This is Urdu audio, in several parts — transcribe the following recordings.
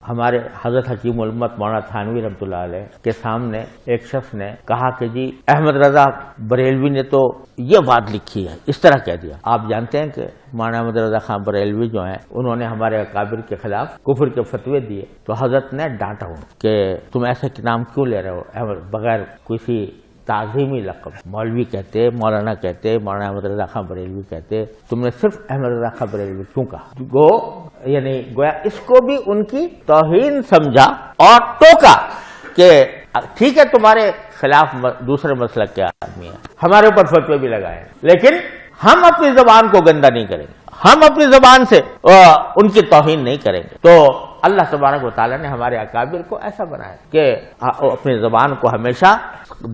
ہمارے حضرت حکیم الامت مولانا تھانوی رحمۃ اللہ علیہ کے سامنے ایک شخص نے کہا کہ جی احمد رضا بریلوی نے تو یہ بات لکھی ہے، اس طرح کہہ دیا۔ آپ جانتے ہیں کہ مولانا احمد رضا خان بریلوی جو ہیں انہوں نے ہمارے اکابر کے خلاف کفر کے فتوے دیے، تو حضرت نے ڈانٹا ہوں کہ تم ایسے نام کیوں لے رہے ہو بغیر کسی تعظیمی لقب، مولوی کہتے، مولانا کہتے، مولانا احمد رضا خان بریلوی کہتے، تم نے صرف احمد رضا خان بریلوی کیوں کہا؟ یعنی گویا اس کو بھی ان کی توہین سمجھا اور ٹوکا کہ ٹھیک ہے تمہارے خلاف دوسرے مسلک کے آدمی ہیں، ہمارے اوپر فتوے بھی لگائے، لیکن ہم اپنی زبان کو گندا نہیں کریں گے، ہم اپنی زبان سے ان کی توہین نہیں کریں گے۔ تو اللہ تبارک و تعالیٰ نے ہمارے اکابر کو ایسا بنایا کہ اپنی زبان کو ہمیشہ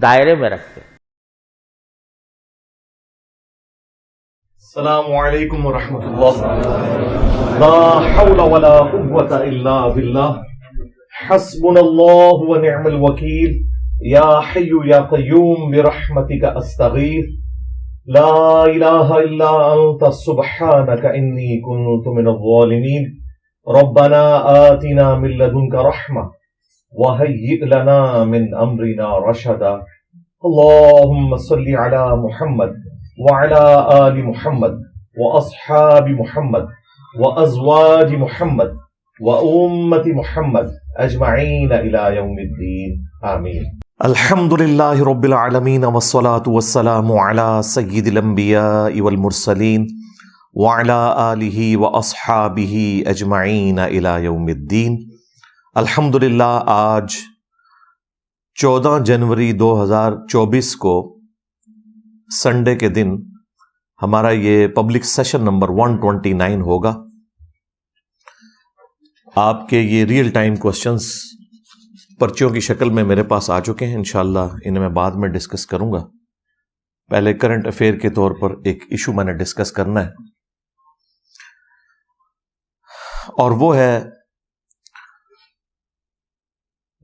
دائرے میں رکھتے۔ السلام علیکم ورحمۃ اللہ، لا حول ولا قوة الا باللہ، حسبنا اللہ ونعم الوکیل، یا حی یا قیوم برحمتک استغیث، لا الہ الا انت سبحانک انی کنت من الظالمین، ربنا آتنا من لدنک رحمة وہیئ لنا من امرنا رشدا، اللہم صل علی محمد وعلى آل محمد واصحاب محمد وازواج محمد وامت محمد اجمعین الى یوم الدین، آمین۔ الحمد للہ رب العالمین والصلاة والسلام علی سید الانبیاء والمرسلین وعلی آلہ واصحابہ اجمعین الى یوم الدین۔ الحمد للہ آج 14 جنوری 2024 کو سنڈے کے دن ہمارا یہ پبلک سیشن نمبر 129 ہوگا۔ آپ کے یہ ریئل ٹائم کوسچنز پرچیوں کی شکل میں میرے پاس آ چکے ہیں، انشاءاللہ انہیں میں بعد میں ڈسکس کروں گا۔ پہلے کرنٹ افیئر کے طور پر ایک ایشو میں نے ڈسکس کرنا ہے، اور وہ ہے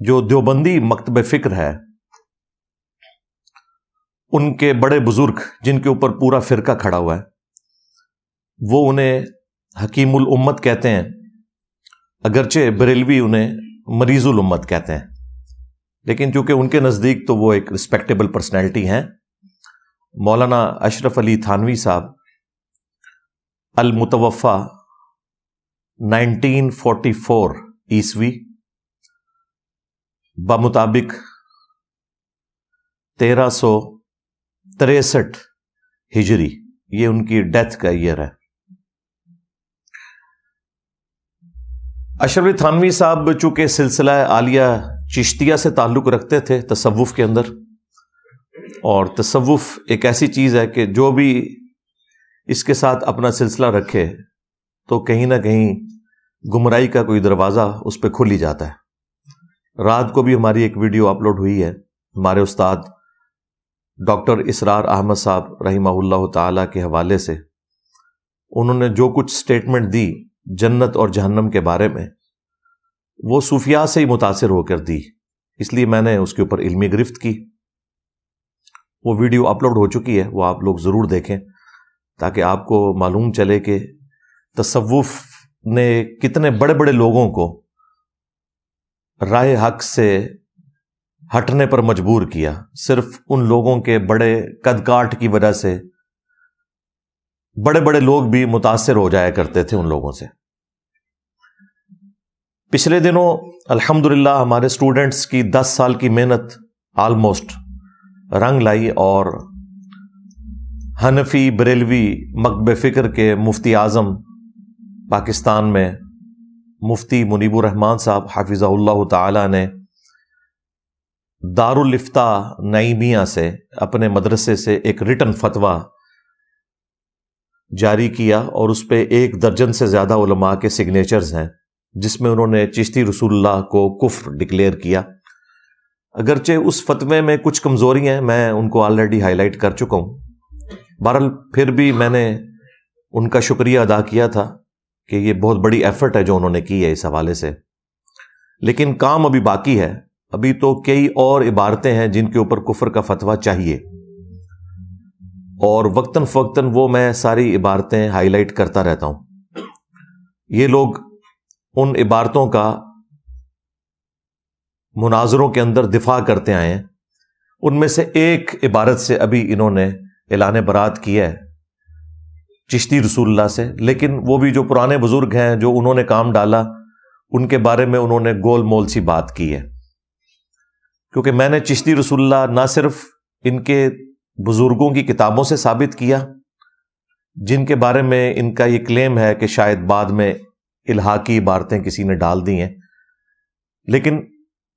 جو دیوبندی مکتب فکر ہے، ان کے بڑے بزرگ جن کے اوپر پورا فرقہ کھڑا ہوا ہے، وہ انہیں حکیم الامت کہتے ہیں، اگرچہ بریلوی انہیں مریض الامت کہتے ہیں، لیکن چونکہ ان کے نزدیک تو وہ ایک رسپیکٹیبل پرسنالٹی ہیں۔ مولانا اشرف علی تھانوی صاحب المتوفا 1944 عیسوی بمطابق 1363 ہجری، یہ ان کی ڈیتھ کا ایئر ہے۔ اشرف علی تھانوی صاحب چونکہ سلسلہ عالیہ چشتیہ سے تعلق رکھتے تھے تصوف کے اندر، اور تصوف ایک ایسی چیز ہے کہ جو بھی اس کے ساتھ اپنا سلسلہ رکھے تو کہیں نہ کہیں گمراہی کا کوئی دروازہ اس پہ کھل ہی جاتا ہے۔ رات کو بھی ہماری ایک ویڈیو اپلوڈ ہوئی ہے، ہمارے استاد ڈاکٹر اسرار احمد صاحب رحمہ اللہ تعالی کے حوالے سے انہوں نے جو کچھ سٹیٹمنٹ دی جنت اور جہنم کے بارے میں، وہ صوفیاء سے ہی متاثر ہو کر دی، اس لیے میں نے اس کے اوپر علمی گرفت کی۔ وہ ویڈیو اپلوڈ ہو چکی ہے، وہ آپ لوگ ضرور دیکھیں تاکہ آپ کو معلوم چلے کہ تصوف نے کتنے بڑے بڑے لوگوں کو راہ حق سے ہٹنے پر مجبور کیا، صرف ان لوگوں کے بڑے قد کاٹ کی وجہ سے بڑے بڑے لوگ بھی متاثر ہو جایا کرتے تھے ان لوگوں سے۔ پچھلے دنوں الحمدللہ ہمارے اسٹوڈنٹس کی 10 سال کی محنت آلموسٹ رنگ لائی، اور حنفی بریلوی مکتب فکر کے مفتی اعظم پاکستان میں مفتی منیب الرحمان صاحب حافظہ اللہ تعالی نے دارالافتاء نعیمیہ سے اپنے مدرسے سے ایک ریٹن فتویٰ جاری کیا، اور اس پہ 1 درجن سے زیادہ علماء کے سگنیچرز ہیں، جس میں انہوں نے چشتی رسول اللہ کو کفر ڈکلیئر کیا۔ اگرچہ اس فتوے میں کچھ کمزوریاں ہیں، میں ان کو آلریڈی ہائی لائٹ کر چکا ہوں، بہرحال پھر بھی میں نے ان کا شکریہ ادا کیا تھا کہ یہ بہت بڑی ایفرٹ ہے جو انہوں نے کی ہے اس حوالے سے، لیکن کام ابھی باقی ہے۔ ابھی تو کئی اور عبارتیں ہیں جن کے اوپر کفر کا فتویٰ چاہیے، اور وقتاً فوقتاً وہ میں ساری عبارتیں ہائی لائٹ کرتا رہتا ہوں۔ یہ لوگ ان عبارتوں کا مناظروں کے اندر دفاع کرتے آئے ہیں، ان میں سے ایک عبارت سے ابھی انہوں نے اعلان برات کیا ہے چشتی رسول اللہ سے، لیکن وہ بھی جو پرانے بزرگ ہیں جو انہوں نے کام ڈالا ان کے بارے میں انہوں نے گول مول سی بات کی ہے. کیونکہ میں نے چشتی رسول اللہ نہ صرف ان کے بزرگوں کی کتابوں سے ثابت کیا جن کے بارے میں ان کا یہ کلیم ہے کہ شاید بعد میں الہاقی عبارتیں کسی نے ڈال دی ہیں، لیکن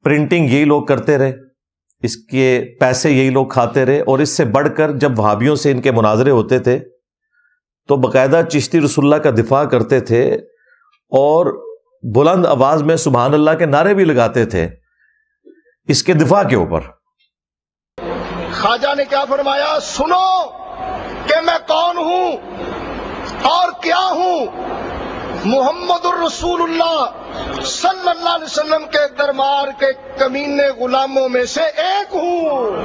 پرنٹنگ یہی لوگ کرتے رہے، اس کے پیسے یہی لوگ کھاتے رہے، اور اس سے بڑھ کر جب وہابیوں سے ان کے مناظرے ہوتے تھے تو باقاعدہ چشتی رسول اللہ کا دفاع کرتے تھے اور بلند آواز میں سبحان اللہ کے نعرے بھی لگاتے تھے اس کے دفاع کے اوپر. خواجہ نے کیا فرمایا؟ سنو کہ میں کون ہوں اور کیا ہوں. محمد الرسول اللہ صلی اللہ علیہ وسلم کے دربار کے کمینے غلاموں میں سے ایک ہوں،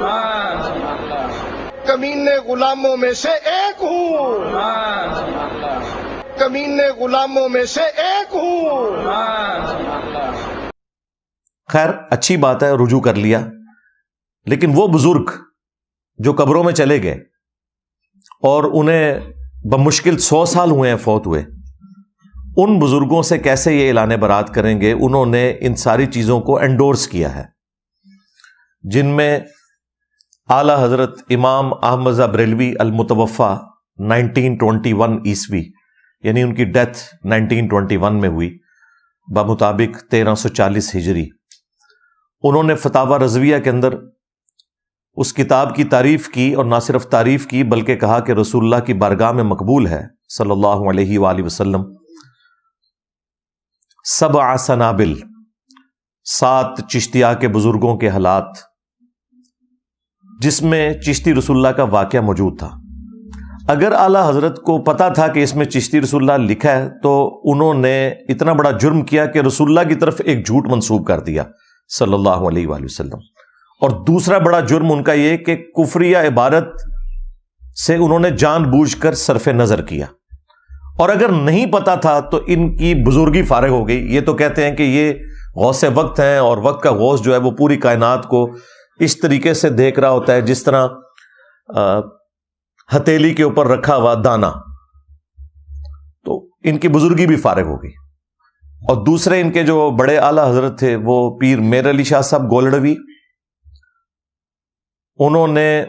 کمینے غلاموں میں سے ایک ہوں، کمینے غلاموں میں سے ایک ہوں. خیر اچھی بات ہے، رجوع کر لیا، لیکن وہ بزرگ جو قبروں میں چلے گئے اور انہیں بمشکل 100 سال ہوئے ہیں فوت ہوئے، ان بزرگوں سے کیسے یہ اعلان برات کریں گے؟ انہوں نے ان ساری چیزوں کو انڈورس کیا ہے، جن میں اعلی حضرت امام احمد رضا بریلوی المتوفا 1921 عیسوی، یعنی ان کی ڈیتھ 1921 میں ہوئی بمطابق 1340 ہجری. انہوں نے فتاوی رضویہ کے اندر اس کتاب کی تعریف کی، اور نہ صرف تعریف کی بلکہ کہا کہ رسول اللہ کی بارگاہ میں مقبول ہے صلی اللہ علیہ وآلہ وسلم. 7 سنابل، 7 چشتیہ کے بزرگوں کے حالات، جس میں چشتی رسول اللہ کا واقعہ موجود تھا. اگر اعلی حضرت کو پتا تھا کہ اس میں چشتی رسول اللہ لکھا ہے تو انہوں نے اتنا بڑا جرم کیا کہ رسول اللہ کی طرف ایک جھوٹ منسوب کر دیا صلی اللہ علیہ وآلہ وسلم. اور دوسرا بڑا جرم ان کا یہ کہ کفریہ عبارت سے انہوں نے جان بوجھ کر صرف نظر کیا. اور اگر نہیں پتا تھا تو ان کی بزرگی فارغ ہو گئی. یہ تو کہتے ہیں کہ یہ غوث وقت ہیں، اور وقت کا غوث جو ہے وہ پوری کائنات کو اس طریقے سے دیکھ رہا ہوتا ہے جس طرح ہتھیلی کے اوپر رکھا ہوا دانا. تو ان کی بزرگی بھی فارغ ہو گئی. اور دوسرے ان کے جو بڑے اعلی حضرت تھے وہ پیر میر علی شاہ صاحب گولڑوی، انہوں نے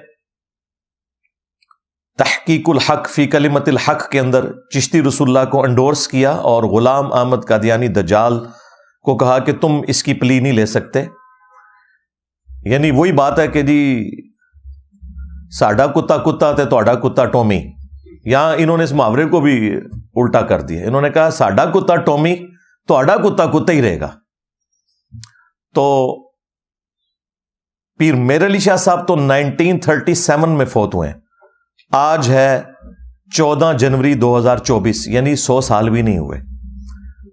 تحقیق الحق فی کلمت الحق کے اندر چشتی رسول اللہ کو انڈورس کیا، اور غلام احمد قادیانی دجال کو کہا کہ تم اس کی پلی نہیں لے سکتے. یعنی وہی بات ہے کہ جی ساڈا کتا کتا تے تہاڈا کتا ٹومی. یہاں انہوں نے اس محاورے کو بھی الٹا کر دیا. انہوں نے کہا ساڈا کتا ٹومی، تہاڈا کتا کتا ہی رہے گا. تو پیر میر علی شاہ صاحب تو 1937 میں فوت ہوئے ہیں. آج ہے 14 جنوری 2024، یعنی 100 سال بھی نہیں ہوئے.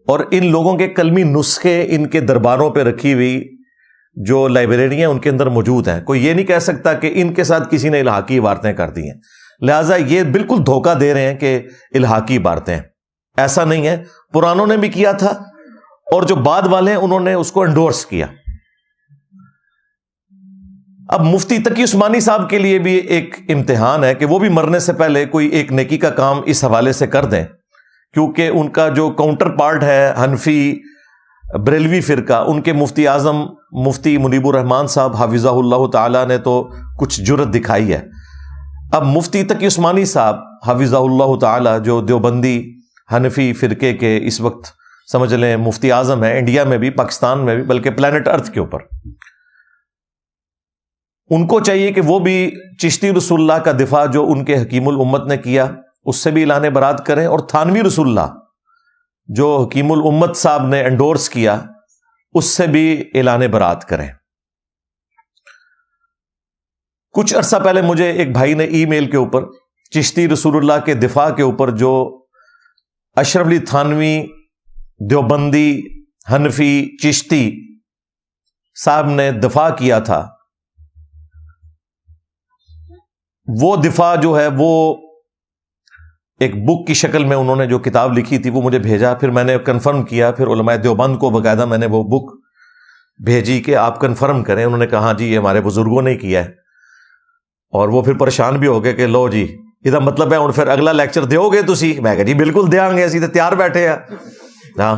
اور ان لوگوں کے کلمی نسخے ان کے درباروں پہ رکھی ہوئی جو لائبریری ہیں ان کے اندر موجود ہیں. کوئی یہ نہیں کہہ سکتا کہ ان کے ساتھ کسی نے الہاقی عبارتیں کر دی ہیں. لہٰذا یہ بالکل دھوکہ دے رہے ہیں کہ الہاقی عبارتیں، ایسا نہیں ہے. پرانوں نے بھی کیا تھا اور جو بعد والے ہیں انہوں نے اس کو انڈورس کیا. اب مفتی تقی عثمانی صاحب کے لیے بھی ایک امتحان ہے کہ وہ بھی مرنے سے پہلے کوئی ایک نیکی کا کام اس حوالے سے کر دیں، کیونکہ ان کا جو کاؤنٹر پارٹ ہے حنفی بریلوی فرقہ، ان کے مفتی اعظم مفتی منیب الرحمان صاحب حفظہ اللہ تعالی نے تو کچھ جرت دکھائی ہے. اب مفتی تقی عثمانی صاحب حفظہ اللہ تعالی جو دیوبندی حنفی فرقے کے اس وقت سمجھ لیں مفتی اعظم ہے انڈیا میں بھی، پاکستان میں بھی، بلکہ پلانٹ ارتھ کے اوپر، ان کو چاہیے کہ وہ بھی چشتی رسول اللہ کا دفاع جو ان کے حکیم الامت نے کیا اس سے بھی اعلان برات کریں، اور تھانوی رسول اللہ جو حکیم الامت صاحب نے انڈورس کیا اس سے بھی اعلان برات کریں. کچھ عرصہ پہلے مجھے ایک بھائی نے ای میل کے اوپر چشتی رسول اللہ کے دفاع کے اوپر جو اشرف علی تھانوی دیوبندی حنفی چشتی صاحب نے دفاع کیا تھا، وہ دفاع جو ہے وہ ایک بک کی شکل میں انہوں نے جو کتاب لکھی تھی وہ مجھے بھیجا. پھر میں نے کنفرم کیا، پھر علماء دیوبند کو باقاعدہ میں نے وہ بک بھیجی کہ آپ کنفرم کریں. انہوں نے کہا ہاں جی یہ ہمارے بزرگوں نے کیا ہے. اور وہ پھر پریشان بھی ہو گئے کہ لو جی یہ مطلب ہے ہوں پھر اگلا لیکچر دیو گے تسی؟ میں کہا جی بالکل دیاں گے, اسی تے تیار بیٹھے ہیں. ہاں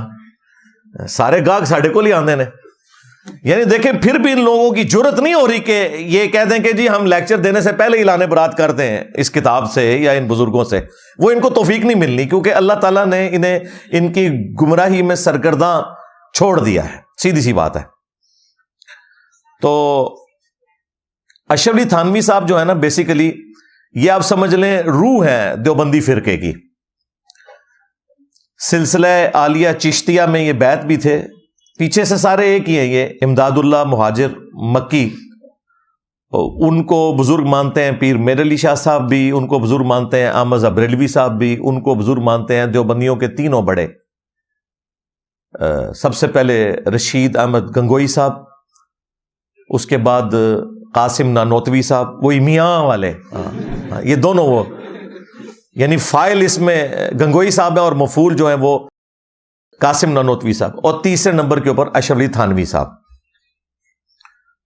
سارے گاہک ساڈے کول ہی آندے نے. یعنی دیکھیں پھر بھی ان لوگوں کی جرت نہیں ہو رہی کہ یہ کہہ دیں کہ جی ہم لیکچر دینے سے پہلے اعلان برات کرتے ہیں اس کتاب سے یا ان بزرگوں سے. وہ ان کو توفیق نہیں ملنی, کیونکہ اللہ تعالیٰ نے انہیں ان کی گمراہی میں سرگرداں چھوڑ دیا ہے, سیدھی سی بات ہے. تو اشرف علی تھانوی صاحب جو ہے نا بیسیکلی یہ آپ سمجھ لیں روح ہے دیوبندی فرقے کی. سلسلہ عالیہ چشتیہ میں یہ بیعت بھی تھے. پیچھے سے سارے ایک ہی ہیں, یہ امداد اللہ مہاجر مکی, ان کو بزرگ مانتے ہیں. پیر میر علی شاہ صاحب بھی ان کو بزرگ مانتے ہیں. احمد بریلوی صاحب بھی ان کو بزرگ مانتے ہیں. دیوبندیوں کے تینوں بڑے, سب سے پہلے رشید احمد گنگوئی صاحب, اس کے بعد قاسم نانوتوی صاحب, وہی میاں والے. یہ دونوں وہ یعنی فائل اس میں گنگوئی صاحب ہیں اور مفعول جو ہیں وہ قاسم نانوتوی صاحب. اور تیسرے نمبر کے اوپر اشرف علی تھانوی صاحب.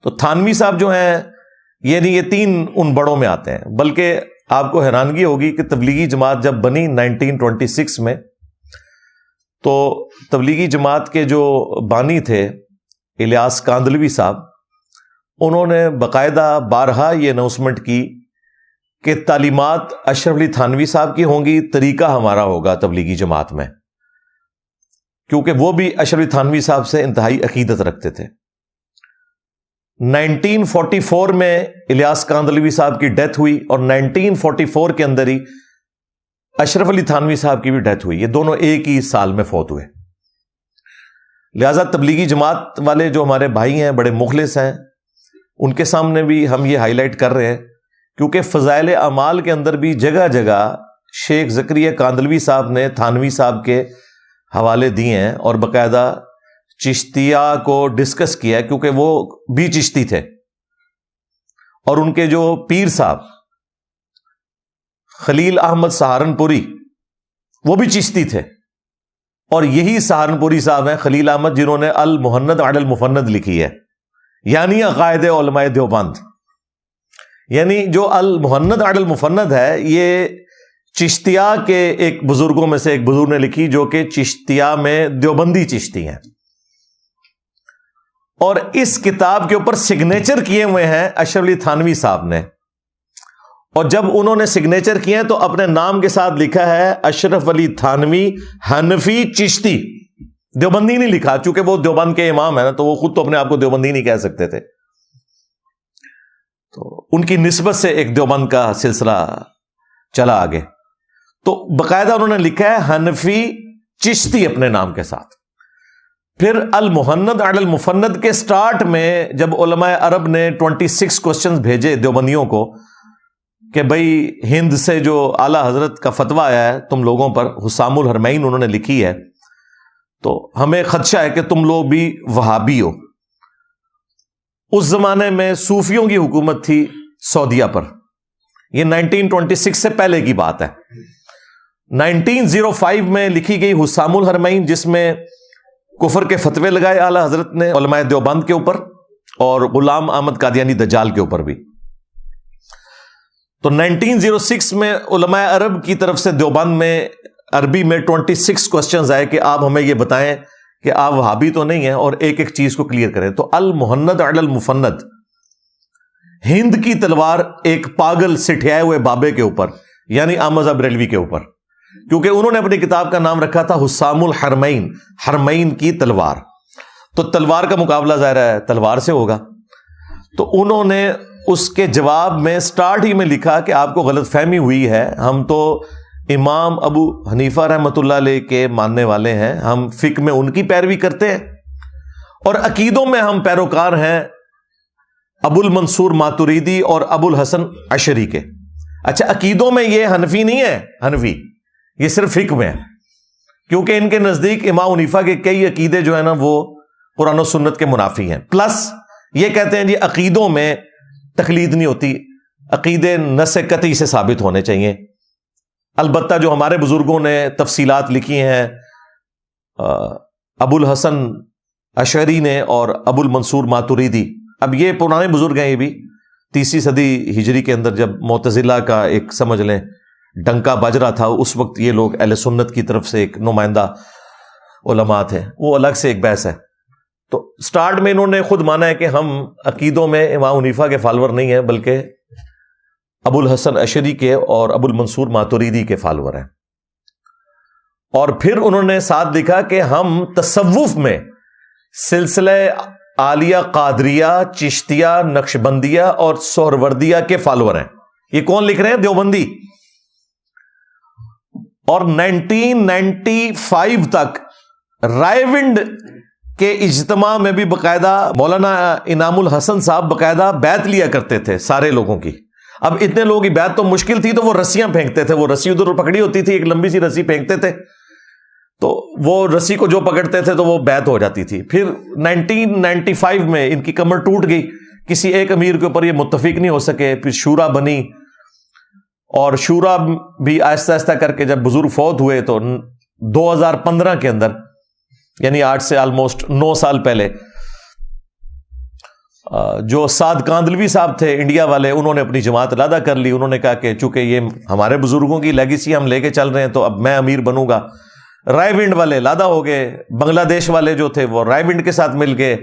تو تھانوی صاحب جو ہیں یہ تین ان بڑوں میں آتے ہیں. بلکہ آپ کو حیرانگی ہوگی کہ تبلیغی جماعت جب بنی 1926 میں, تو تبلیغی جماعت کے جو بانی تھے الیاس کاندلوی صاحب, انہوں نے باقاعدہ بارہا یہ اناؤنسمنٹ کی کہ تعلیمات اشرف علی تھانوی صاحب کی ہوں گی, طریقہ ہمارا ہوگا تبلیغی جماعت میں. کیونکہ وہ بھی اشرف علی تھانوی صاحب سے انتہائی عقیدت رکھتے تھے. 1944 میں الیاس کاندلوی صاحب کی ڈیتھ ہوئی, اور 1944 کے اندر ہی اشرف علی تھانوی صاحب کی بھی ڈیتھ ہوئی. یہ دونوں ایک ہی سال میں فوت ہوئے. لہذا تبلیغی جماعت والے جو ہمارے بھائی ہیں بڑے مخلص ہیں, ان کے سامنے بھی ہم یہ ہائی لائٹ کر رہے ہیں, کیونکہ فضائل اعمال کے اندر بھی جگہ جگہ شیخ زکریا کاندلوی صاحب نے تھانوی صاحب کے حوالے دیے ہیں, اور باقاعدہ چشتیہ کو ڈسکس کیا ہے, کیونکہ وہ بھی چشتی تھے. اور ان کے جو پیر صاحب خلیل احمد سہارنپوری وہ بھی چشتی تھے, اور یہی سہارنپوری صاحب ہیں خلیل احمد جنہوں نے المہند علی المفند لکھی ہے, یعنی عقائد علماء دیوبند. یعنی جو المہند علی المفند ہے یہ چشتیہ کے ایک بزرگوں میں سے ایک بزرگ نے لکھی, جو کہ چشتیہ میں دیوبندی چشتی ہیں. اور اس کتاب کے اوپر سگنیچر کیے ہوئے ہیں اشرف علی تھانوی صاحب نے. اور جب انہوں نے سگنیچر کیے ہیں تو اپنے نام کے ساتھ لکھا ہے اشرف علی تھانوی حنفی چشتی, دیوبندی نہیں لکھا, چونکہ وہ دیوبند کے امام ہیں نا, تو وہ خود تو اپنے آپ کو دیوبندی نہیں کہہ سکتے تھے. تو ان کی نسبت سے ایک دیوبند کا سلسلہ چلا آگے. تو باقاعدہ انہوں نے لکھا ہے حنفی چشتی اپنے نام کے ساتھ. پھر المہند علی المفند کے سٹارٹ میں جب علماء عرب نے 26 کوسچنز بھیجے دیوبندیوں کو کہ بھئی ہند سے جو اعلیٰ حضرت کا فتویٰ آیا ہے تم لوگوں پر, حسام الحرمین انہوں نے لکھی ہے, تو ہمیں خدشہ ہے کہ تم لوگ بھی وہابی ہو. اس زمانے میں صوفیوں کی حکومت تھی سعودیہ پر, یہ 1926 سے پہلے کی بات ہے. 1905 میں لکھی گئی حسام الحرمین, جس میں کفر کے فتوے لگائے اعلیٰ حضرت نے علماء دیوبند کے اوپر اور غلام احمد قادیانی دجال کے اوپر بھی. تو 1906 میں علماء عرب کی طرف سے دیوبند میں عربی میں 26 کوسچنز آئے کہ آپ ہمیں یہ بتائیں کہ آپ وہابی تو نہیں ہیں, اور ایک ایک چیز کو کلیئر کریں. تو المہند علی المفند, ہند کی تلوار ایک پاگل سٹھیائے ہوئے بابے کے اوپر, یعنی احمد بریلوی کے اوپر, کیونکہ انہوں نے اپنی کتاب کا نام رکھا تھا حسام الحرمین, حرمین کی تلوار. تو تلوار کا مقابلہ ظاہر ہے تلوار سے ہوگا. تو انہوں نے اس کے جواب میں سٹارٹ ہی میں لکھا کہ آپ کو غلط فہمی ہوئی ہے, ہم تو امام ابو حنیفہ رحمۃ اللہ علیہ کے ماننے والے ہیں, ہم فقہ میں ان کی پیروی کرتے ہیں, اور عقیدوں میں ہم پیروکار ہیں ابو المنصور ماتوریدی اور ابو الحسن اشعری کے. اچھا عقیدوں میں یہ حنفی نہیں ہے, حنفی یہ صرف فقہ میں ہے, کیونکہ ان کے نزدیک امام حنیفہ کے کئی عقیدے جو ہیں نا وہ قرآن و سنت کے منافی ہیں. پلس یہ کہتے ہیں جی عقیدوں میں تقلید نہیں ہوتی, عقیدے نص قطعی سے ثابت ہونے چاہیے. البتہ جو ہمارے بزرگوں نے تفصیلات لکھی ہیں, ابو الحسن اشعری نے اور ابو المنصور ماتوریدی. اب یہ پرانے بزرگ ہیں, یہ بھی 30ویں صدی ہجری کے اندر جب معتزلہ کا ایک سمجھ لیں ڈنکا بج رہا تھا, اس وقت یہ لوگ اہل سنت کی طرف سے ایک نمائندہ علماء تھے, وہ الگ سے ایک بحث ہے. تو سٹارٹ میں انہوں نے خود مانا ہے کہ ہم عقیدوں میں امام حنیفہ کے فالوور نہیں ہیں, بلکہ ابو الحسن اشعری کے اور ابو المنصور ماتوریدی کے فالوور ہیں. اور پھر انہوں نے ساتھ لکھا کہ ہم تصوف میں سلسلہ عالیہ قادریہ, چشتیہ, نقشبندیہ اور سہروردیہ کے فالوور ہیں. یہ کون لکھ رہے ہیں؟ دیوبندی. اور 1995 تک رائے ونڈ کے اجتماع میں بھی باقاعدہ مولانا انعام الحسن صاحب باقاعدہ بیعت لیا کرتے تھے سارے لوگوں کی. اب اتنے لوگوں کی بیعت تو مشکل تھی, تو وہ رسیاں پھینکتے تھے. وہ رسی ادھر پکڑی ہوتی تھی, ایک لمبی سی رسی پھینکتے تھے, تو وہ رسی کو جو پکڑتے تھے تو وہ بیعت ہو جاتی تھی. پھر 1995 میں ان کی کمر ٹوٹ گئی, کسی ایک امیر کے اوپر یہ متفق نہیں ہو سکے. پھر شورا بنی, اور شورا بھی آہستہ آہستہ کر کے جب بزرگ فوت ہوئے تو 2015 کے اندر, یعنی آج سے آلموسٹ 9 سال پہلے, جو سعد کاندلوی صاحب تھے انڈیا والے, انہوں نے اپنی جماعت علیحدہ کر لی. انہوں نے کہا کہ چونکہ یہ ہمارے بزرگوں کی لیگیسی ہم لے کے چل رہے ہیں تو اب میں امیر بنوں گا. رائے ونڈ والے علیحدہ ہو گئے, بنگلہ دیش والے جو تھے وہ رائے ونڈ کے ساتھ مل گئے,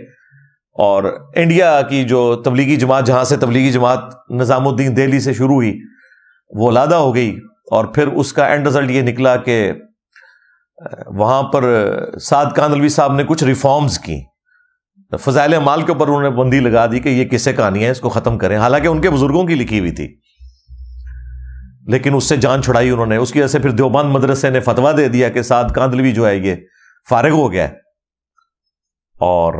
اور انڈیا کی جو تبلیغی جماعت, جہاں سے تبلیغی جماعت نظام الدین دہلی سے شروع ہوئی, وہ علیحدہ ہو گئی. اور پھر اس کا اینڈ رزلٹ یہ نکلا کہ وہاں پر سعد کاندلوی صاحب نے کچھ ریفارمز کی, فضائل اعمال کے اوپر انہوں نے بندی لگا دی کہ یہ قصے کہانی ہے, اس کو ختم کریں. حالانکہ ان کے بزرگوں کی لکھی ہوئی تھی, لیکن اس سے جان چھڑائی انہوں نے. اس کی وجہ سے پھر دیوبند مدرسے نے فتویٰ دے دیا کہ سعد کاندلوی جو ہے یہ فارغ ہو گیا ہے. اور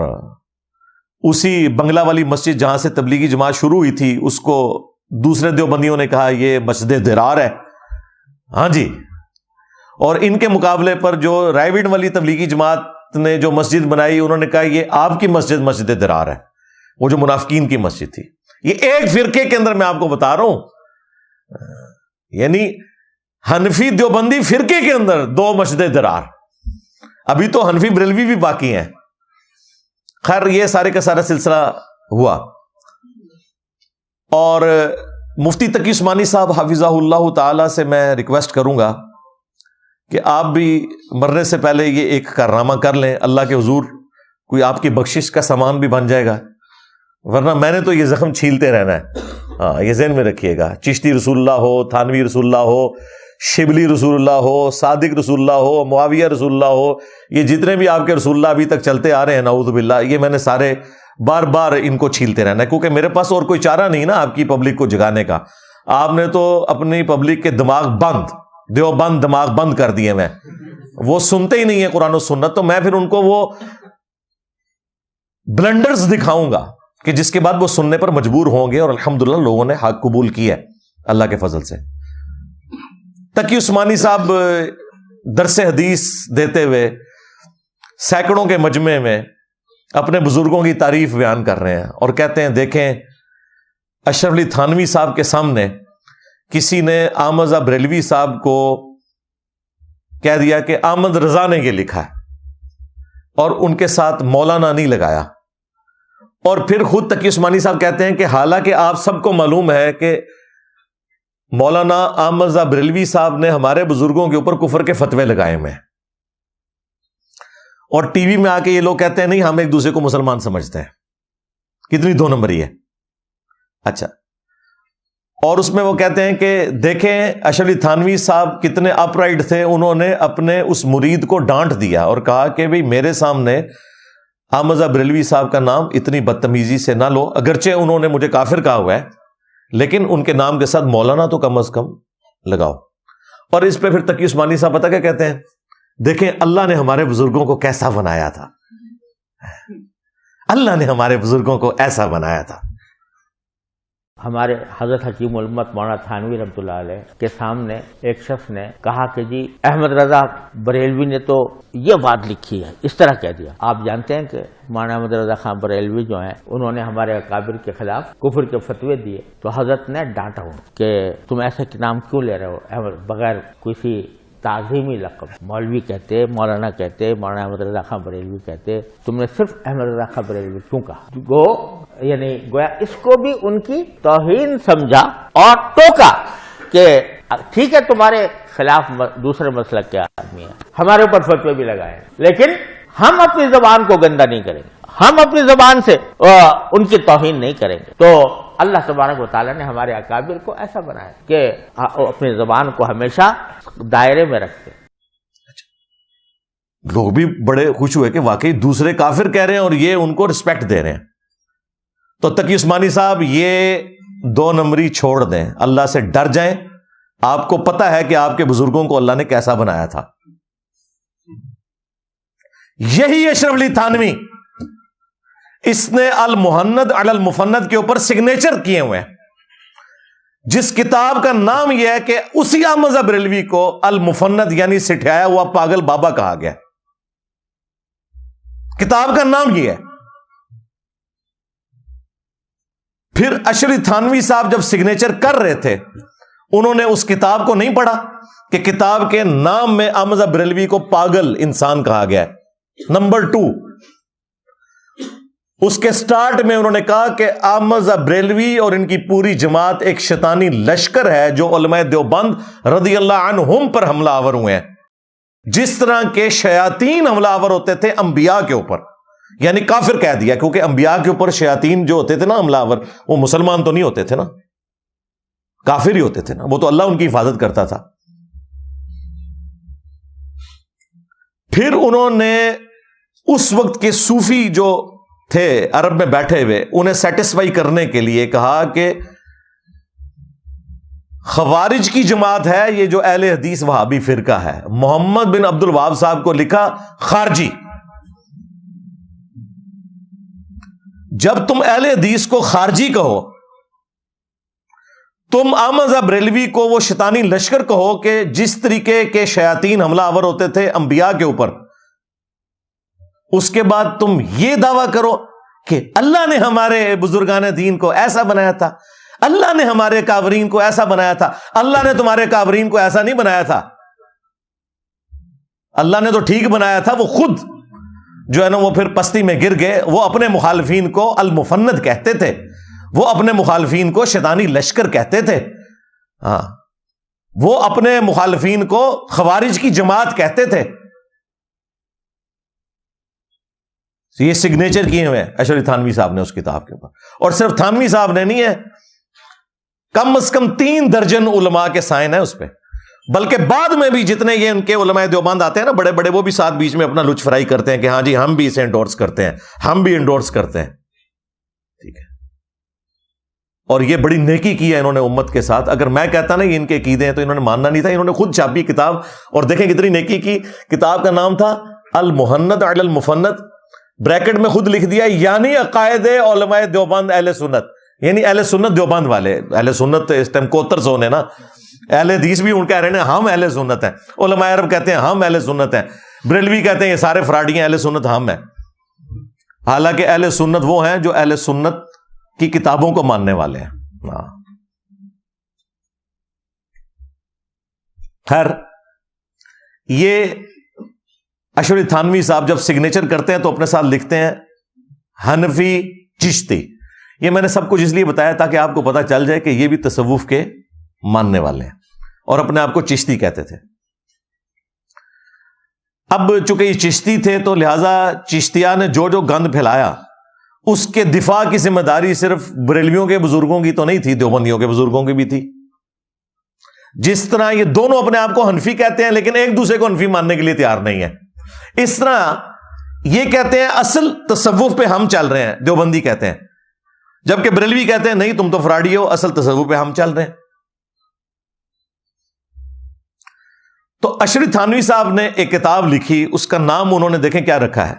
اسی بنگلہ والی مسجد جہاں سے تبلیغی جماعت شروع ہوئی تھی, اس کو دوسرے دیوبندیوں نے کہا یہ مسجد درار ہے. ہاں جی. اور ان کے مقابلے پر جو رائے ونڈ والی تبلیغی جماعت نے جو مسجد بنائی, انہوں نے کہا یہ آپ کی مسجد مسجد درار ہے, وہ جو منافقین کی مسجد تھی. یہ ایک فرقے کے اندر میں آپ کو بتا رہا ہوں, یعنی حنفی دیوبندی فرقے کے اندر 2 مسجد درار. ابھی تو حنفی بریلوی بھی باقی ہیں. خیر, یہ سارے کا سارا سلسلہ ہوا. اور مفتی تقی عثمانی صاحب حفظہ اللہ تعالی سے میں ریکویسٹ کروں گا کہ آپ بھی مرنے سے پہلے یہ ایک کارنامہ کر لیں. اللہ کے حضور کوئی آپ کی بخشش کا سامان بھی بن جائے گا, ورنہ میں نے تو یہ زخم چھیلتے رہنا ہے. ہاں, یہ ذہن میں رکھیے گا. چشتی رسول اللہ ہو, تھانوی رسول اللہ ہو, شبلی رسول اللہ ہو, صادق رسول اللہ ہو, معاویہ رسول اللہ ہو, یہ جتنے بھی آپ کے رسول اللہ ابھی تک چلتے آ رہے ہیں نعوذ باللہ, یہ میں نے سارے بار بار ان کو چھیلتے رہنا ہے, کیونکہ میرے پاس اور کوئی چارہ نہیں نا آپ کی پبلک کو جگانے کا. آپ نے تو اپنی پبلک کے دماغ بند, دیوبند دماغ بند کر دیے. میں وہ سنتے ہی نہیں ہیں قرآن و سنت, تو میں پھر ان کو وہ بلنڈرز دکھاؤں گا کہ جس کے بعد وہ سننے پر مجبور ہوں گے. اور الحمدللہ لوگوں نے حق قبول کیا ہے اللہ کے فضل سے. تقی عثمانی صاحب درس حدیث دیتے ہوئے سینکڑوں کے مجمع میں اپنے بزرگوں کی تعریف بیان کر رہے ہیں, اور کہتے ہیں دیکھیں اشرف علی تھانوی صاحب کے سامنے کسی نے احمد رضا بریلوی صاحب کو کہہ دیا کہ احمد رضا نے یہ لکھا ہے, اور ان کے ساتھ مولانا نہیں لگایا. اور پھر خود تقی عثمانی صاحب کہتے ہیں کہ حالانکہ آپ سب کو معلوم ہے کہ مولانا احمد رضا بریلوی صاحب نے ہمارے بزرگوں کے اوپر کفر کے فتوے لگائے ہوئے ہیں, اور ٹی وی میں آ کے یہ لوگ کہتے ہیں نہیں ہم ایک دوسرے کو مسلمان سمجھتے ہیں. کتنی 2 نمبری ہے. اچھا, اور اس میں وہ کہتے ہیں کہ دیکھیں اشرف علی تھانوی صاحب کتنے اپ رائٹ تھے, انہوں نے اپنے اس مرید کو ڈانٹ دیا اور کہا کہ بھئی میرے سامنے احمد رضا بریلوی صاحب کا نام اتنی بدتمیزی سے نہ لو, اگرچہ انہوں نے مجھے کافر کہا ہوا ہے, لیکن ان کے نام کے ساتھ مولانا تو کم از کم لگاؤ. اور اس پہ پھر تقی عثمانی صاحب پتہ کیا کہتے ہیں, دیکھیں اللہ نے ہمارے بزرگوں کو کیسا بنایا تھا, اللہ نے ہمارے بزرگوں کو ایسا بنایا تھا. ہمارے حضرت حکیم الامت مولانا تھانوی رحمۃ اللہ علیہ کے سامنے ایک شخص نے کہا کہ جی احمد رضا بریلوی نے تو یہ بات لکھی ہے, اس طرح کہہ دیا. آپ جانتے ہیں کہ مولانا احمد رضا خان بریلوی جو ہیں انہوں نے ہمارے اکابر کے خلاف کفر کے فتوے دیے, تو حضرت نے ڈانٹا ہوں کہ تم ایسے نام کیوں لے رہے ہو بغیر کسی تعظیمی لقب. مولوی کہتے, مولانا کہتے, مولانا احمد رضا خان بریلوی کہتے, تم نے صرف احمد رضا خان بریلوی کیوں کہا؟ یعنی گویا اس کو بھی ان کی توہین سمجھا اور ٹوکا کہ ٹھیک ہے تمہارے خلاف دوسرے مسلک کے آدمی ہیں, ہمارے اوپر فتوے بھی لگائے, لیکن ہم اپنی زبان کو گندا نہیں کریں گے, ہم اپنی زبان سے ان کی توہین نہیں کریں گے. تو اللہ تبارک و تعالیٰ نے ہمارے اکابر کو ایسا بنایا کہ اپنی زبان کو ہمیشہ دائرے میں رکھتے. لوگ بھی بڑے خوش ہوئے کہ واقعی دوسرے کافر کہہ رہے ہیں اور یہ ان کو رسپیکٹ دے رہے ہیں. تو تقی عثمانی صاحب یہ 2 نمبری چھوڑ دیں, اللہ سے ڈر جائیں. آپ کو پتا ہے کہ آپ کے بزرگوں کو اللہ نے کیسا بنایا تھا. یہی اشرف علی تھانوی, اس نے المحند علی المفند کے اوپر سگنیچر کیے ہوئے ہیں, جس کتاب کا نام یہ ہے کہ اسی احمد رضا بریلوی کو المفند یعنی سٹھایا ہوا پاگل بابا کہا گیا. کتاب کا نام یہ ہے. پھر اشرف علی تھانوی صاحب جب سگنیچر کر رہے تھے, انہوں نے اس کتاب کو نہیں پڑھا کہ کتاب کے نام میں احمد رضا بریلوی کو پاگل انسان کہا گیا ہے. نمبر 2, اس کے سٹارٹ میں انہوں نے کہا کہ احمد رضا بریلوی اور ان کی پوری جماعت ایک شیطانی لشکر ہے جو علماء دیوبند رضی اللہ عنہم پر حملہ آور ہوئے ہیں, جس طرح کے شیاطین حملہ آور ہوتے تھے انبیاء کے اوپر. یعنی کافر کہہ دیا, کیونکہ انبیاء کے اوپر شیاطین جو ہوتے تھے نا حملہ آور, وہ مسلمان تو نہیں ہوتے تھے نا, کافر ہی ہوتے تھے نا, وہ تو اللہ ان کی حفاظت کرتا تھا. پھر انہوں نے اس وقت کے صوفی جو تھے عرب میں بیٹھے ہوئے, انہیں سیٹسفائی کرنے کے لیے کہا کہ خوارج کی جماعت ہے یہ جو اہل حدیث وہابی فرقہ ہے. محمد بن عبد الوہاب صاحب کو لکھا خارجی. جب تم اہل حدیث کو خارجی کہو, تم احمد رضا بریلوی کو وہ شیطانی لشکر کہو کہ جس طریقے کے شیاطین حملہ آور ہوتے تھے انبیاء کے اوپر, اس کے بعد تم یہ دعویٰ کرو کہ اللہ نے ہمارے بزرگان دین کو ایسا بنایا تھا, اللہ نے ہمارے کافرین کو ایسا بنایا تھا. اللہ نے تمہارے کافرین کو ایسا نہیں بنایا تھا, اللہ نے تو ٹھیک بنایا تھا. وہ خود جو ہے نا وہ پھر پستی میں گر گئے. وہ اپنے مخالفین کو المفند کہتے تھے, وہ اپنے مخالفین کو شیطانی لشکر کہتے تھے. ہاں, وہ اپنے مخالفین کو خوارج کی جماعت کہتے تھے. یہ سگنیچر کیے ہوئے ہیں اشرف علی تھانوی صاحب نے اس کتاب کے اوپر. اور صرف تھانوی صاحب نے نہیں ہے, کم از کم 3 درجن علماء کے سائن ہیں اس پہ. بلکہ بعد میں بھی جتنے یہ ان کے علماء دیوبند آتے ہیں نا بڑے بڑے, وہ بھی ساتھ بیچ میں اپنا لچ فرائی کرتے ہیں کہ ہاں جی ہم بھی اسے انڈورس کرتے ہیں, ہم بھی انڈورس کرتے ہیں. ٹھیک ہے, اور یہ بڑی نیکی کی ہے انہوں نے امت کے ساتھ. اگر میں کہتا نا یہ ان کے عقیدے ہیں تو انہوں نے ماننا نہیں تھا. انہوں نے خود چھاپی کتاب, اور دیکھیں کتنی نیکی کی. کتاب کا نام تھا المحند علی المفند, بریکٹ میں خود لکھ دیا یعنی عقائد علماء دیوبند اہل سنت, یعنی اہل سنت دیوبند والے. اہل سنت اس ٹائم کوتر زون ہے نا, اہل حدیث بھی ان کہہ رہے ہیں ہم اہل سنت ہیں, علماء عرب کہتے ہیں ہم اہل سنت ہیں, بریلوی کہتے ہیں یہ سارے فراڈی ہیں, اہل سنت ہم ہیں. حالانکہ اہل سنت وہ ہیں جو اہل سنت کی کتابوں کو ماننے والے ہیں. خیر, یہ اشرف علی تھانوی صاحب جب سگنیچر کرتے ہیں تو اپنے ساتھ لکھتے ہیں حنفی چشتی. یہ میں نے سب کچھ اس لیے بتایا تاکہ آپ کو پتا چل جائے کہ یہ بھی تصوف کے ماننے والے ہیں اور اپنے آپ کو چشتی کہتے تھے. اب چونکہ یہ چشتی تھے تو لہذا چشتیہ نے جو جو گند پھیلایا اس کے دفاع کی ذمہ داری صرف بریلویوں کے بزرگوں کی تو نہیں تھی, دیوبندیوں کے بزرگوں کی بھی تھی. جس طرح یہ دونوں اپنے آپ کو حنفی کہتے ہیں لیکن ایک دوسرے کو حنفی ماننے کے لیے تیار نہیں ہے, اس طرح یہ کہتے ہیں اصل تصوف پہ ہم چل رہے ہیں, دیوبندی کہتے ہیں, جبکہ بریلوی کہتے ہیں نہیں تم تو فراڈی ہو, اصل تصوف پہ ہم چل رہے ہیں. تو اشرف تھانوی صاحب نے ایک کتاب لکھی, اس کا نام انہوں نے دیکھیں کیا رکھا ہے,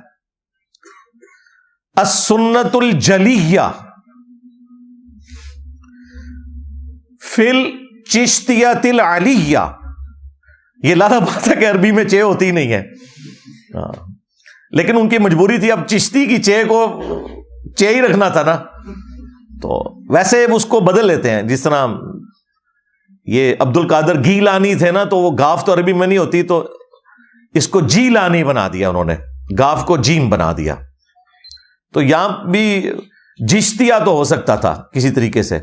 السنت الجلیہ فی الچشتیۃ العلیہ. یہ لالا بات ہے کہ عربی میں چے ہوتی نہیں ہے, لیکن ان کی مجبوری تھی, اب چشتی کی چے کو چے ہی رکھنا تھا نا, تو ویسے اس کو بدل لیتے ہیں. جس طرح یہ عبد القادر گیلانی تھے نا، تو وہ گاف تو عربی میں نہیں ہوتی، تو اس کو جیلانی بنا دیا انہوں نے، گاف کو جیم بنا دیا. تو یہاں بھی جشتیہ تو ہو سکتا تھا کسی طریقے سے.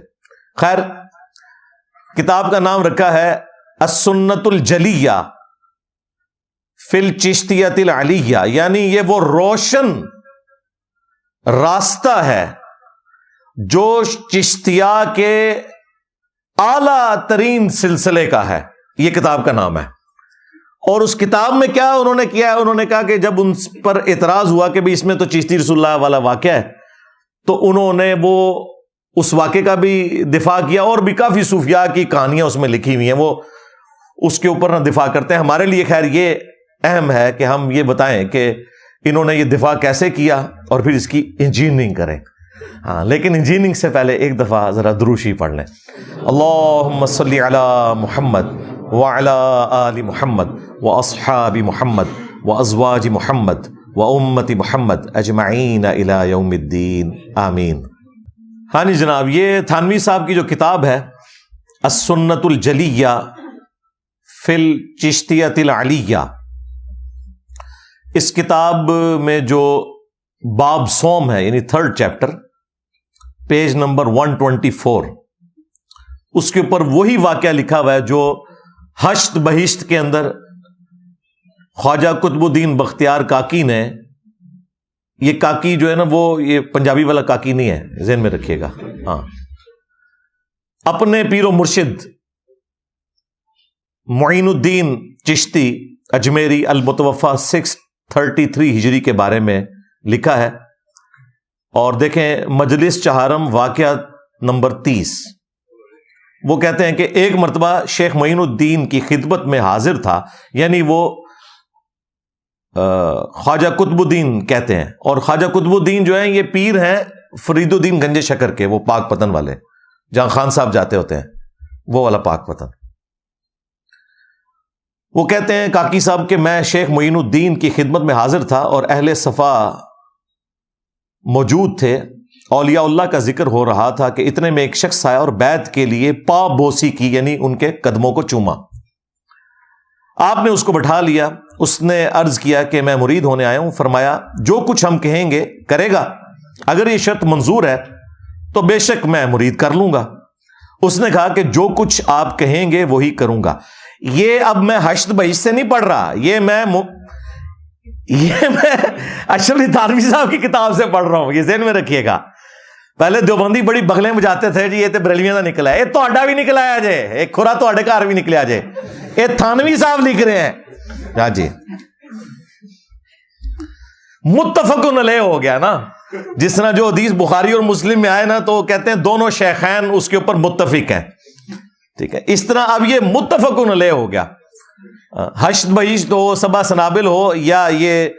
خیر، کتاب کا نام رکھا ہے السنت الجلیہ فی الچشتیۃ العلیہ، یعنی یہ وہ روشن راستہ ہے جو چشتیہ کے اعلیٰ ترین سلسلے کا ہے. یہ کتاب کا نام ہے. اور اس کتاب میں کیا انہوں نے کیا ہے، انہوں نے کہا کہ جب ان پر اعتراض ہوا کہ اس میں تو چشتی رسول اللہ والا واقعہ ہے، تو انہوں نے وہ اس واقعے کا بھی دفاع کیا، اور بھی کافی صوفیاء کی کہانیاں اس میں لکھی ہوئی ہیں، وہ اس کے اوپر نہ دفاع کرتے ہیں. ہمارے لیے خیر یہ اہم ہے کہ ہم یہ بتائیں کہ انہوں نے یہ دفاع کیسے کیا اور پھر اس کی انجینئرنگ کریں. ہاں، لیکن انجینئرنگ سے پہلے ایک دفعہ ذرا دروشی پڑھ لیں. اللہم صلی علی محمد وعلی آل محمد واصحاب محمد وازواج محمد وامت محمد اجمعین الی یوم الدین آمین. ہاں جی جناب، یہ تھانوی صاحب کی جو کتاب ہے السنت الجلیہ فی الچشتیۃ العلیہ، اس کتاب میں جو باب سوم ہے، یعنی 3rd چیپٹر، پیج نمبر 124، اس کے اوپر وہی واقعہ لکھا ہوا ہے جو ہشت بہشت کے اندر خواجہ قطب الدین بختیار کاکی نے، یہ کاکی جو ہے نا وہ یہ پنجابی والا کاکی نہیں ہے، ذہن میں رکھیے گا. ہاں، اپنے پیر و مرشد معین الدین چشتی اجمیری المتوفا 633 ہجری کے بارے میں لکھا ہے. اور دیکھیں مجلس چہارم واقعہ نمبر 30، وہ کہتے ہیں کہ ایک مرتبہ شیخ معین الدین کی خدمت میں حاضر تھا، یعنی وہ خواجہ قطب الدین کہتے ہیں. اور خواجہ قطب الدین جو ہیں یہ پیر ہیں فرید الدین گنج شکر کے، وہ پاک پتن والے، جہاں خان صاحب جاتے ہوتے ہیں، وہ والا پاک پتن. وہ کہتے ہیں کاکی صاحب کہ میں شیخ معین الدین کی خدمت میں حاضر تھا اور اہل صفا موجود تھے. اولیاء اللہ کا ذکر ہو رہا تھا کہ اتنے میں ایک شخص آیا اور بیعت کے لیے پا بوسی کی، یعنی ان کے قدموں کو چوما. آپ نے اس کو بٹھا لیا. اس نے عرض کیا کہ میں مرید ہونے آیا ہوں. فرمایا جو کچھ ہم کہیں گے کرے گا، اگر یہ شرط منظور ہے تو بے شک میں مرید کر لوں گا. اس نے کہا کہ جو کچھ آپ کہیں گے وہی کروں گا. یہ اب میں ہشت بہشت سے نہیں پڑھ رہا، یہ میں اشرف تھانوی صاحب کی کتاب سے پڑھ رہا ہوں، یہ ذہن میں رکھیے گا. پہلے دیوبندی بڑی بغلیں بجاتے تھے جی یہ تے بریلویاں دا نکلا ہے، یہ تہاڈا بھی نکلا ہے جے، ایک کھرا تہاڈے گھر بھی نکلیا جے، یہ تھانوی صاحب لکھ رہے ہیں. ہاں جی، متفقن علیہ ہو گیا نا. جس طرح جو حدیث بخاری اور مسلم میں آئے نا تو وہ کہتے ہیں دونوں شیخین اس کے اوپر متفق ہیں. ٹھیک ہے، اس طرح اب یہ متفقن علیہ ہو گیا. ہشت بہشت ہو، سبا سنابل ہو، یا یہ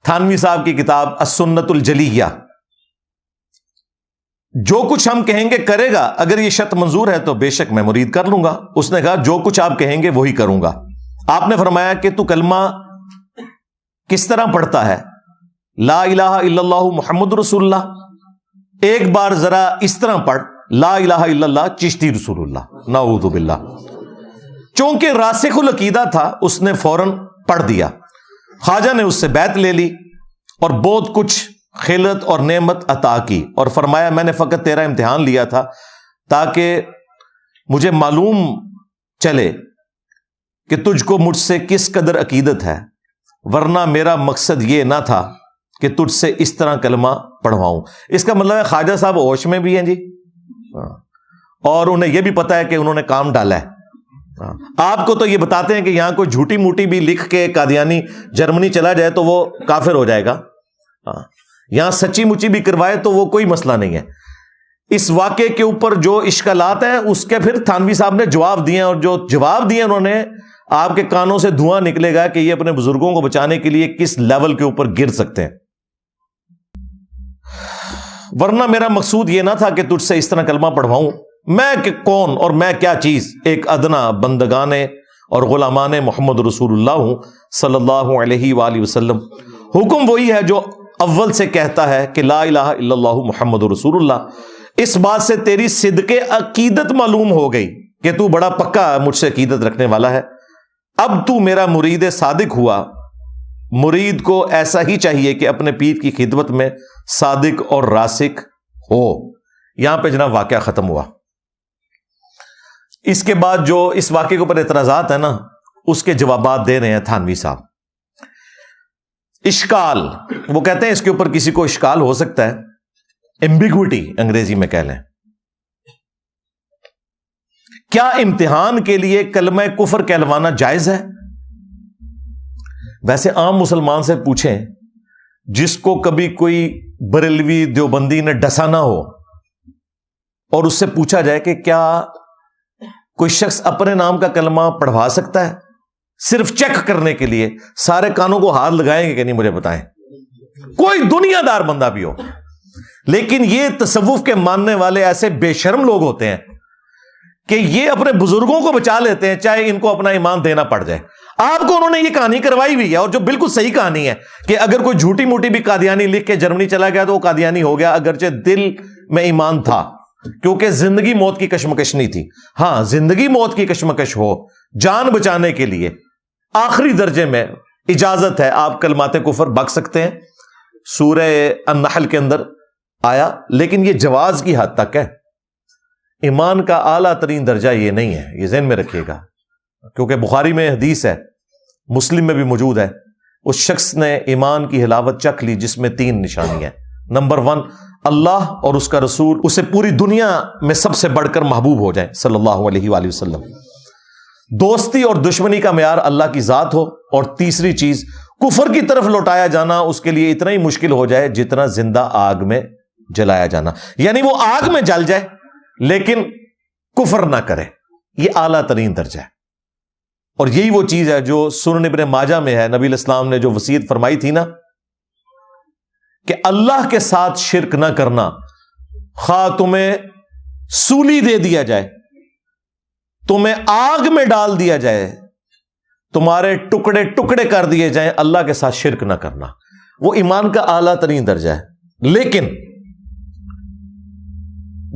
تھانوی صاحب کی کتاب السنت الجلیہ، جو کچھ ہم کہیں گے کرے گا، اگر یہ شرط منظور ہے تو بے شک میں مرید کر لوں گا. اس نے کہا جو کچھ آپ کہیں گے وہی کروں گا. آپ نے فرمایا کہ تو کلمہ کس طرح پڑھتا ہے؟ لا الہ الا اللہ محمد رسول اللہ. ایک بار ذرا اس طرح پڑھ، لا الہ الا اللہ چشتی رسول اللہ. نعوذ باللہ. چونکہ راسخ العقیدہ تھا اس نے فوراً پڑھ دیا. خواجہ نے اس سے بیعت لے لی اور بہت کچھ خلعت اور نعمت عطا کی، اور فرمایا میں نے فقط تیرا امتحان لیا تھا تاکہ مجھے معلوم چلے کہ تجھ کو مجھ سے کس قدر عقیدت ہے، ورنہ میرا مقصد یہ نہ تھا کہ تجھ سے اس طرح کلمہ پڑھواؤں. اس کا مطلب ہے خواجہ صاحب ہوش میں بھی ہیں جی، اور انہیں یہ بھی پتا ہے کہ انہوں نے کام ڈالا ہے. آپ کو تو یہ بتاتے ہیں کہ یہاں کوئی جھوٹی موٹی بھی لکھ کے قادیانی جرمنی چلا جائے تو وہ کافر ہو جائے گا. یہاں سچی مچی بھی کروائے تو وہ کوئی مسئلہ نہیں ہے. اس واقعے کے اوپر جو اشکالات ہیں اس کے پھر تھانوی صاحب نے جواب دیے، اور جو جواب دیے انہوں نے، آپ کے کانوں سے دھواں نکلے گا کہ یہ اپنے بزرگوں کو بچانے کے لیے کس لیول کے اوپر گر سکتے ہیں. ورنہ میرا مقصود یہ نہ تھا کہ تجھ سے اس طرح کلمہ پڑھواؤں. میں کہ کون اور میں کیا چیز، ایک ادنا بندگانے اور غلامان محمد رسول اللہ ہوں صلی اللہ علیہ وآلہ وسلم. حکم وہی ہے جو اول سے کہتا ہے کہ لا الہ الا اللہ محمد رسول اللہ. اس بات سے تیری صدق عقیدت معلوم ہو گئی کہ تو بڑا پکا مجھ سے عقیدت رکھنے والا ہے، اب تو میرا مرید صادق ہوا۔ مرید کو ایسا ہی چاہیے کہ اپنے پیر کی خدمت میں صادق اور راسخ ہو۔ یہاں پہ جناب واقعہ ختم ہوا۔ اس کے بعد جو اس واقعے کے اوپر اعتراضات ہیں نا، اس کے جوابات دے رہے ہیں تھانوی صاحب۔ اشکال، وہ کہتے ہیں اس کے اوپر کسی کو اشکال ہو سکتا ہے، ایمبیگوٹی انگریزی میں کہہ لیں۔ کیا امتحان کے لیے کلمہ کفر کہلوانا جائز ہے؟ ویسے عام مسلمان سے پوچھیں، جس کو کبھی کوئی بریلوی دیوبندی نے ڈسا نہ ہو، اور اس سے پوچھا جائے کہ کیا کوئی شخص اپنے نام کا کلمہ پڑھوا سکتا ہے، صرف چیک کرنے کے لیے، سارے کانوں کو ہاتھ لگائیں گے کہ نہیں؟ مجھے بتائیں، کوئی دنیا دار بندہ بھی ہو۔ لیکن یہ تصوف کے ماننے والے ایسے بے شرم لوگ ہوتے ہیں کہ یہ اپنے بزرگوں کو بچا لیتے ہیں چاہے ان کو اپنا ایمان دینا پڑ جائے۔ آپ کو انہوں نے یہ کہانی کروائی ہوئی ہے، اور جو بالکل صحیح کہانی ہے کہ اگر کوئی جھوٹی موٹی بھی قادیانی لکھ کے جرمنی چلا گیا تو وہ قادیانی ہو گیا، اگرچہ دل میں ایمان تھا، کیونکہ زندگی موت کی کشمکش نہیں تھی۔ ہاں، زندگی موت کی کشمکش ہو، جان بچانے کے لیے آخری درجے میں اجازت ہے، آپ کلمات کفر بک سکتے ہیں، سورہ النحل کے اندر آیا، لیکن یہ جواز کی حد تک ہے۔ ایمان کا اعلیٰ ترین درجہ یہ نہیں ہے، یہ ذہن میں رکھیے گا، کیونکہ بخاری میں حدیث ہے، مسلم میں بھی موجود ہے، اس شخص نے ایمان کی حلاوت چکھ لی جس میں 3 نشانی ہیں۔ نمبر 1، اللہ اور اس کا رسول اسے پوری دنیا میں سب سے بڑھ کر محبوب ہو جائے صلی اللہ علیہ وآلہ وسلم۔ دوستی اور دشمنی کا معیار اللہ کی ذات ہو، اور تیسری چیز، کفر کی طرف لوٹایا جانا اس کے لیے اتنا ہی مشکل ہو جائے جتنا زندہ آگ میں جلایا جانا، یعنی وہ آگ میں جل جائے لیکن کفر نہ کرے۔ یہ اعلیٰ ترین درجہ ہے، اور یہی وہ چیز ہے جو سنن ابن ماجہ میں ہے۔ نبی الاسلام نے جو وصیت فرمائی تھی نا کہ اللہ کے ساتھ شرک نہ کرنا، خواہ تمہیں سولی دے دیا جائے، تمہیں آگ میں ڈال دیا جائے، تمہارے ٹکڑے ٹکڑے کر دیے جائیں، اللہ کے ساتھ شرک نہ کرنا، وہ ایمان کا اعلیٰ ترین درجہ ہے۔ لیکن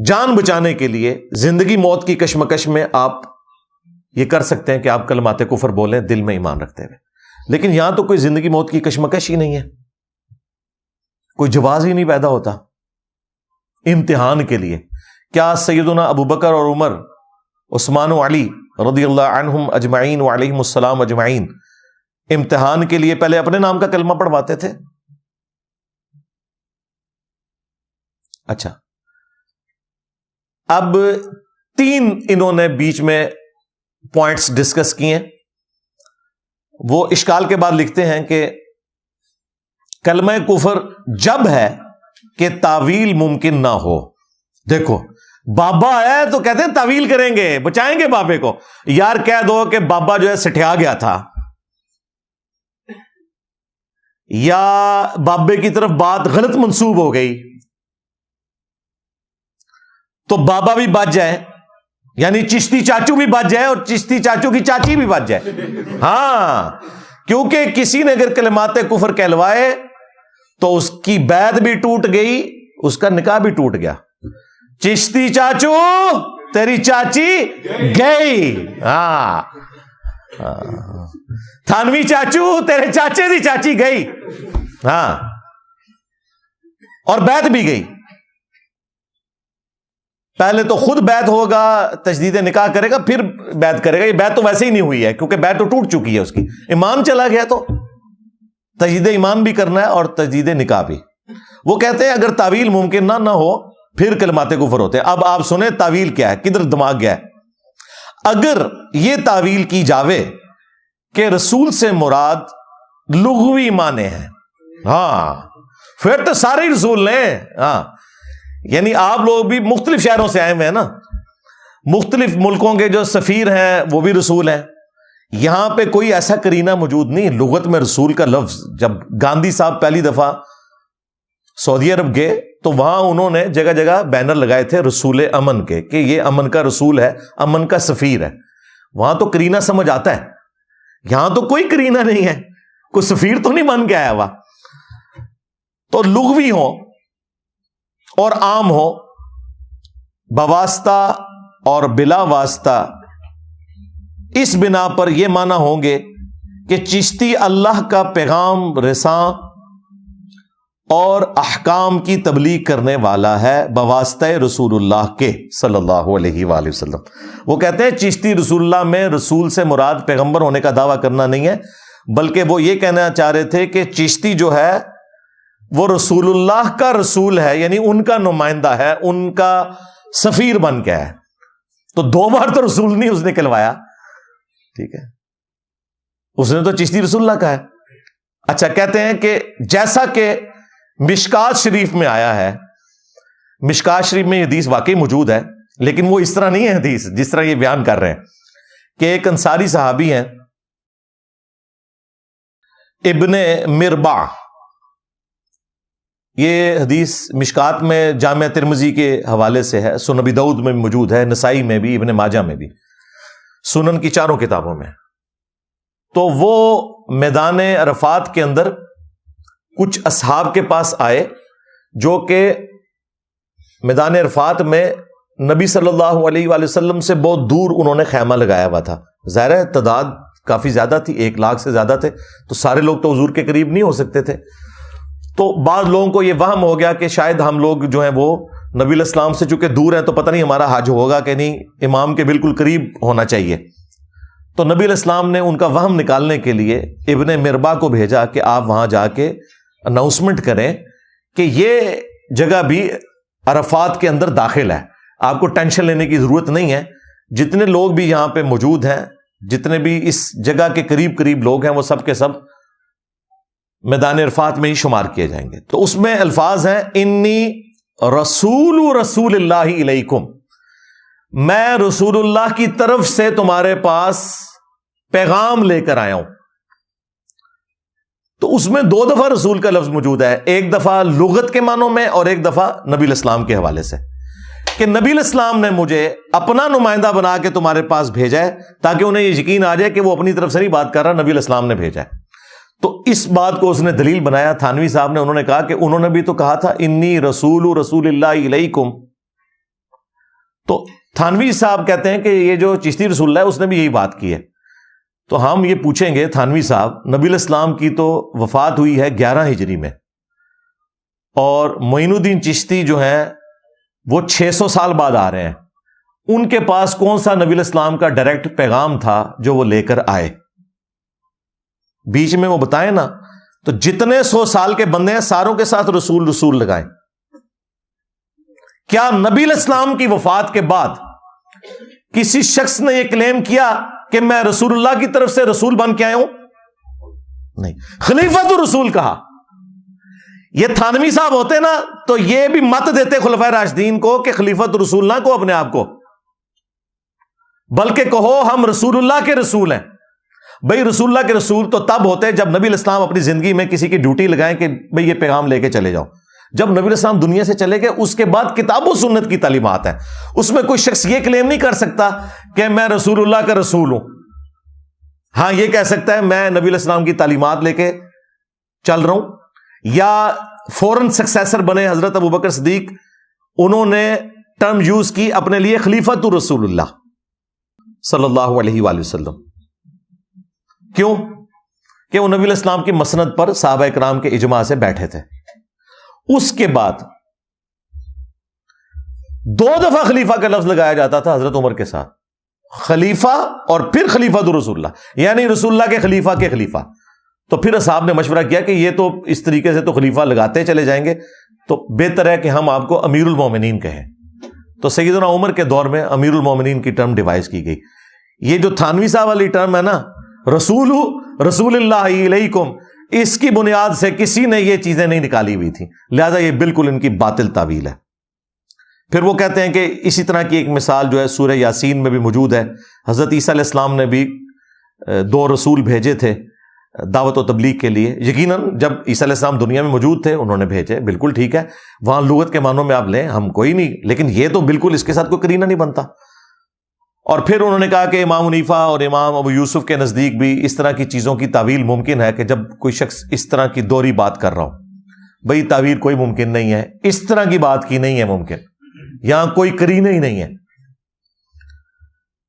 جان بچانے کے لیے زندگی موت کی کشمکش میں آپ یہ کر سکتے ہیں کہ آپ کلمات کفر بولیں دل میں ایمان رکھتے ہوئے، لیکن یہاں تو کوئی زندگی موت کی کشمکش ہی نہیں ہے، کوئی جواز ہی نہیں پیدا ہوتا امتحان کے لیے۔ کیا سیدنا ابوبکر اور عمر، عثمان و علی رضی اللہ عنہم اجمعین وعلیہم السلام اجمعین امتحان کے لیے پہلے اپنے نام کا کلمہ پڑھواتے تھے؟ اچھا، اب 3 انہوں نے بیچ میں پوائنٹس ڈسکس کیے۔ وہ اشکال کے بعد لکھتے ہیں کہ کلمہ کفر جب ہے کہ تعویل ممکن نہ ہو۔ دیکھو، بابا ہے تو کہتے ہیں تعویل کریں گے، بچائیں گے بابے کو۔ یار کہہ دو کہ بابا جو ہے سٹھیا گیا تھا، یا بابے کی طرف بات غلط منسوب ہو گئی، تو بابا بھی بچ جائے، یعنی چشتی چاچو بھی بچ جائے اور چشتی چاچو کی چاچی بھی بچ جائے۔ ہاں، کیونکہ کسی نے اگر کلمات کفر کہلوائے تو اس کی بیعت بھی ٹوٹ گئی، اس کا نکاح بھی ٹوٹ گیا۔ چشتی چاچو تیری چاچی گئی، ہاں، تھانوی چاچو تیرے چاچے دی چاچی گئی، ہاں، اور بیعت بھی گئی۔ پہلے تو خود بیعت ہوگا، تجدید نکاح کرے گا، پھر بیعت کرے گا۔ یہ بیعت تو ویسے ہی نہیں ہوئی ہے کیونکہ بیعت تو ٹوٹ چکی ہے، اس کی ایمان چلا گیا، تو تجدید ایمان بھی کرنا ہے اور تجدید نکاح بھی۔ وہ کہتے ہیں اگر تعویل ممکن نہ ہو پھر کلمات کفر ہوتے ہیں۔ اب آپ سنیں تعویل کیا ہے، کدھر دماغ گیا ہے۔ اگر یہ تعویل کی جاوے کہ رسول سے مراد لغوی معنی ہیں، ہاں، پھر تو سارے رسول لیں، ہاں، یعنی آپ لوگ بھی مختلف شہروں سے آئے ہوئے ہیں نا، مختلف ملکوں کے جو سفیر ہیں وہ بھی رسول ہیں۔ یہاں پہ کوئی ایسا کرینہ موجود نہیں، لغت میں رسول کا لفظ، جب گاندھی صاحب پہلی دفعہ سعودی عرب گئے تو وہاں انہوں نے جگہ جگہ بینر لگائے تھے رسول امن کے، کہ یہ امن کا رسول ہے، امن کا سفیر ہے۔ وہاں تو کرینہ سمجھ آتا ہے، یہاں تو کوئی کرینہ نہیں ہے، کوئی سفیر تو نہیں بن کے آیا ہوا۔ تو لغوی ہو اور عام ہو، بواسطہ اور بلا واسطہ اس بنا پر یہ معنی ہوں گے کہ چشتی اللہ کا پیغام رساں اور احکام کی تبلیغ کرنے والا ہے بواسطہ رسول اللہ کے صلی اللہ علیہ وآلہ وسلم. وہ کہتے ہیں چشتی رسول اللہ میں رسول سے مراد پیغمبر ہونے کا دعویٰ کرنا نہیں ہے، بلکہ وہ یہ کہنا چاہ رہے تھے کہ چشتی جو ہے وہ رسول اللہ کا رسول ہے، یعنی ان کا نمائندہ ہے، ان کا سفیر بن کے ہے. تو 2 بار تو رسول نہیں اس نے کہلوایا، ٹھیک ہے، اس نے تو چشتی رسول اللہ کا ہے. اچھا، کہتے ہیں کہ جیسا کہ مشکات شریف میں آیا ہے، مشکات شریف میں یہ حدیث واقعی موجود ہے، لیکن وہ اس طرح نہیں ہے حدیث جس طرح یہ بیان کر رہے ہیں، کہ ایک انصاری صحابی ہیں ابن مربع. یہ حدیث مشکات میں جامع ترمذی کے حوالے سے ہے، سنن ابی داؤد میں بھی موجود ہے، نسائی میں بھی، ابن ماجہ میں بھی، سنن کی 4 کتابوں میں. تو وہ میدان عرفات کے اندر کچھ اصحاب کے پاس آئے جو کہ میدان عرفات میں نبی صلی اللہ علیہ وآلہ وسلم سے بہت دور انہوں نے خیمہ لگایا ہوا تھا. ظاہر ہے تعداد کافی زیادہ تھی، 1 لاکھ سے زیادہ تھے، تو سارے لوگ تو حضور کے قریب نہیں ہو سکتے تھے. تو بعض لوگوں کو یہ وہم ہو گیا کہ شاید ہم لوگ جو ہیں وہ نبی علیہ السلام سے چونکہ دور ہیں تو پتہ نہیں ہمارا حج ہوگا کہ نہیں، امام کے بالکل قریب ہونا چاہیے. تو نبی علیہ السلام نے ان کا وہم نکالنے کے لیے ابن مربع کو بھیجا کہ آپ وہاں جا کے اناؤنسمنٹ کریں کہ یہ جگہ بھی عرفات کے اندر داخل ہے، آپ کو ٹینشن لینے کی ضرورت نہیں ہے. جتنے لوگ بھی یہاں پہ موجود ہیں، جتنے بھی اس جگہ کے قریب لوگ ہیں، وہ سب کے سب میدان عرفات میں ہی شمار کیے جائیں گے. تو اس میں الفاظ ہیں انی رسول اللہ علیکم، میں رسول اللہ کی طرف سے تمہارے پاس پیغام لے کر آیا ہوں. تو اس میں 2 دفعہ رسول کا لفظ موجود ہے، ایک دفعہ لغت کے معنوں میں اور ایک دفعہ نبی علیہ السلام کے حوالے سے، کہ نبی علیہ السلام نے مجھے اپنا نمائندہ بنا کے تمہارے پاس بھیجا ہے تاکہ انہیں یہ یقین آ جائے کہ وہ اپنی طرف سے نہیں بات کر رہا، نبی علیہ السلام نے بھیجا ہے. تو اس بات کو اس نے دلیل بنایا تھانوی صاحب نے. انہوں نے کہا کہ انہوں نے بھی تو کہا تھا انی رسول اللہ علیکم. تو تھانوی صاحب کہتے ہیں کہ یہ جو چشتی رسول اللہ ہے اس نے بھی یہی بات کی ہے. تو ہم یہ پوچھیں گے تھانوی صاحب، نبی علیہ السلام کی تو وفات ہوئی ہے 11 ہجری میں، اور معین الدین چشتی جو ہیں وہ 600 سال بعد آ رہے ہیں. ان کے پاس کون سا نبی علیہ السلام کا ڈائریکٹ پیغام تھا جو وہ لے کر آئے؟ بیچ میں وہ بتائیں نا. تو جتنے 100 سال کے بندے ہیں ساروں کے ساتھ رسول لگائیں. کیا نبی علیہ السلام کی وفات کے بعد کسی شخص نے یہ کلیم کیا کہ میں رسول اللہ کی طرف سے رسول بن کے آیا ہوں؟ نہیں. خلیفۃ الرسول کہا. یہ تھانوی صاحب ہوتے نا تو یہ بھی مت دیتے خلفائے راشدین کو کہ خلیفۃ الرسول نہ کو اپنے آپ کو، بلکہ کہو ہم رسول اللہ کے رسول ہیں. بھئی رسول اللہ کے رسول تو تب ہوتے جب نبی علیہ السلام اپنی زندگی میں کسی کی ڈیوٹی لگائیں کہ بھئی یہ پیغام لے کے چلے جاؤ. جب نبی علیہ السلام دنیا سے چلے گئے اس کے بعد کتاب و سنت کی تعلیمات ہیں، اس میں کوئی شخص یہ کلیم نہیں کر سکتا کہ میں رسول اللہ کا رسول ہوں. ہاں یہ کہہ سکتا ہے میں نبی علیہ السلام کی تعلیمات لے کے چل رہا ہوں، یا فوراً سکسیسر بنے حضرت ابوبکر صدیق، انہوں نے ٹرم یوز کی اپنے لیے خلیفۃ الرسول اللہ صلی اللہ علیہ وآلہ وسلم. کیوں؟ کہ وہ نبی علیہ السلام کی مسند پر صحابہ کرام کے اجماع سے بیٹھے تھے. اس کے بعد 2 دفعہ خلیفہ کا لفظ لگایا جاتا تھا حضرت عمر کے ساتھ، خلیفہ اور پھر خلیفۃ الرسول اللہ، یعنی رسول اللہ کے خلیفہ. تو پھر اصحاب نے مشورہ کیا کہ یہ تو اس طریقے سے تو خلیفہ لگاتے چلے جائیں گے، تو بہتر ہے کہ ہم آپ کو امیر المومنین کہیں. تو سیدنا عمر کے دور میں امیر المومنین کی ٹرم ڈیوائز کی گئی. یہ جو تھانوی صاحب والی ٹرم ہے نا، رسول اللہ علیکم، اس کی بنیاد سے کسی نے یہ چیزیں نہیں نکالی ہوئی تھی، لہذا یہ بالکل ان کی باطل تعویل ہے. پھر وہ کہتے ہیں کہ اسی طرح کی ایک مثال جو ہے سورہ یاسین میں بھی موجود ہے. حضرت عیسیٰ علیہ السلام نے بھی 2 رسول بھیجے تھے دعوت و تبلیغ کے لیے. یقیناً جب عیسیٰ علیہ السلام دنیا میں موجود تھے انہوں نے بھیجے، بالکل ٹھیک ہے، وہاں لغت کے معنوں میں آپ لیں، ہم کوئی نہیں، لیکن یہ تو بالکل اس کے ساتھ کوئی قرینہ نہیں بنتا. اور پھر انہوں نے کہا کہ امام حنیفہ اور امام ابو یوسف کے نزدیک بھی اس طرح کی چیزوں کی تعویل ممکن ہے کہ جب کوئی شخص اس طرح کی دوہری بات کر رہا ہو. بھئی تعویل کوئی ممکن نہیں ہے، اس طرح کی بات کی نہیں ہے ممکن، یہاں کوئی قرینہ ہی نہیں ہے.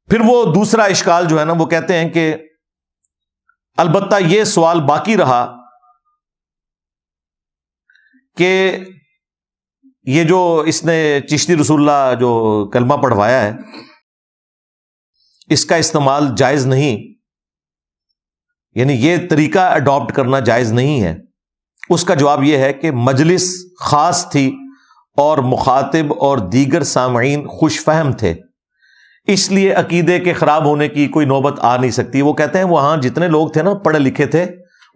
پھر وہ دوسرا اشکال جو ہے نا وہ کہتے ہیں کہ البتہ یہ سوال باقی رہا کہ یہ جو اس نے چشتی رسول اللہ جو کلمہ پڑھوایا ہے اس کا استعمال جائز نہیں، یعنی یہ طریقہ اڈاپٹ کرنا جائز نہیں ہے. اس کا جواب یہ ہے کہ مجلس خاص تھی اور مخاطب اور دیگر سامعین خوش فہم تھے، اس لیے عقیدے کے خراب ہونے کی کوئی نوبت آ نہیں سکتی. وہ کہتے ہیں وہاں جتنے لوگ تھے نا پڑھے لکھے تھے،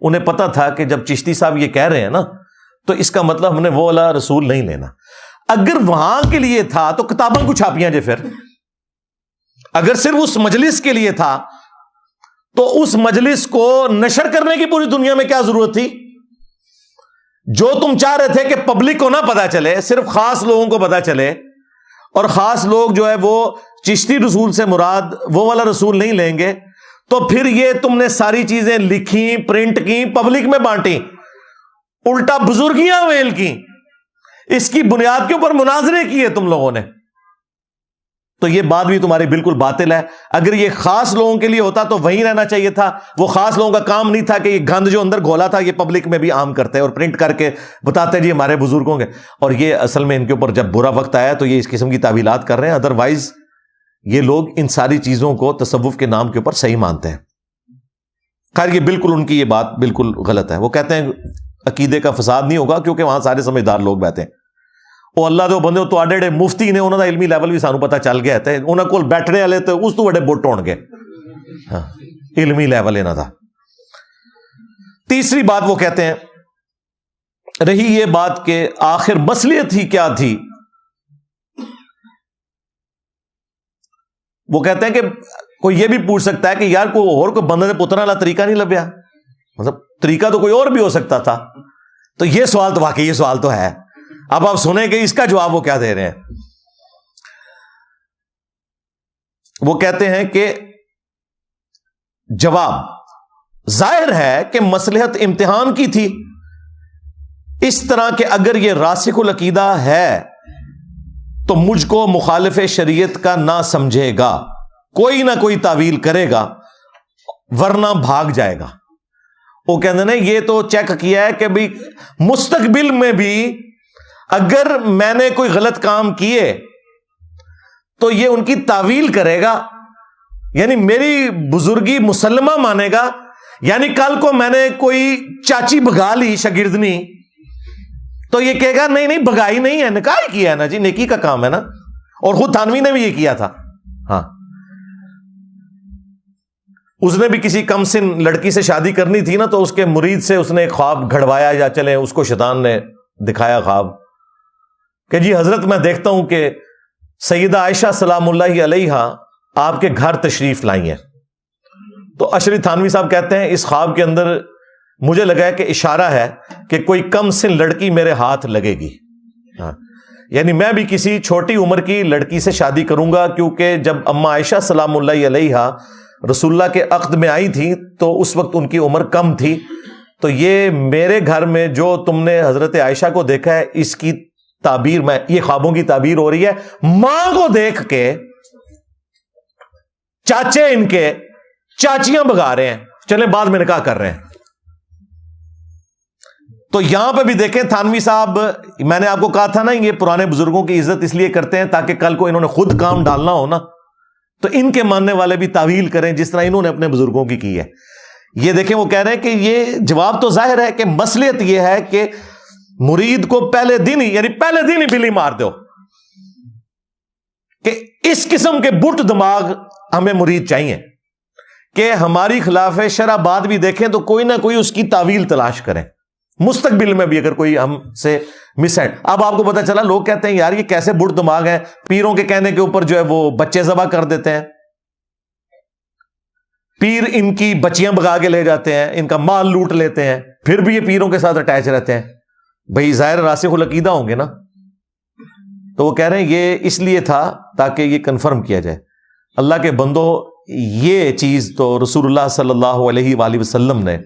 انہیں پتہ تھا کہ جب چشتی صاحب یہ کہہ رہے ہیں نا تو اس کا مطلب ہم نے وہ والا رسول نہیں لینا. اگر وہاں کے لیے تھا تو کتاباں کو چھاپیاں جے، پھر اگر صرف اس مجلس کے لیے تھا تو اس مجلس کو نشر کرنے کی پوری دنیا میں کیا ضرورت تھی؟ جو تم چاہ رہے تھے کہ پبلک کو نہ پتا چلے، صرف خاص لوگوں کو پتا چلے، اور خاص لوگ جو ہے وہ چشتی رسول سے مراد وہ والا رسول نہیں لیں گے، تو پھر یہ تم نے ساری چیزیں لکھی، پرنٹ کی، پبلک میں بانٹی، الٹا بزرگیاں ویل کی، اس کی بنیاد کے اوپر مناظرے کیے تم لوگوں نے. تو یہ بات بھی تمہاری بالکل باطل ہے. اگر یہ خاص لوگوں کے لیے ہوتا تو وہیں رہنا چاہیے تھا. وہ خاص لوگوں کا کام نہیں تھا کہ یہ گند جو اندر گھولا تھا یہ پبلک میں بھی عام کرتے اور پرنٹ کر کے بتاتے جی ہمارے بزرگوں کے. اور یہ اصل میں ان کے اوپر جب برا وقت آیا تو یہ اس قسم کی تعویلات کر رہے ہیں. ادروائز یہ لوگ ان ساری چیزوں کو تصوف کے نام کے اوپر صحیح مانتے ہیں. خیر یہ بالکل ان کی یہ بات بالکل غلط ہے. وہ کہتے ہیں عقیدے کا فساد نہیں ہوگا کیونکہ وہاں سارے سمجھدار لوگ بیٹھے ہیں. وہ اللہ دے بندے تو آڈے مفتی نے انہوں دا علمی لیول بھی سانو پتا چل گیا ہے. انہوں کو بیٹھنے والے تو اس تو بڑے بٹ ہون گے. ہاں علمی لیول انہوں دا. تیسری بات وہ کہتے ہیں رہی یہ بات کہ آخر مصلحت ہی کیا تھی. وہ کہتے ہیں کہ کوئی یہ بھی پوچھ سکتا ہے کہ یار کوئی بندے نے پترا والا طریقہ نہیں لبیا، مطلب طریقہ تو کوئی اور بھی ہو سکتا تھا. تو یہ سوال تو واقعی یہ سوال تو ہے. اب آپ سنیں کہ اس کا جواب وہ کیا دے رہے ہیں. وہ کہتے ہیں کہ جواب ظاہر ہے کہ مصلحت امتحان کی تھی، اس طرح کہ اگر یہ راسخ العقیدہ ہے تو مجھ کو مخالف شریعت کا نہ سمجھے گا، کوئی نہ کوئی تعویل کرے گا ورنہ بھاگ جائے گا. وہ کہتے ہیں یہ تو چیک کیا ہے کہ بھی مستقبل میں بھی اگر میں نے کوئی غلط کام کیے تو یہ ان کی تعویل کرے گا، یعنی میری بزرگی مسلمہ مانے گا. یعنی کل کو میں نے کوئی چاچی بھگا لی شاگردنی تو یہ کہے گا نہیں نہیں بھگائی نہیں ہے، نکاح ہی کیا ہے نا جی، نیکی کا کام ہے نا. اور خود تھانوی نے بھی یہ کیا تھا. ہاں اس نے بھی کسی کم سن لڑکی سے شادی کرنی تھی نا تو اس کے مرید سے اس نے ایک خواب گھڑوایا، یا چلے اس کو شیطان نے دکھایا خواب کہ جی حضرت میں دیکھتا ہوں کہ سیدہ عائشہ سلام اللہ علیہ آپ کے گھر تشریف لائی ہیں. تو اشری تھانوی صاحب کہتے ہیں اس خواب کے اندر مجھے لگا ہے کہ اشارہ ہے کہ کوئی کم سن لڑکی میرے ہاتھ لگے گی. ہاں یعنی میں بھی کسی چھوٹی عمر کی لڑکی سے شادی کروں گا، کیونکہ جب اما عائشہ سلام اللہ علیہ رسول اللہ کے عقد میں آئی تھی تو اس وقت ان کی عمر کم تھی. تو یہ میرے گھر میں جو تم نے حضرت عائشہ کو دیکھا ہے اس کی تعبیر میں، یہ خوابوں کی تعبیر ہو رہی ہے. ماں کو دیکھ کے چاچے ان کے چاچیاں بگا رہے ہیں، چلیں بعد میں نکاح کر رہے ہیں. تو یہاں پہ بھی دیکھیں تھانوی صاحب، میں نے آپ کو کہا تھا نا یہ پرانے بزرگوں کی عزت اس لیے کرتے ہیں تاکہ کل کو انہوں نے خود کام ڈالنا ہو نا تو ان کے ماننے والے بھی تعویل کریں جس طرح انہوں نے اپنے بزرگوں کی ہے. یہ دیکھیں وہ کہہ رہے ہیں کہ یہ جواب تو ظاہر ہے کہ مصلحت یہ ہے کہ مرید کو پہلے دن ہی بلی مار دو کہ اس قسم کے بٹ دماغ ہمیں مرید چاہیے کہ ہماری خلاف شرع بات بھی دیکھیں تو کوئی نہ کوئی اس کی تعویل تلاش کریں، مستقبل میں بھی اگر کوئی ہم سے مس ہے. اب آپ کو پتا چلا لوگ کہتے ہیں یار یہ کیسے بٹ دماغ ہیں، پیروں کے کہنے کے اوپر جو ہے وہ بچے ذبح کر دیتے ہیں، پیر ان کی بچیاں بگا کے لے جاتے ہیں، ان کا مال لوٹ لیتے ہیں، پھر بھی یہ پیروں کے ساتھ اٹیچ رہتے ہیں. بھائی ظاہر راسخ العقیدہ ہوں گے نا. تو وہ کہہ رہے ہیں یہ اس لیے تھا تاکہ یہ کنفرم کیا جائے. اللہ کے بندو یہ چیز تو رسول اللہ صلی اللہ علیہ وآلہ وسلم نے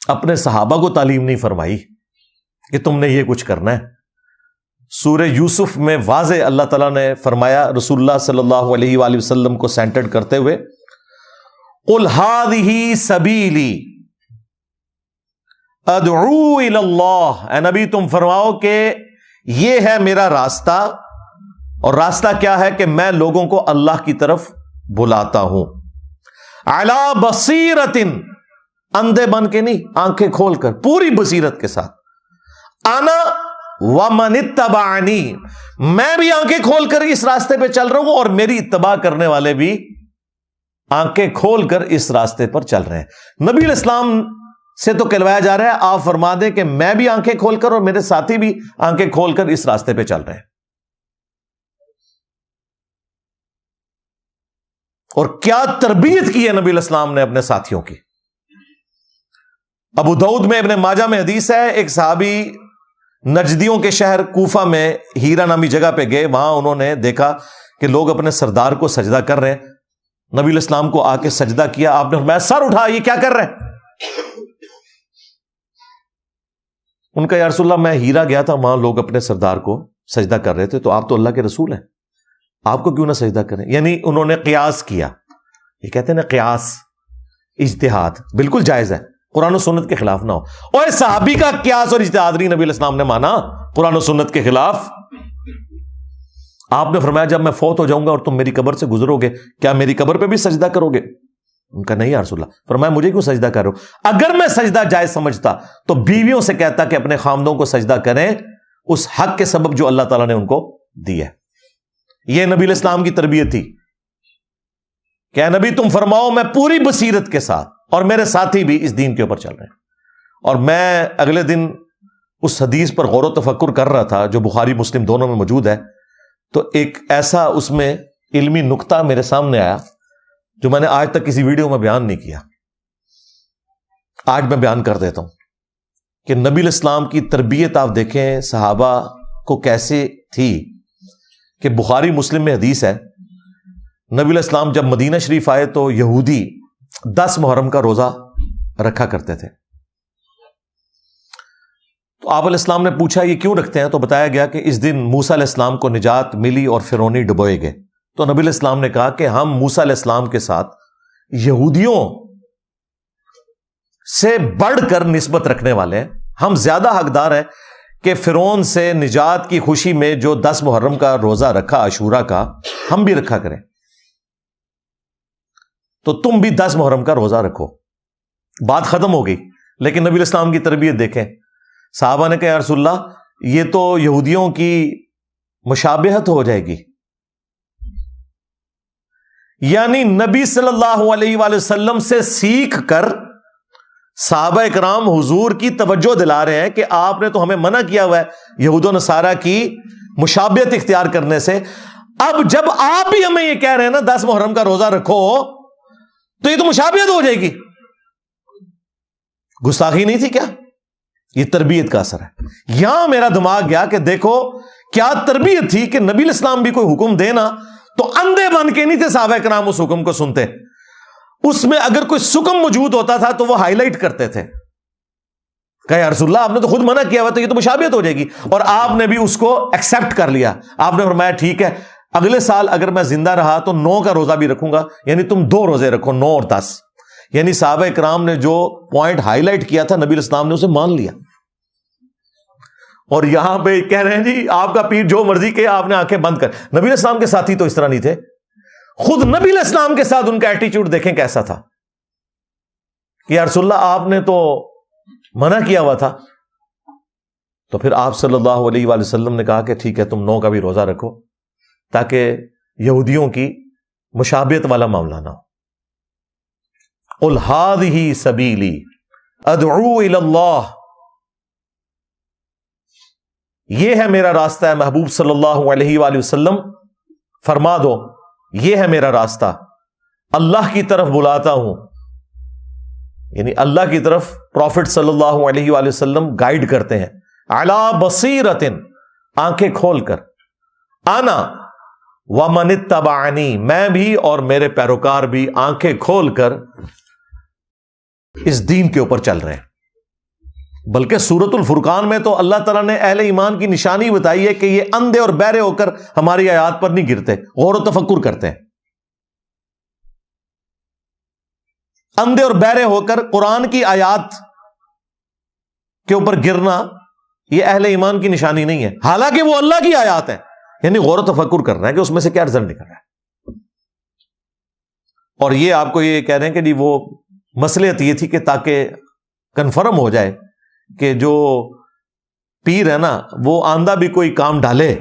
اپنے صحابہ کو تعلیم نہیں فرمائی کہ تم نے یہ کچھ کرنا ہے. سورہ یوسف میں واضح اللہ تعالیٰ نے فرمایا رسول اللہ صلی اللہ علیہ وآلہ وسلم کو سینٹرڈ کرتے ہوئے، قُلْ هَٰذِهِ سَبِيلِي أَدْعُو إِلَى اللَّهِ، اے نبی تم فرماؤ کہ یہ ہے میرا راستہ، اور راستہ کیا ہے کہ میں لوگوں کو اللہ کی طرف بلاتا ہوں، عَلَىٰ بَصِيرَةٍ، اندھے بن کے نہیں، آنکھیں کھول کر، پوری بصیرت کے ساتھ، انا ومن اتبعنی، میں بھی آنکھیں کھول کر اس راستے پہ چل رہا ہوں، اور میری اتباع کرنے والے بھی آنکھیں کھول کر اس راستے پر چل رہے ہیں۔ نبی علیہ السلام سے تو کہلوایا جا رہا ہے آپ فرما دیں کہ میں بھی آنکھیں کھول کر اور میرے ساتھی بھی آنکھیں کھول کر اس راستے پہ چل رہے ہیں۔ اور کیا تربیت کی ہے نبی علیہ السلام نے اپنے ساتھیوں کی۔ ابو داؤد میں، ابن ماجہ میں حدیث ہے، ایک صحابی نجدیوں کے شہر کوفہ میں ہیرا نامی جگہ پہ گئے، وہاں انہوں نے دیکھا کہ لوگ اپنے سردار کو سجدہ کر رہے ہیں، نبی علیہ السلام کو آ کے سجدہ کیا، آپ نے فرمایا سر اٹھا، یہ کیا کر رہے ہیں؟ ان کا یا رسول اللہ میں ہیرا گیا تھا، وہاں لوگ اپنے سردار کو سجدہ کر رہے تھے، تو آپ تو اللہ کے رسول ہیں، آپ کو کیوں نہ سجدہ کریں؟ یعنی انہوں نے قیاس کیا، یہ کہتے ہیں نا قیاس، اجتہاد بالکل جائز ہے، قرآن و سنت کے خلاف نہ ہو۔ اور صحابی کا قیاس اور اجتہاد نہیں نبی علیہ السلام نے مانا قرآن و سنت کے خلاف۔ آپ نے فرمایا جب میں فوت ہو جاؤں گا اور تم میری قبر سے گزرو گے، کیا میری قبر پہ بھی سجدہ کرو گے؟ ان کا نہیں یا رسول اللہ۔ فرمایا مجھے کیوں سجدہ کرو؟ اگر میں سجدہ جائز سمجھتا تو بیویوں سے کہتا کہ اپنے خامدوں کو سجدہ کریں اس حق کے سبب جو اللہ تعالیٰ نے ان کو دی ہے۔ یہ نبی علیہ السلام کی تربیت تھی کہ اے نبی تم فرماؤ میں پوری بصیرت کے ساتھ، اور میرے ساتھی بھی اس دین کے اوپر چل رہے ہیں۔ اور میں اگلے دن اس حدیث پر غور و تفکر کر رہا تھا جو بخاری مسلم دونوں میں موجود ہے، تو ایک ایسا اس میں علمی نقطہ میرے سامنے آیا جو میں نے آج تک کسی ویڈیو میں بیان نہیں کیا، آج میں بیان کر دیتا ہوں کہ نبی علیہ السلام کی تربیت آپ دیکھیں صحابہ کو کیسے تھی، کہ بخاری مسلم میں حدیث ہے نبی علیہ السلام جب مدینہ شریف آئے تو یہودی 10 محرم کا روزہ رکھا کرتے تھے، تو آپ علیہ السلام نے پوچھا یہ کیوں رکھتے ہیں؟ تو بتایا گیا کہ اس دن موسیٰ علیہ السلام کو نجات ملی اور فرعونی ڈبوئے گئے۔ تو نبی علیہ السلام نے کہا کہ ہم موسیٰ علیہ السلام کے ساتھ یہودیوں سے بڑھ کر نسبت رکھنے والے ہیں، ہم زیادہ حقدار ہیں کہ فرعون سے نجات کی خوشی میں جو 10 محرم کا روزہ رکھا عاشورہ کا، ہم بھی رکھا کریں، تو تم بھی 10 محرم کا روزہ رکھو۔ بات ختم ہو گئی، لیکن نبی علیہ السلام کی تربیت دیکھیں، صحابہ نے کہا یا رسول اللہ یہ تو یہودیوں کی مشابہت ہو جائے گی، یعنی نبی صلی اللہ علیہ وآلہ وسلم سے سیکھ کر صحابہ اکرام حضور کی توجہ دلا رہے ہیں کہ آپ نے تو ہمیں منع کیا ہوا ہے یہود و نصارہ کی مشابہت اختیار کرنے سے، اب جب آپ بھی ہمیں یہ کہہ رہے ہیں نا 10 محرم کا روزہ رکھو، تو یہ تو مشابہت ہو جائے گی۔ گستاخی نہیں تھی کیا؟ یہ تربیت کا اثر ہے۔ یہاں میرا دماغ گیا کہ دیکھو کیا تربیت تھی کہ نبی علیہ السلام بھی کوئی حکم دینا تو اندھے بن کے نہیں تھے صحابہ کرام اس حکم کو سنتے، اس میں اگر کوئی سکم موجود ہوتا تھا تو وہ ہائی لائٹ کرتے تھے، کہا یا رسول اللہ آپ نے تو خود منع کیا ہوا تو یہ تو مشابہت ہو جائے گی، اور آپ نے بھی اس کو ایکسپٹ کر لیا۔ آپ نے فرمایا ٹھیک ہے اگلے سال اگر میں زندہ رہا تو 9 کا روزہ بھی رکھوں گا، یعنی تم 2 روزے رکھو، 9 اور 10۔ یعنی صحابہ کرام نے جو پوائنٹ ہائی لائٹ کیا تھا نبی علیہ السلام نے اسے مان لیا۔ اور یہاں پہ کہہ رہے ہیں جی آپ کا پیر جو مرضی کہ آپ نے آنکھیں بند کر۔ نبی علیہ السلام کے ساتھی تو اس طرح نہیں تھے، خود نبی علیہ السلام کے ساتھ ان کا ایٹیچیوڈ دیکھیں کیسا تھا کہ یا رسول اللہ آپ نے تو منع کیا ہوا تھا، تو پھر آپ صلی اللہ علیہ وآلہ وسلم نے کہا کہ ٹھیک ہے تم 9 کا بھی روزہ رکھو تاکہ یہودیوں کی مشابہت والا معاملہ نہ ہو۔ قل هذه سبیلی ادعو الی اللہ، یہ ہے میرا راستہ ہے محبوب صلی اللہ علیہ وآلہ وسلم، فرما دو یہ ہے میرا راستہ، اللہ کی طرف بلاتا ہوں، یعنی اللہ کی طرف پروفٹ صلی اللہ علیہ وآلہ وسلم گائیڈ کرتے ہیں، علی بصیرۃ، آنکھیں کھول کر، انا ومن اتبعنی، میں بھی اور میرے پیروکار بھی آنکھیں کھول کر اس دین کے اوپر چل رہے ہیں۔ بلکہ سورۃ الفرقان میں تو اللہ تعالیٰ نے اہل ایمان کی نشانی بتائی ہے کہ یہ اندھے اور بہرے ہو کر ہماری آیات پر نہیں گرتے، غور و تفکر کرتے ہیں. اندھے اور بہرے ہو کر قرآن کی آیات کے اوپر گرنا یہ اہل ایمان کی نشانی نہیں ہے، حالانکہ وہ اللہ کی آیات ہیں. یعنی غور و تفکر کر رہا ہے کہ اس میں سے کیا رزلٹ نکل رہا ہے. اور یہ آپ کو یہ کہہ رہے ہیں کہ جی وہ مصلحت یہ تھی کہ تاکہ کنفرم ہو جائے کہ جو پیر ہے نا وہ آندہ بھی کوئی کام ڈالے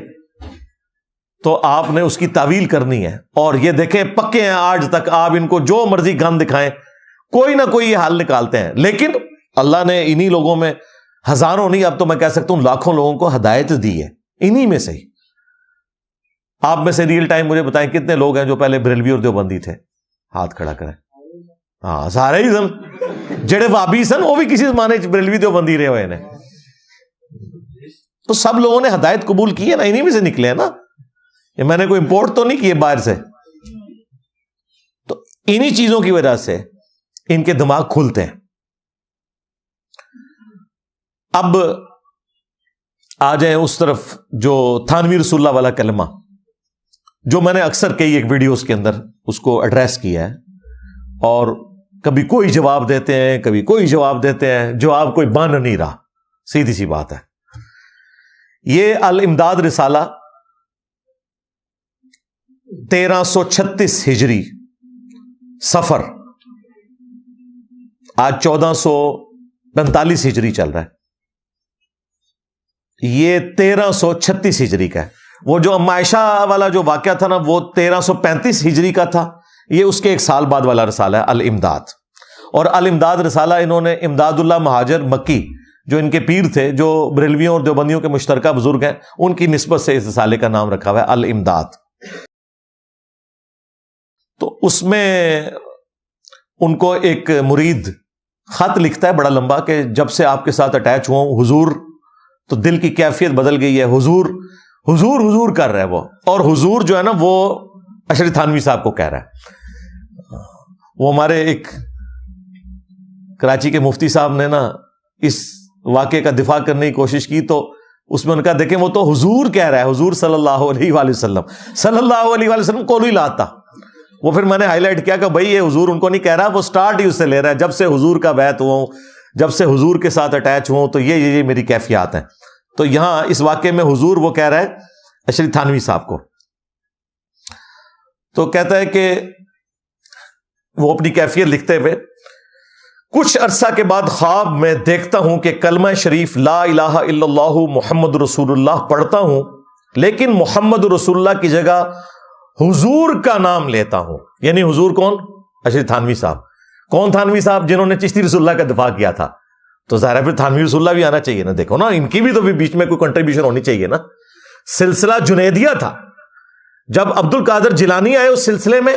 تو آپ نے اس کی تعویل کرنی ہے. اور یہ دیکھیں پکے ہیں آج تک، آپ ان کو جو مرضی گند دکھائیں کوئی نہ کوئی یہ حل نکالتے ہیں. لیکن اللہ نے انہی لوگوں میں ہزاروں نہیں، اب تو میں کہہ سکتا ہوں لاکھوں لوگوں کو ہدایت دی ہے انہی میں سے ہی. آپ میں سے ریئل ٹائم مجھے بتائیں کتنے لوگ ہیں جو پہلے بریلوی اور دیوبندی تھے؟ ہاتھ کھڑا کریں. ہاں سارے ہی سن جڑے وابی سن وہ بھی کسی زمانے بریلوی دیوبندی رہے ہوئے ہیں. تو سب لوگوں نے ہدایت قبول کی ہے نا، انہی میں سے نکلے ہیں نا. یہ میں نے کوئی امپورٹ تو نہیں کیے باہر سے. تو انہی چیزوں کی وجہ سے ان کے دماغ کھلتے ہیں. اب آ جائیں اس طرف جو تھانوی رسول اللہ والا کلمہ، جو میں نے اکثر کئی ایک ویڈیوز کے اندر اس کو ایڈریس کیا ہے، اور کبھی کوئی جواب دیتے ہیں کبھی کوئی جواب دیتے ہیں، جواب کوئی بن نہیں رہا. سیدھی سی بات ہے. یہ الامداد رسالہ 1336 ہجری صفر، آج 1445 ہجری چل رہا ہے. یہ 1336 ہجری کا ہے. وہ جو ام عائشہ والا جو واقعہ تھا نا وہ 1335 ہجری کا تھا. یہ اس کے ایک سال بعد والا رسالہ ہے الامداد. اور الامداد رسالہ انہوں نے امداد اللہ مہاجر مکی جو ان کے پیر تھے، جو بریلویوں اور دیوبندیوں کے مشترکہ بزرگ ہیں، ان کی نسبت سے اس رسالے کا نام رکھا ہوا ہے الامداد. تو اس میں ان کو ایک مرید خط لکھتا ہے بڑا لمبا کہ جب سے آپ کے ساتھ اٹیچ ہوں حضور، تو دل کی کیفیت بدل گئی ہے. حضور حضور حضور کر رہا ہے وہ. اور حضور جو ہے نا وہ اشری تھانوی صاحب کو کہہ رہا ہے. وہ ہمارے ایک کراچی کے مفتی صاحب نے نا اس واقعے کا دفاع کرنے کی کوشش کی، تو اس میں ان کا دیکھیں وہ تو حضور کہہ رہا ہے، حضور صلی اللہ علیہ وآلہ وسلم، صلی اللہ علیہ وآلہ وسلم کو نہیں لاتا. وہ پھر میں نے ہائی لائٹ کیا کہ بھائی یہ حضور ان کو نہیں کہہ رہا، وہ سٹارٹ ہی اس سے لے رہا ہے، جب سے حضور کا بیعت ہوں، جب سے حضور کے ساتھ اٹیچ ہوں تو یہ میری کیفیات ہیں. تو یہاں اس واقعے میں حضور وہ کہہ رہا ہے اشری تھانوی صاحب کو. تو کہتا ہے کہ وہ اپنی کیفیت لکھتے ہوئے، کچھ عرصہ کے بعد خواب میں دیکھتا ہوں کہ کلمہ شریف لا الہ الا اللہ محمد رسول اللہ پڑھتا ہوں، لیکن محمد رسول اللہ کی جگہ حضور کا نام لیتا ہوں. یعنی حضور کون؟ اشری تھانوی صاحب. کون تھانوی صاحب؟ جنہوں نے چشتی رسول اللہ کا دفاع کیا تھا. تو ظاہر ہے پھر تھانوی رسول اللہ بھی آنا چاہیے نا. دیکھو نا ان کی بھی تو بیچ میں کوئی کنٹریبیوشن ہونی چاہیے نا. سلسلہ جنیدیہ تھا. جب عبد القادر جیلانی آئے اس سلسلے میں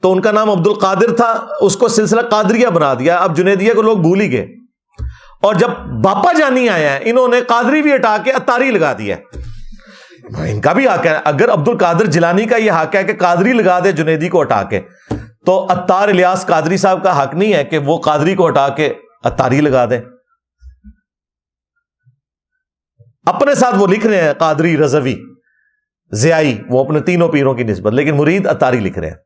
تو ان کا نام عبد القادر تھا، اس کو سلسلہ قادریہ بنا دیا. اب جنیدیہ کو لوگ بھول ہی گئے. اور جب باپا جانی آیا ہے انہوں نے قادری بھی ہٹا کے اتاری لگا دیا. ان کا بھی حق ہے. اگر عبد القادر جیلانی کا یہ حق ہے کہ قادری لگا دے جنیدی کو ہٹا کے، تو اتار الیاس قادری صاحب کا حق نہیں ہے کہ وہ قادری کو ہٹا کے اتاری لگا دے. اپنے ساتھ وہ لکھ رہے ہیں قادری، رضوی، ضیائی، وہ اپنے تینوں پیروں کی نسبت، لیکن مرید اتاری لکھ رہے ہیں.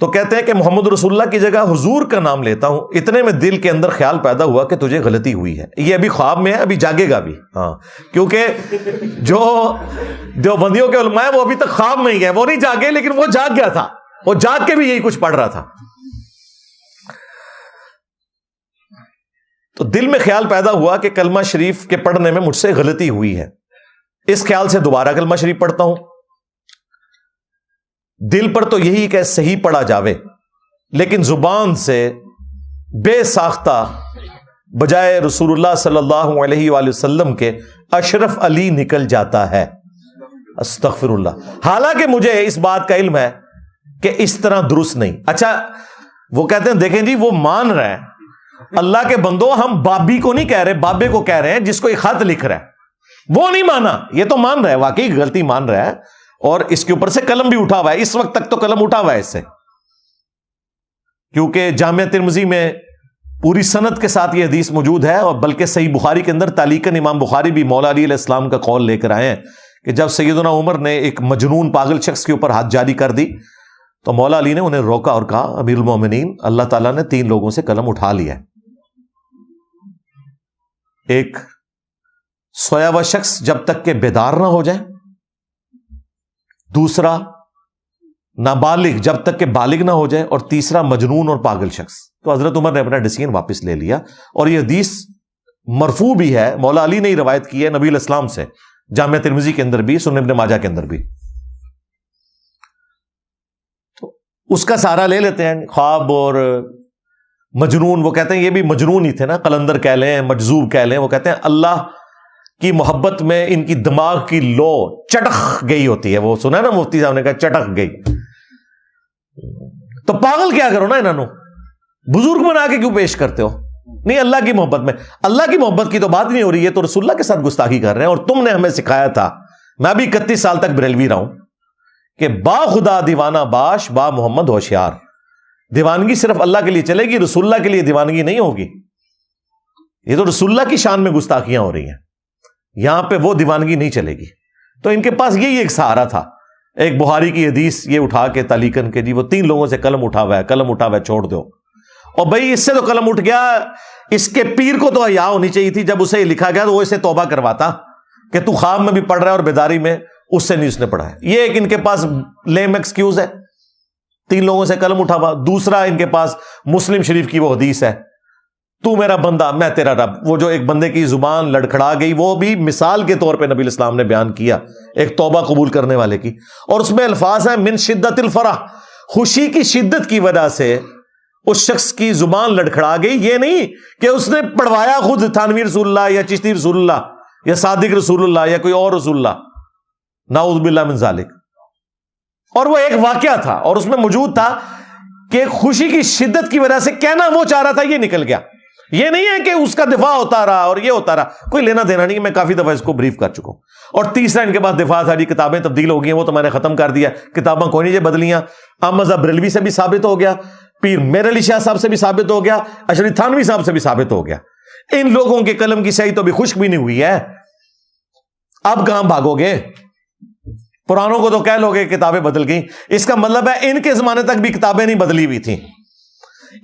تو کہتے ہیں کہ محمد رسول اللہ کی جگہ حضور کا نام لیتا ہوں. اتنے میں دل کے اندر خیال پیدا ہوا کہ تجھے غلطی ہوئی ہے. یہ ابھی خواب میں ہے، ابھی جاگے گا بھی. ہاں، کیونکہ جو دیوبندیوں کے علماء ہیں وہ ابھی تک خواب میں ہی ہے، وہ نہیں جاگے، لیکن وہ جاگ گیا تھا. وہ جاگ کے بھی یہی کچھ پڑھ رہا تھا. تو دل میں خیال پیدا ہوا کہ کلمہ شریف کے پڑھنے میں مجھ سے غلطی ہوئی ہے. اس خیال سے دوبارہ کلمہ شریف پڑھتا ہوں. دل پر تو یہی کہ صحیح پڑھا جاوے، لیکن زبان سے بے ساختہ بجائے رسول اللہ صلی اللہ علیہ وآلہ وسلم کے اشرف علی نکل جاتا ہے. استغفر اللہ. حالانکہ مجھے اس بات کا علم ہے کہ اس طرح درست نہیں. اچھا وہ کہتے ہیں دیکھیں جی وہ مان رہا ہے. اللہ کے بندو، ہم بابی کو نہیں کہہ رہے، بابے کو کہہ رہے ہیں جس کو یہ خط لکھ رہا ہے. وہ نہیں مانا، یہ تو مان رہا ہے، واقعی غلطی مان رہا ہے، اور اس کے اوپر سے قلم بھی اٹھا ہوا ہے. اس وقت تک تو قلم اٹھا ہوا ہے اس سے، کیونکہ جامعہ ترمذی میں پوری سند کے ساتھ یہ حدیث موجود ہے، اور بلکہ صحیح بخاری کے اندر تعلیقاً امام بخاری بھی مولا علی علیہ السلام کا قول لے کر آئے ہیں کہ جب سیدنا عمر نے ایک مجنون پاگل شخص کے اوپر ہاتھ جاری کر دی تو مولا علی نے انہیں روکا اور کہا امیر المومنین، اللہ تعالیٰ نے 3 لوگوں سے قلم اٹھا لیا ہے، ایک سویا ہوا شخص جب تک کہ بیدار نہ ہو جائے، دوسرا نابالغ جب تک کہ بالغ نہ ہو جائے، اور تیسرا مجنون اور پاگل شخص۔ تو حضرت عمر نے اپنا ڈیسیژن واپس لے لیا، اور یہ حدیث مرفوع بھی ہے، مولا علی نے ہی روایت کی ہے نبی علیہ السلام سے، جامع ترمذی کے اندر بھی، سنن ابن ماجہ کے اندر بھی۔ تو اس کا سہارا لے لیتے ہیں، خواب اور مجنون، وہ کہتے ہیں یہ بھی مجنون ہی تھے نا، قلندر کہہ لیں، مجذوب کہہ لیں، وہ کہتے ہیں اللہ کی محبت میں ان کی دماغ کی لو چٹک گئی ہوتی ہے، وہ سنا ہے نا مفتی صاحب نے کہا چٹک گئی، تو پاگل کیا کرو نا انہوں، بزرگ بنا کے کیوں پیش کرتے ہو؟ نہیں، اللہ کی محبت میں، اللہ کی محبت کی تو بات نہیں ہو رہی ہے، تو رسول اللہ کے ساتھ گستاخی کر رہے ہیں۔ اور تم نے ہمیں سکھایا تھا، میں بھی 31 سال تک بریلوی رہا ہوں، کہ با خدا دیوانہ باش، با محمد ہوشیار، دیوانگی صرف اللہ کے لیے چلے گی، رسول اللہ کے لیے دیوانگی نہیں ہوگی۔ یہ تو رسول اللہ کی شان میں گستاخیاں ہو رہی ہیں، یہاں پہ وہ دیوانگی نہیں چلے گی۔ تو ان کے پاس یہی ایک سہارا تھا، ایک بخاری کی حدیث یہ اٹھا کے تعلیقاً کے جی وہ 3 لوگوں سے قلم اٹھا ہوا ہے، قلم اٹھا ہوا ہے، چھوڑ دو۔ اور بھائی اس سے تو قلم اٹھ گیا، اس کے پیر کو تو حیا ہونی چاہیے تھی، جب اسے لکھا گیا تو وہ اسے توبہ کرواتا کہ تو خواب میں بھی پڑھ رہا ہے اور بیداری میں، اس سے نہیں اس نے پڑھا ہے۔ یہ ایک ان کے پاس لیم ایکسکیوز ہے، 3 لوگوں سے قلم اٹھا ہوا۔ دوسرا ان کے پاس مسلم شریف کی وہ حدیث ہے، تو میرا بندہ میں تیرا رب، وہ جو ایک بندے کی زبان لڑکھڑا گئی، وہ بھی مثال کے طور پہ نبی علیہ السلام نے بیان کیا ایک توبہ قبول کرنے والے کی، اور اس میں الفاظ ہیں من شدت الفرح، خوشی کی شدت کی وجہ سے اس شخص کی زبان لڑکھڑا گئی۔ یہ نہیں کہ اس نے پڑھوایا خود تھانوی رسول اللہ یا چشتی رسول اللہ یا صادق رسول اللہ یا کوئی اور رسول اللہ، نعوذ باللہ من ذالک۔ اور وہ ایک واقعہ تھا اور اس میں موجود تھا کہ خوشی کی شدت کی وجہ سے کہنا وہ چاہ رہا تھا یہ نکل گیا۔ یہ نہیں ہے کہ اس کا دفاع ہوتا رہا اور یہ ہوتا رہا، کوئی لینا دینا نہیں، میں کافی دفعہ اس کو بریف کر چکا ہوں۔ اور تیسرا ان کے پاس دفاع ساری کتابیں تبدیل ہو گئی ہیں، وہ تو میں نے ختم کر دیا، کتابیں کوئی نہیں بدلیاں۔ احمد بریلوی سے بھی ثابت ہو گیا، پیر میر علی شاہ صاحب سے بھی ثابت ہو گیا، اشرف تھانوی صاحب سے بھی ثابت ہو گیا۔ ان لوگوں کے قلم کی سیاہی تو ابھی خشک بھی نہیں ہوئی ہے، اب کہاں بھاگو گے؟ پرانوں کو تو کہہ لو گے کتابیں بدل گئیں، اس کا مطلب ہے ان کے زمانے تک بھی کتابیں نہیں بدلی ہوئی تھیں۔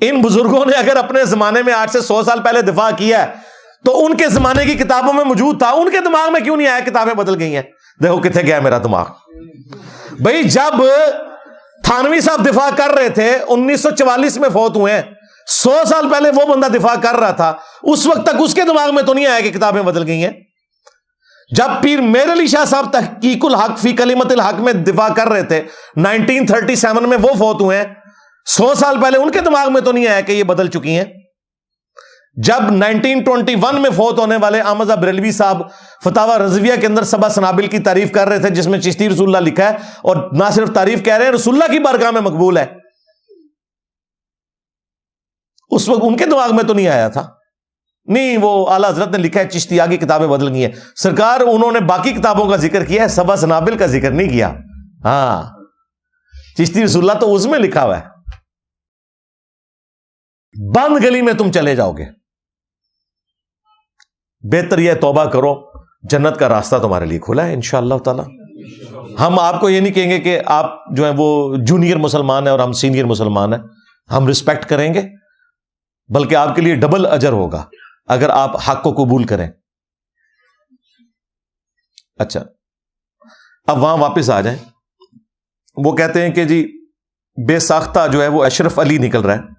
ان بزرگوں نے اگر اپنے زمانے میں 8 سے 100 سال پہلے دفاع کیا ہے تو ان کے زمانے کی کتابوں میں موجود تھا، ان کے دماغ میں کیوں نہیں آیا کتابیں بدل گئی ہیں؟ دیکھو کتنے گیا میرا دماغ۔ بھائی جب تھانوی صاحب دفاع کر رہے تھے 1944 میں فوت ہوئے ہیں، 100 سال پہلے وہ بندہ دفاع کر رہا تھا، اس وقت تک اس کے دماغ میں تو نہیں آیا کہ کتابیں بدل گئی ہیں۔ جب پیر میر علی شاہ صاحب تحقیق الحق فی کلمت الحق میں دفاع کر رہے تھے 1937 میں وہ فوت ہوئے ہیں، 100 سال پہلے ان کے دماغ میں تو نہیں آیا کہ یہ بدل چکی ہیں۔ جب 1921 میں فوت ہونے والے احمد بریلوی صاحب فتاوی رضویہ کے اندر سبع سنابل کی تعریف کر رہے تھے، جس میں چشتی رسول اللہ لکھا ہے، اور نہ صرف تعریف کہہ رہے ہیں رسول اللہ کی بارگاہ میں مقبول ہے، اس وقت ان کے دماغ میں تو نہیں آیا تھا۔ نہیں، وہ اعلیٰ حضرت نے لکھا ہے چشتی آگے کتابیں بدل گئی ہیں، سرکار انہوں نے باقی کتابوں کا ذکر کیا ہے، سبع سنابل کا ذکر نہیں کیا۔ ہاں، چشتی رسول اللہ تو اس میں لکھا ہوا ہے۔ بند گلی میں تم چلے جاؤ گے، بہتر یہ توبہ کرو، جنت کا راستہ تمہارے لیے کھلا ہے انشاءاللہ تعالی۔ ہم آپ کو یہ نہیں کہیں گے کہ آپ جو ہیں وہ جونیئر مسلمان ہیں اور ہم سینئر مسلمان ہیں، ہم رسپیکٹ کریں گے، بلکہ آپ کے لیے ڈبل اجر ہوگا اگر آپ حق کو قبول کریں۔ اچھا، اب وہاں واپس آ جائیں۔ وہ کہتے ہیں کہ جی بے ساختہ جو ہے وہ اشرف علی نکل رہا ہے،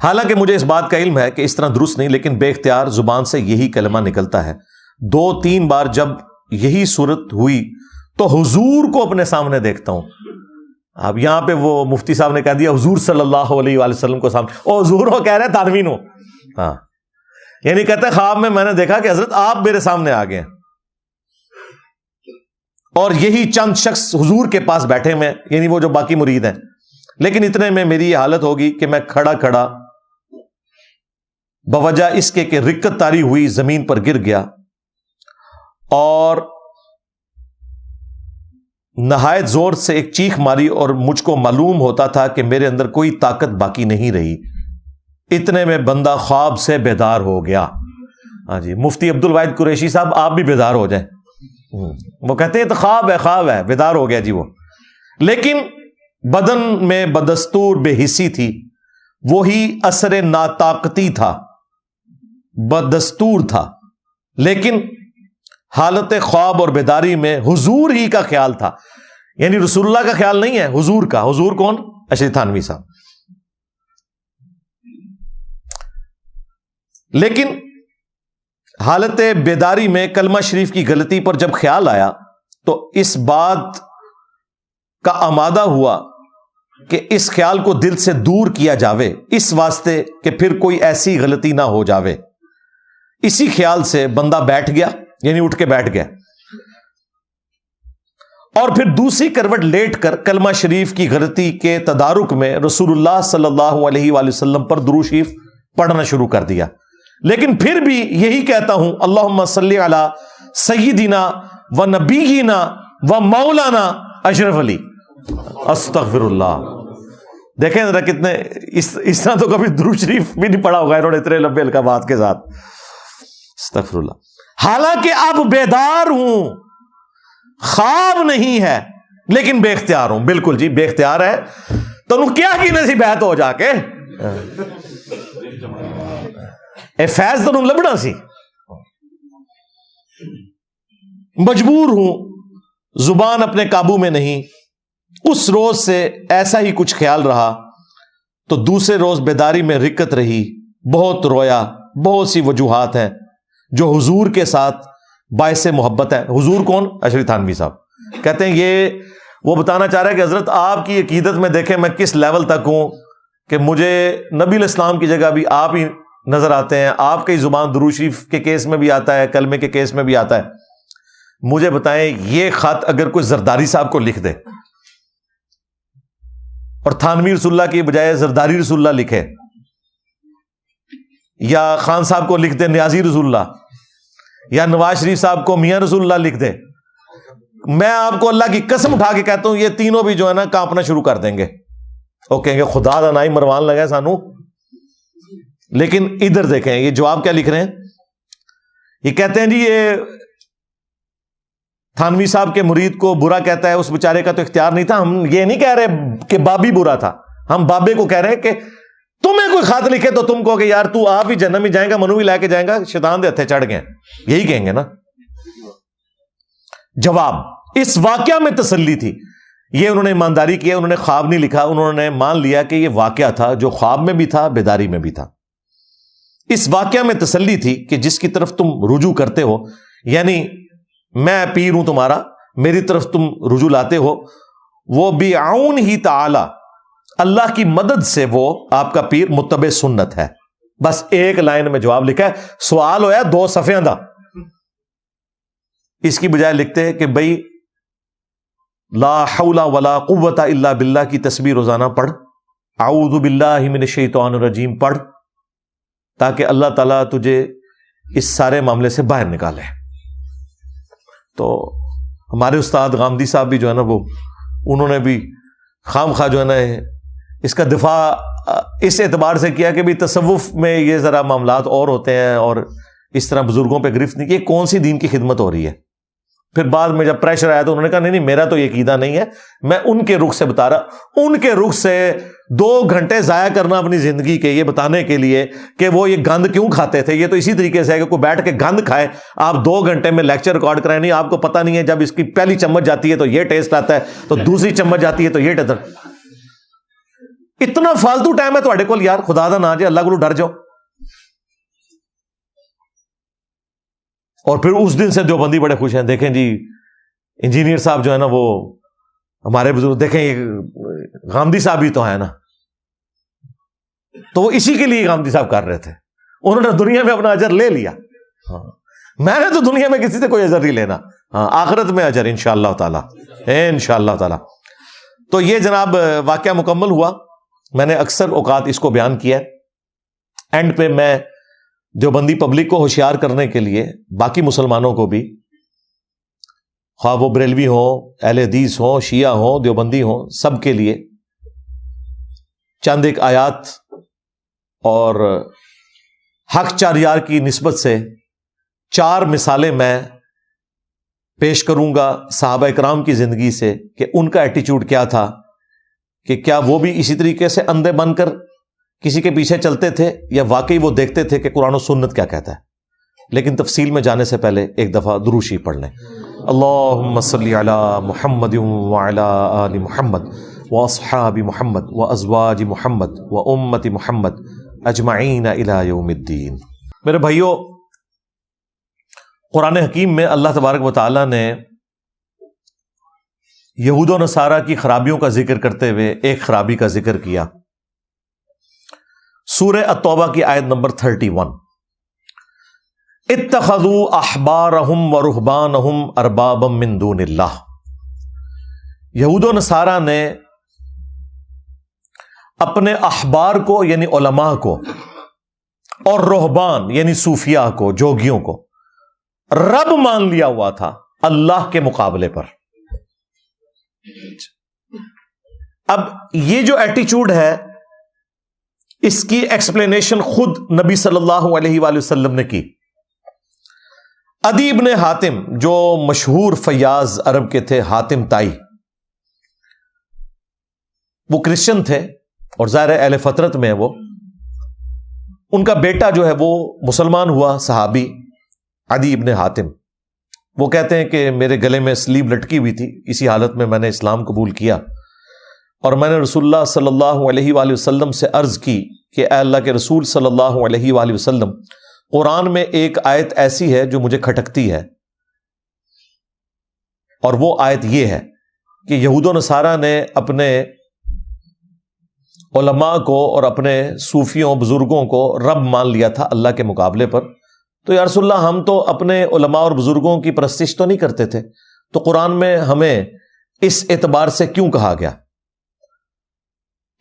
حالانکہ مجھے اس بات کا علم ہے کہ اس طرح درست نہیں، لیکن بے اختیار زبان سے یہی کلمہ نکلتا ہے۔ 2-3 بار جب یہی صورت ہوئی تو حضور کو اپنے سامنے دیکھتا ہوں۔ اب یہاں پہ وہ مفتی صاحب نے کہہ دیا حضور صلی اللہ علیہ وآلہ وسلم کو سامنے، او حضور ہو کہہ رہے تانوین ہو، ہاں، یعنی کہتا ہے خواب میں نے دیکھا کہ حضرت آپ میرے سامنے آ گئے، اور یہی چند شخص حضور کے پاس بیٹھے میں، یعنی وہ جو باقی مرید ہیں، لیکن اتنے میں میری یہ حالت ہوگی کہ میں کھڑا کھڑا بوجہ اس کے کہ رکت تاری ہوئی زمین پر گر گیا، اور نہایت زور سے ایک چیخ ماری، اور مجھ کو معلوم ہوتا تھا کہ میرے اندر کوئی طاقت باقی نہیں رہی، اتنے میں بندہ خواب سے بیدار ہو گیا. ہاں جی, مفتی عبد الواحد قریشی صاحب آپ بھی بیدار ہو جائیں. وہ کہتے ہیں تو خواب ہے, بیدار ہو گیا جی وہ. لیکن بدن میں بدستور بے حسی تھی, وہی اثر ناطاقتی تھا, بدستور تھا, لیکن حالت خواب اور بیداری میں حضور ہی کا خیال تھا. یعنی رسول اللہ کا خیال نہیں ہے, حضور کا. حضور کون؟ اشرف تھانوی صاحب. لیکن حالت بیداری میں کلمہ شریف کی غلطی پر جب خیال آیا تو اس بات کا آمادہ ہوا کہ اس خیال کو دل سے دور کیا جاوے, اس واسطے کہ پھر کوئی ایسی غلطی نہ ہو جاوے. اسی خیال سے بندہ بیٹھ گیا, یعنی اٹھ کے بیٹھ گیا, اور پھر دوسری کروٹ لیٹ کر کلمہ شریف کی غلطی کے تدارک میں رسول اللہ صلی اللہ علیہ وآلہ وسلم پر درود شریف پڑھنا شروع کر دیا. لیکن پھر بھی یہی کہتا ہوں, اللہم صلی علی سیدنا و نبینا و مولانا اشرف علی. استغفر اللہ. دیکھیں ذرا کتنے اس طرح تو کبھی درود شریف بھی نہیں پڑھا ہوگا انہوں نے اتنے لمبے القابات کے ساتھ. استغفر اللہ. حالانکہ اب بیدار ہوں, خواب نہیں ہے, لیکن بے اختیار ہوں. بالکل جی, بے اختیار ہے تو کیا کی نسی بیعت ہو جا کے اے فیض تو لبنا سی. مجبور ہوں, زبان اپنے قابو میں نہیں. اس روز سے ایسا ہی کچھ خیال رہا تو دوسرے روز بیداری میں رکت رہی, بہت رویا. بہت سی وجوہات ہیں جو حضور کے ساتھ باعث محبت ہے. حضور کون؟ اشرف تھانوی صاحب. کہتے ہیں یہ وہ بتانا چاہ رہا ہے کہ حضرت آپ کی عقیدت میں دیکھیں میں کس لیول تک ہوں کہ مجھے نبی علیہ السلام کی جگہ بھی آپ ہی نظر آتے ہیں. آپ کی زبان درود شریف کے کیس میں بھی آتا ہے, کلمے کے کیس میں بھی آتا ہے. مجھے بتائیں یہ خط اگر کوئی زرداری صاحب کو لکھ دے اور تھانوی رسول اللہ کی بجائے زرداری رسول اللہ لکھے, یا خان صاحب کو لکھ دے نیازی رسول اللہ, یا نواز شریف صاحب کو میاں رسول اللہ لکھ دے, میں آپ کو اللہ کی قسم اٹھا کے کہتا ہوں یہ تینوں بھی جو ہے نا کانپنا شروع کر دیں گے. وہ کہیں گے خدا دا نائی مروان لگا سانو. لیکن ادھر دیکھیں یہ جواب کیا لکھ رہے ہیں. یہ کہتے ہیں جی یہ تھانوی صاحب کے مرید کو برا کہتا ہے, اس بیچارے کا تو اختیار نہیں تھا. ہم یہ نہیں کہہ رہے کہ بابی برا تھا, ہم بابے کو کہہ رہے ہیں کہ تمہیں کوئی خط لکھے تو تم کہو کہ یار تو آپ ہی جنم ہی جائے گا, منو ہی لے کے جائے گا, شیطان دے ہتھے چڑھ گئے. یہی کہیں گے نا. جواب, اس واقعہ میں تسلی تھی. یہ انہوں نے ایمانداری کیا, انہوں نے خواب نہیں لکھا, انہوں نے مان لیا کہ یہ واقعہ تھا جو خواب میں بھی تھا, بیداری میں بھی تھا. اس واقعہ میں تسلی تھی کہ جس کی طرف تم رجوع کرتے ہو, یعنی میں پیر ہوں تمہارا, میری طرف تم رجوع لاتے ہو, وہ بعون ہی تعالی, اللہ کی مدد سے وہ آپ کا پیر متبع سنت ہے. بس ایک لائن میں جواب لکھا ہے. سوال ہویا 2 صفحے دا, اس کی بجائے لکھتے ہیں کہ بھائی لا حول ولا قوت الا باللہ کی تسبیح روزانہ پڑھ, اعوذ باللہ من الشیطان الرجیم پڑھ, تاکہ اللہ تعالیٰ تجھے اس سارے معاملے سے باہر نکالے. تو ہمارے استاد غامدی صاحب بھی جو ہے نا وہ انہوں نے بھی خام خواہ جو ہے نا اس کا دفاع اس اعتبار سے کیا کہ بھی تصوف میں یہ ذرا معاملات اور ہوتے ہیں اور اس طرح بزرگوں پہ گرفت نہیں کی, کون سی دین کی خدمت ہو رہی ہے. پھر بعد میں جب پریشر آیا تو انہوں نے کہا نہیں میرا تو یہ عقیدہ نہیں ہے, میں ان کے رخ سے بتا رہا. ان کے رخ سے 2 گھنٹے ضائع کرنا اپنی زندگی کے یہ بتانے کے لیے کہ وہ یہ گند کیوں کھاتے تھے, یہ تو اسی طریقے سے ہے کہ کوئی بیٹھ کے گند کھائے, آپ 2 گھنٹے میں لیکچر ریکارڈ کرائیں, نہیں آپ کو پتہ نہیں ہے جب اس کی پہلی چمچ جاتی ہے تو یہ ٹیسٹ آتا ہے, تو دوسری چمچ جاتی ہے تو یہ ٹیسٹ. اتنا فالتو ٹائم ہے تھوڑے کول یار, خدا دا نا جے اللہ کو ڈر جاؤ. اور پھر اس دن سے دیوبندی بڑے خوش ہیں. دیکھیں جی انجینئر صاحب جو ہے نا وہ ہمارے بزرگ, دیکھیں یہ غامدی صاحب ہی تو ہے نا, تو وہ اسی کے لیے غامدی صاحب کر رہے تھے. انہوں نے دنیا میں اپنا اجر لے لیا. میں نے تو دنیا میں کسی سے کوئی اجر نہیں لینا, آخرت میں اجر انشاءاللہ تعالی, انشاءاللہ تعالی. تو یہ جناب واقعہ مکمل ہوا. میں نے اکثر اوقات اس کو بیان کیا. اینڈ پہ میں دیوبندی پبلک کو ہوشیار کرنے کے لیے باقی مسلمانوں کو بھی, خواہ وہ بریلوی ہوں, اہل حدیث ہوں, شیعہ ہوں, دیوبندی ہوں, سب کے لیے چند ایک آیات اور حق چار یار کی نسبت سے 4 مثالیں میں پیش کروں گا صحابہ اکرام کی زندگی سے کہ ان کا ایٹیچیوڈ کیا تھا، کہ کیا وہ بھی اسی طریقے سے اندھے بن کر کسی کے پیچھے چلتے تھے یا واقعی وہ دیکھتے تھے کہ قرآن و سنت کیا کہتا ہے۔ لیکن تفصیل میں جانے سے پہلے ایک دفعہ درود شریف پڑھ لیں۔ اللہم صلی علی محمد وعلی آل محمد واصحاب محمد وازواج محمد وامت محمد اجمعین الی یوم الدین۔ میرے بھائیو، قرآن حکیم میں اللہ تبارک و تعالی نے یہود و نصارہ کی خرابیوں کا ذکر کرتے ہوئے ایک خرابی کا ذکر کیا۔ سورہ التوبہ کی آیت نمبر 31، اتخذوا احبارہم ورہبانہم اربابا من دون اللہ۔ یہود و نصارہ نے اپنے احبار کو یعنی علماء کو اور رہبان یعنی صوفیاء کو، جوگیوں کو رب مان لیا ہوا تھا اللہ کے مقابلے پر۔ اب یہ جو ایٹیچیوڈ ہے اس کی ایکسپلینیشن خود نبی صلی اللہ علیہ وآلہ وسلم نے کی۔ عدی ابن حاتم جو مشہور فیاض عرب کے تھے، حاتم تائی، وہ کرسچن تھے اور ظاہر اہل فطرت میں وہ، ان کا بیٹا جو ہے وہ مسلمان ہوا، صحابی عدی ابن حاتم۔ وہ کہتے ہیں کہ میرے گلے میں سلیب لٹکی ہوئی تھی، اسی حالت میں میں نے اسلام قبول کیا اور میں نے رسول اللہ صلی اللہ علیہ وآلہ وسلم سے عرض کی کہ اے اللہ کے رسول صلی اللہ علیہ وآلہ وسلم، قرآن میں ایک آیت ایسی ہے جو مجھے کھٹکتی ہے، اور وہ آیت یہ ہے کہ یہود و نصارہ نے اپنے علماء کو اور اپنے صوفیوں بزرگوں کو رب مان لیا تھا اللہ کے مقابلے پر۔ تو یا رسول اللہ، ہم تو اپنے علماء اور بزرگوں کی پرستش تو نہیں کرتے تھے، تو قرآن میں ہمیں اس اعتبار سے کیوں کہا گیا؟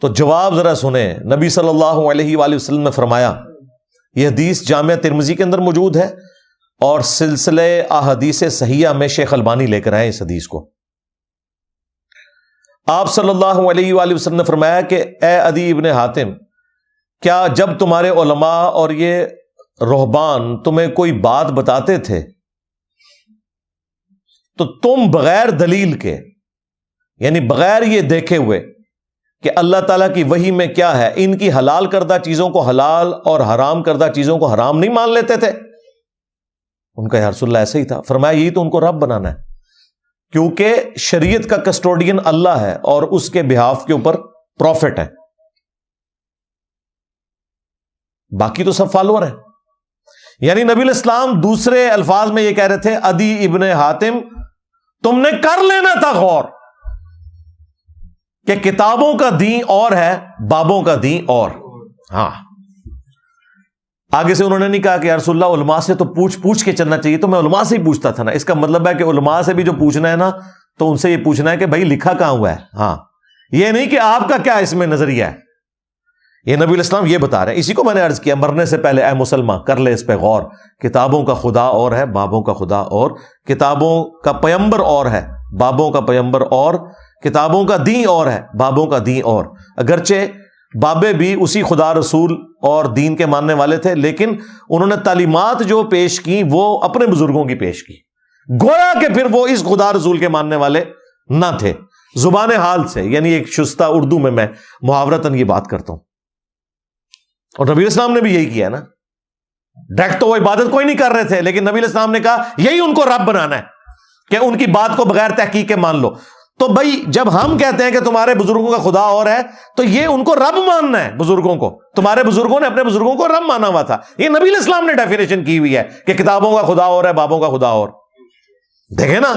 تو جواب ذرا سنیں۔ نبی صلی اللہ علیہ وآلہ وسلم نے فرمایا، یہ حدیث جامعہ ترمذی کے اندر موجود ہے اور سلسلہ احادیث صحیحہ میں شیخ البانی لے کر آئے اس حدیث کو۔ آپ صلی اللہ علیہ وآلہ وسلم نے فرمایا کہ اے عدی ابن حاتم، کیا جب تمہارے علماء اور یہ رہبان تمہیں کوئی بات بتاتے تھے تو تم بغیر دلیل کے، یعنی بغیر یہ دیکھے ہوئے کہ اللہ تعالیٰ کی وحی میں کیا ہے، ان کی حلال کردہ چیزوں کو حلال اور حرام کردہ چیزوں کو حرام نہیں مان لیتے تھے؟ ان کا یا رسول اللہ ایسا ہی تھا۔ فرمایا یہی تو ان کو رب بنانا ہے، کیونکہ شریعت کا کسٹوڈین اللہ ہے اور اس کے بہاف کے اوپر پروفٹ ہے، باقی تو سب فالوور ہیں۔ یعنی نبی الاسلام دوسرے الفاظ میں یہ کہہ رہے تھے، عدی ابن حاتم تم نے کر لینا تھا غور کہ کتابوں کا دین اور ہے، بابوں کا دین اور۔ ہاں، آگے سے انہوں نے نہیں کہا کہ یا رسول اللہ علماء سے تو پوچھ کے چلنا چاہیے، تو میں علماء سے ہی پوچھتا تھا نا۔ اس کا مطلب ہے کہ علماء سے بھی جو پوچھنا ہے نا، تو ان سے یہ پوچھنا ہے کہ بھائی لکھا کہاں ہوا ہے۔ ہاں، یہ نہیں کہ آپ کا کیا اس میں نظریہ ہے، یہ نبی الاسلام یہ بتا رہے ہیں۔ اسی کو میں نے عرض کیا مرنے سے پہلے، اے مسلمان کر لے اس پہ غور، کتابوں کا خدا اور ہے، بابوں کا خدا اور، کتابوں کا پیمبر اور ہے، بابوں کا پیمبر اور، کتابوں کا دین اور ہے، بابوں کا دین اور۔ اگرچہ بابے بھی اسی خدا رسول اور دین کے ماننے والے تھے، لیکن انہوں نے تعلیمات جو پیش کی وہ اپنے بزرگوں کی پیش کی، گویا کہ پھر وہ اس خدا رسول کے ماننے والے نہ تھے، زبان حال سے، یعنی ایک شستہ اردو میں محاورتاً یہ بات کرتا ہوں۔ اور نبی الاسلام نے بھی یہی کیا نا، ڈائریکٹ تو وہ عبادت کوئی نہیں کر رہے تھے، لیکن نبی الاسلام نے کہا یہی ان کو رب بنانا ہے کہ ان کی بات کو بغیر تحقیق کے مان لو۔ تو بھائی جب ہم کہتے ہیں کہ تمہارے بزرگوں کا خدا اور ہے، تو یہ ان کو رب ماننا ہے، بزرگوں کو۔ تمہارے بزرگوں نے اپنے بزرگوں کو رب مانا ہوا تھا، یہ نبی الاسلام نے ڈیفینیشن کی ہوئی ہے کہ کتابوں کا خدا اور ہے، بابوں کا خدا اور۔ دیکھیں نا،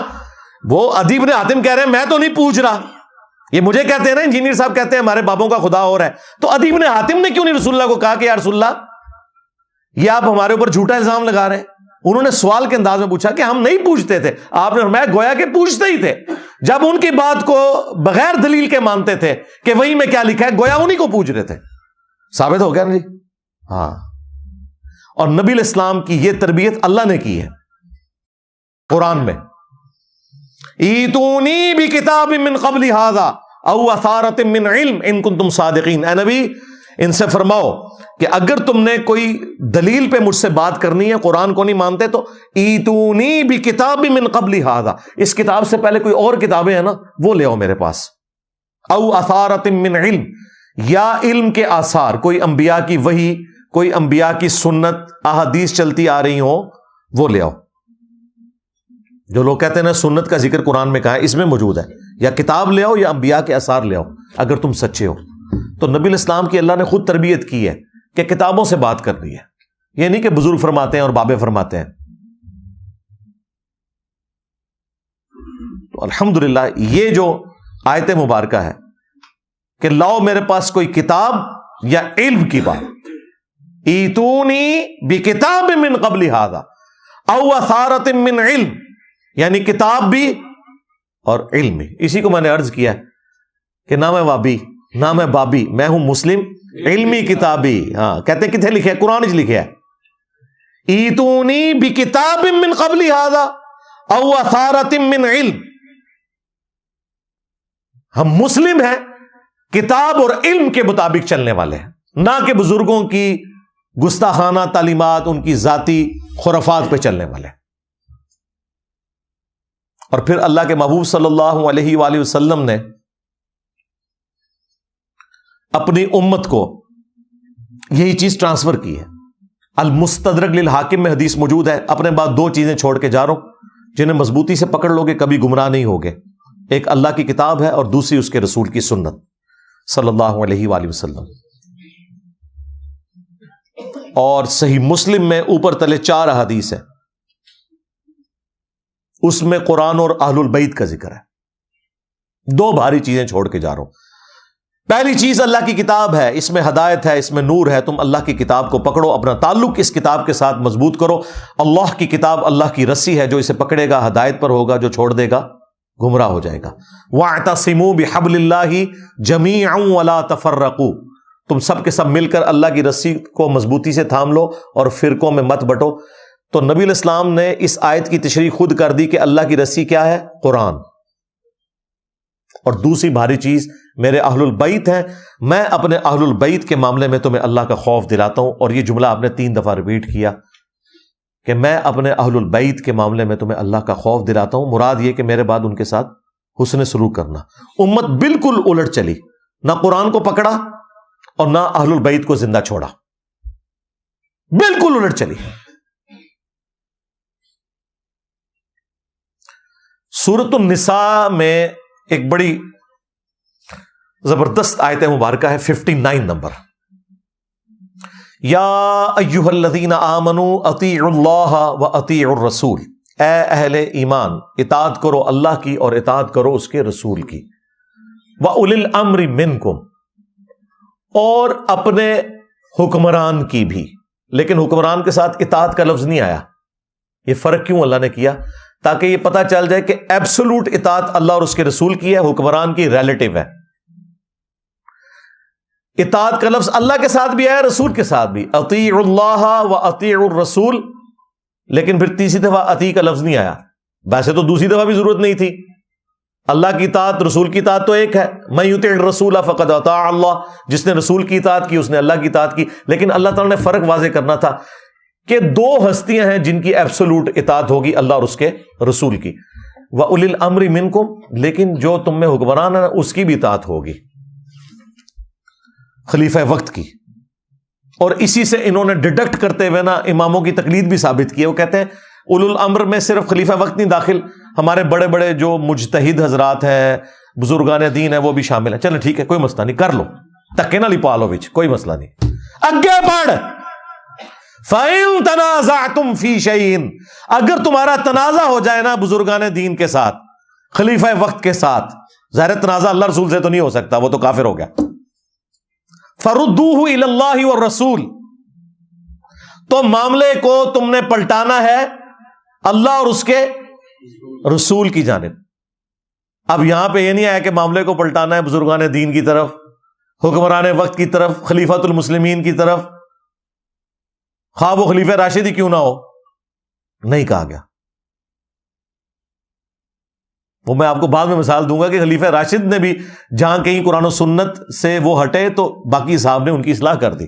وہ عدی ابن حاتم کہہ رہے ہیں میں تو نہیں پوچھ رہا، یہ مجھے کہتے ہیں نا انجینئر صاحب کہتے ہیں ہمارے بابوں کا خدا اور ہے، تو عدی ابن حاتم نے کیوں نہیں رسول اللہ کو کہا کہ یا رسول اللہ یہ آپ ہمارے اوپر جھوٹا الزام لگا رہے ہیں؟ انہوں نے سوال کے انداز میں پوچھا کہ ہم نہیں پوچھتے تھے، آپ نے فرمایا گویا کہ پوچھتے ہی تھے، جب ان کی بات کو بغیر دلیل کے مانتے تھے کہ وہی میں کیا لکھا ہے، گویا انہی کو پوچھ رہے تھے۔ ثابت ہو گیا نا جی؟ ہاں، اور نبی الاسلام کی یہ تربیت اللہ نے کی ہے قرآن میں، ایتونی بکتاب من قبل ھذا او اثارۃ من علم ان کنتم صادقین۔ اے نبی، ان سے فرماؤ کہ اگر تم نے کوئی دلیل پہ مجھ سے بات کرنی ہے، قرآن کو نہیں مانتے، تو ایتونی بکتاب من قبل ھذا، اس کتاب سے پہلے کوئی اور کتابیں ہیں نا وہ لے آؤ میرے پاس، او اثارۃ من علم، یا علم کے آثار، کوئی انبیاء کی وحی، کوئی انبیاء کی سنت، احادیث چلتی آ رہی ہوں وہ لے آؤ۔ جو لوگ کہتے ہیں نا سنت کا ذکر قرآن میں کہا ہے، اس میں موجود ہے، یا کتاب لے آؤ یا انبیاء کے آثار لے آؤ اگر تم سچے ہو۔ تو نبی الاسلام کی اللہ نے خود تربیت کی ہے کہ کتابوں سے بات کرنی ہے، یہ نہیں کہ بزرگ فرماتے ہیں اور بابے فرماتے ہیں۔ تو الحمدللہ یہ جو آیت مبارکہ ہے کہ لاؤ میرے پاس کوئی کتاب یا علم کی بات، ایتونی بکتاب من قبل ھذا او اثارۃ من علم، یعنی کتاب بھی اور علم بھی۔ اسی کو میں نے عرض کیا کہ نہ میں وابی نہ میں بابی، میں ہوں مسلم علمی کتابی۔ ہاں کہتے ہیں کتنے لکھے ہے؟ قرآن وچ لکھے ہے، ایتونی بکتاب من قبل ھذا او اثارۃ من علم۔ ہم مسلم ہیں، کتاب اور علم کے مطابق چلنے والے ہیں، نہ کہ بزرگوں کی گستاخانہ تعلیمات، ان کی ذاتی خرافات پہ چلنے والے ہیں۔ اور پھر اللہ کے محبوب صلی اللہ علیہ وآلہ وسلم نے اپنی امت کو یہی چیز ٹرانسفر کی ہے۔ المستدرک للحاکم میں حدیث موجود ہے، اپنے بعد دو چیزیں چھوڑ کے جا رہا ہوں جنہیں مضبوطی سے پکڑ لو گے کبھی گمراہ نہیں ہوگے، ایک اللہ کی کتاب ہے اور دوسری اس کے رسول کی سنت صلی اللہ علیہ وآلہ وسلم۔ اور صحیح مسلم میں اوپر تلے 4 احادیث ہیں، اس میں قرآن اور اہل البیت کا ذکر ہے۔ 2 بھاری چیزیں چھوڑ کے جا رہا ہوں۔ پہلی چیز اللہ کی کتاب ہے، اس میں ہدایت ہے، اس میں نور ہے، تم اللہ کی کتاب کو پکڑو، اپنا تعلق اس کتاب کے ساتھ مضبوط کرو۔ اللہ کی کتاب اللہ کی رسی ہے، جو اسے پکڑے گا ہدایت پر ہوگا، جو چھوڑ دے گا گمراہ ہو جائے گا۔ وَاعْتَصِمُوا بِحَبْلِ اللَّهِ جَمِيعًا وَلَا تَفَرَّقُوا، تم سب کے سب مل کر اللہ کی رسی کو مضبوطی سے تھام لو اور فرقوں میں مت بٹو۔ تو نبی علیہ السلام نے اس آیت کی تشریح خود کر دی کہ اللہ کی رسی کیا ہے؟ قرآن۔ اور دوسری بھاری چیز میرے اہل البیت ہیں، میں اپنے اہل البیت کے معاملے میں تمہیں اللہ کا خوف دلاتا ہوں۔ اور یہ جملہ آپ نے 3 دفعہ ریپیٹ کیا کہ میں اپنے اہل البیت کے معاملے میں تمہیں اللہ کا خوف دلاتا ہوں، مراد یہ کہ میرے بعد ان کے ساتھ حسن سلوک کرنا۔ امت بالکل الٹ چلی، نہ قرآن کو پکڑا اور نہ اہل البیت کو زندہ چھوڑا، بالکل الٹ چلی۔ سورۃ النساء میں ایک بڑی زبردست آیت مبارکہ ہے، 59 نمبر، یا ایھا الذین آمنوا اطیعوا اللہ واطیعوا الرسول، اے اہل ایمان اطاعت کرو اللہ کی اور اطاعت کرو اس کے رسول کی، واولی الامر منکم، اور اپنے حکمران کی بھی۔ لیکن حکمران کے ساتھ اطاعت کا لفظ نہیں آیا، یہ فرق کیوں اللہ نے کیا؟ تاکہ یہ پتہ چل جائے کہ ایبسولوٹ اطاعت اللہ اور اس کے رسول کی ہے، حکمران کی ریلیٹو ہے۔ اطاعت کا لفظ اللہ کے ساتھ بھی ہے، رسول کے ساتھ بھی، اطیعوا اللہ واطیعوا الرسول، لیکن پھر تیسری دفعہ اطیع کا لفظ نہیں آیا۔ ویسے تو دوسری دفعہ بھی ضرورت نہیں تھی، اللہ کی اطاعت رسول کی اطاعت تو ایک ہے، من یطع الرسول فقد اطاع اللہ، جس نے رسول کی اطاعت کی اس نے اللہ کی اطاعت کی۔ لیکن اللہ تعالیٰ نے فرق واضح کرنا تھا کہ 2 ہستیاں ہیں جن کی ایبسولوٹ اطاعت ہوگی، اللہ اور اس کے رسول کی، وَأُولِي الْأَمْرِ مِنْكُمْ، لیکن جو تم میں حکمران ہے اس کی بھی اطاعت ہوگی، خلیفہ وقت کی۔ اور اسی سے انہوں نے ڈیڈکٹ کرتے ہوئے نا اماموں کی تقلید بھی ثابت کی ہے۔ وہ کہتے ہیں اولو الامر میں صرف خلیفہ وقت نہیں داخل، ہمارے بڑے بڑے جو مجتہد حضرات ہیں، بزرگان دین ہیں، وہ بھی شامل ہیں۔ چلے ٹھیک ہے، کوئی مسئلہ نہیں، کر لو، تکے نہ لپا لو وچ، کوئی مسئلہ نہیں، اگے بڑھ۔ فَإِن تَنَازَعْتُمْ فِي شَيْءٍ، اگر تمہارا تنازع ہو جائے نا بزرگان دین کے ساتھ، خلیفہ وقت کے ساتھ، ظاہر تنازع اللہ رسول سے تو نہیں ہو سکتا، وہ تو کافر ہو گیا، فَرُدُّوهُ إِلَى اللَّهِ وَالرَّسُولِ، تو معاملے کو تم نے پلٹانا ہے اللہ اور اس کے رسول کی جانب۔ اب یہاں پہ یہ نہیں آیا کہ معاملے کو پلٹانا ہے بزرگان دین کی طرف، حکمران وقت کی طرف، خلیفۃ المسلمین کی طرف، خواہ وہ خلیفہ راشد ہی کیوں نہ ہو، نہیں کہا گیا۔ وہ میں آپ کو بعد میں مثال دوں گا کہ خلیفہ راشد نے بھی جہاں کہیں قرآن و سنت سے وہ ہٹے تو باقی صاحب نے ان کی اصلاح کر دی.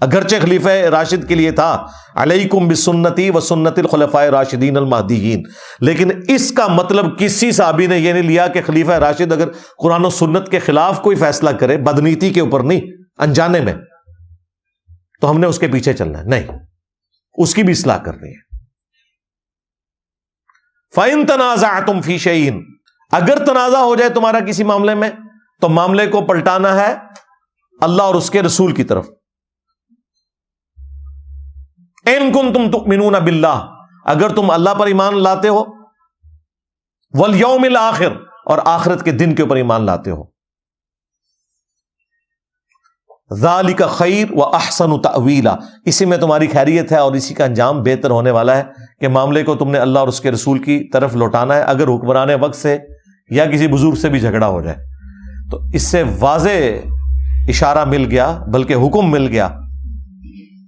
اگرچہ خلیفہ راشد کے لیے تھا علیکم بسنتی و سنت الخلفاء راشدین المہدیین، لیکن اس کا مطلب کسی صحابی نے یہ نہیں لیا کہ خلیفہ راشد اگر قرآن و سنت کے خلاف کوئی فیصلہ کرے، بدنیتی کے اوپر نہیں، انجانے میں، تو ہم نے اس کے پیچھے چلنا ہے. نہیں، اس کی بھی اصلاح کرنی ہے. فَإِن تَنَازَعْتُمْ فِي شَيْءٍ، اگر تنازع ہو جائے تمہارا کسی معاملے میں تو معاملے کو پلٹانا ہے اللہ اور اس کے رسول کی طرف. إِن كُنتُمْ تُؤْمِنُونَ بِاللَّهِ، اگر تم اللہ پر ایمان لاتے ہو، وَالْيَوْمِ الْآخِرِ، اور آخرت کے دن کے اوپر ایمان لاتے ہو، ذَلِكَ خَيْرٌ وَأَحْسَنُ تَأْوِيلًا، اسی میں تمہاری خیریت ہے اور اسی کا انجام بہتر ہونے والا ہے کہ معاملے کو تم نے اللہ اور اس کے رسول کی طرف لوٹانا ہے. اگر حکمران وقت سے یا کسی بزرگ سے بھی جھگڑا ہو جائے تو اس سے واضح اشارہ مل گیا، بلکہ حکم مل گیا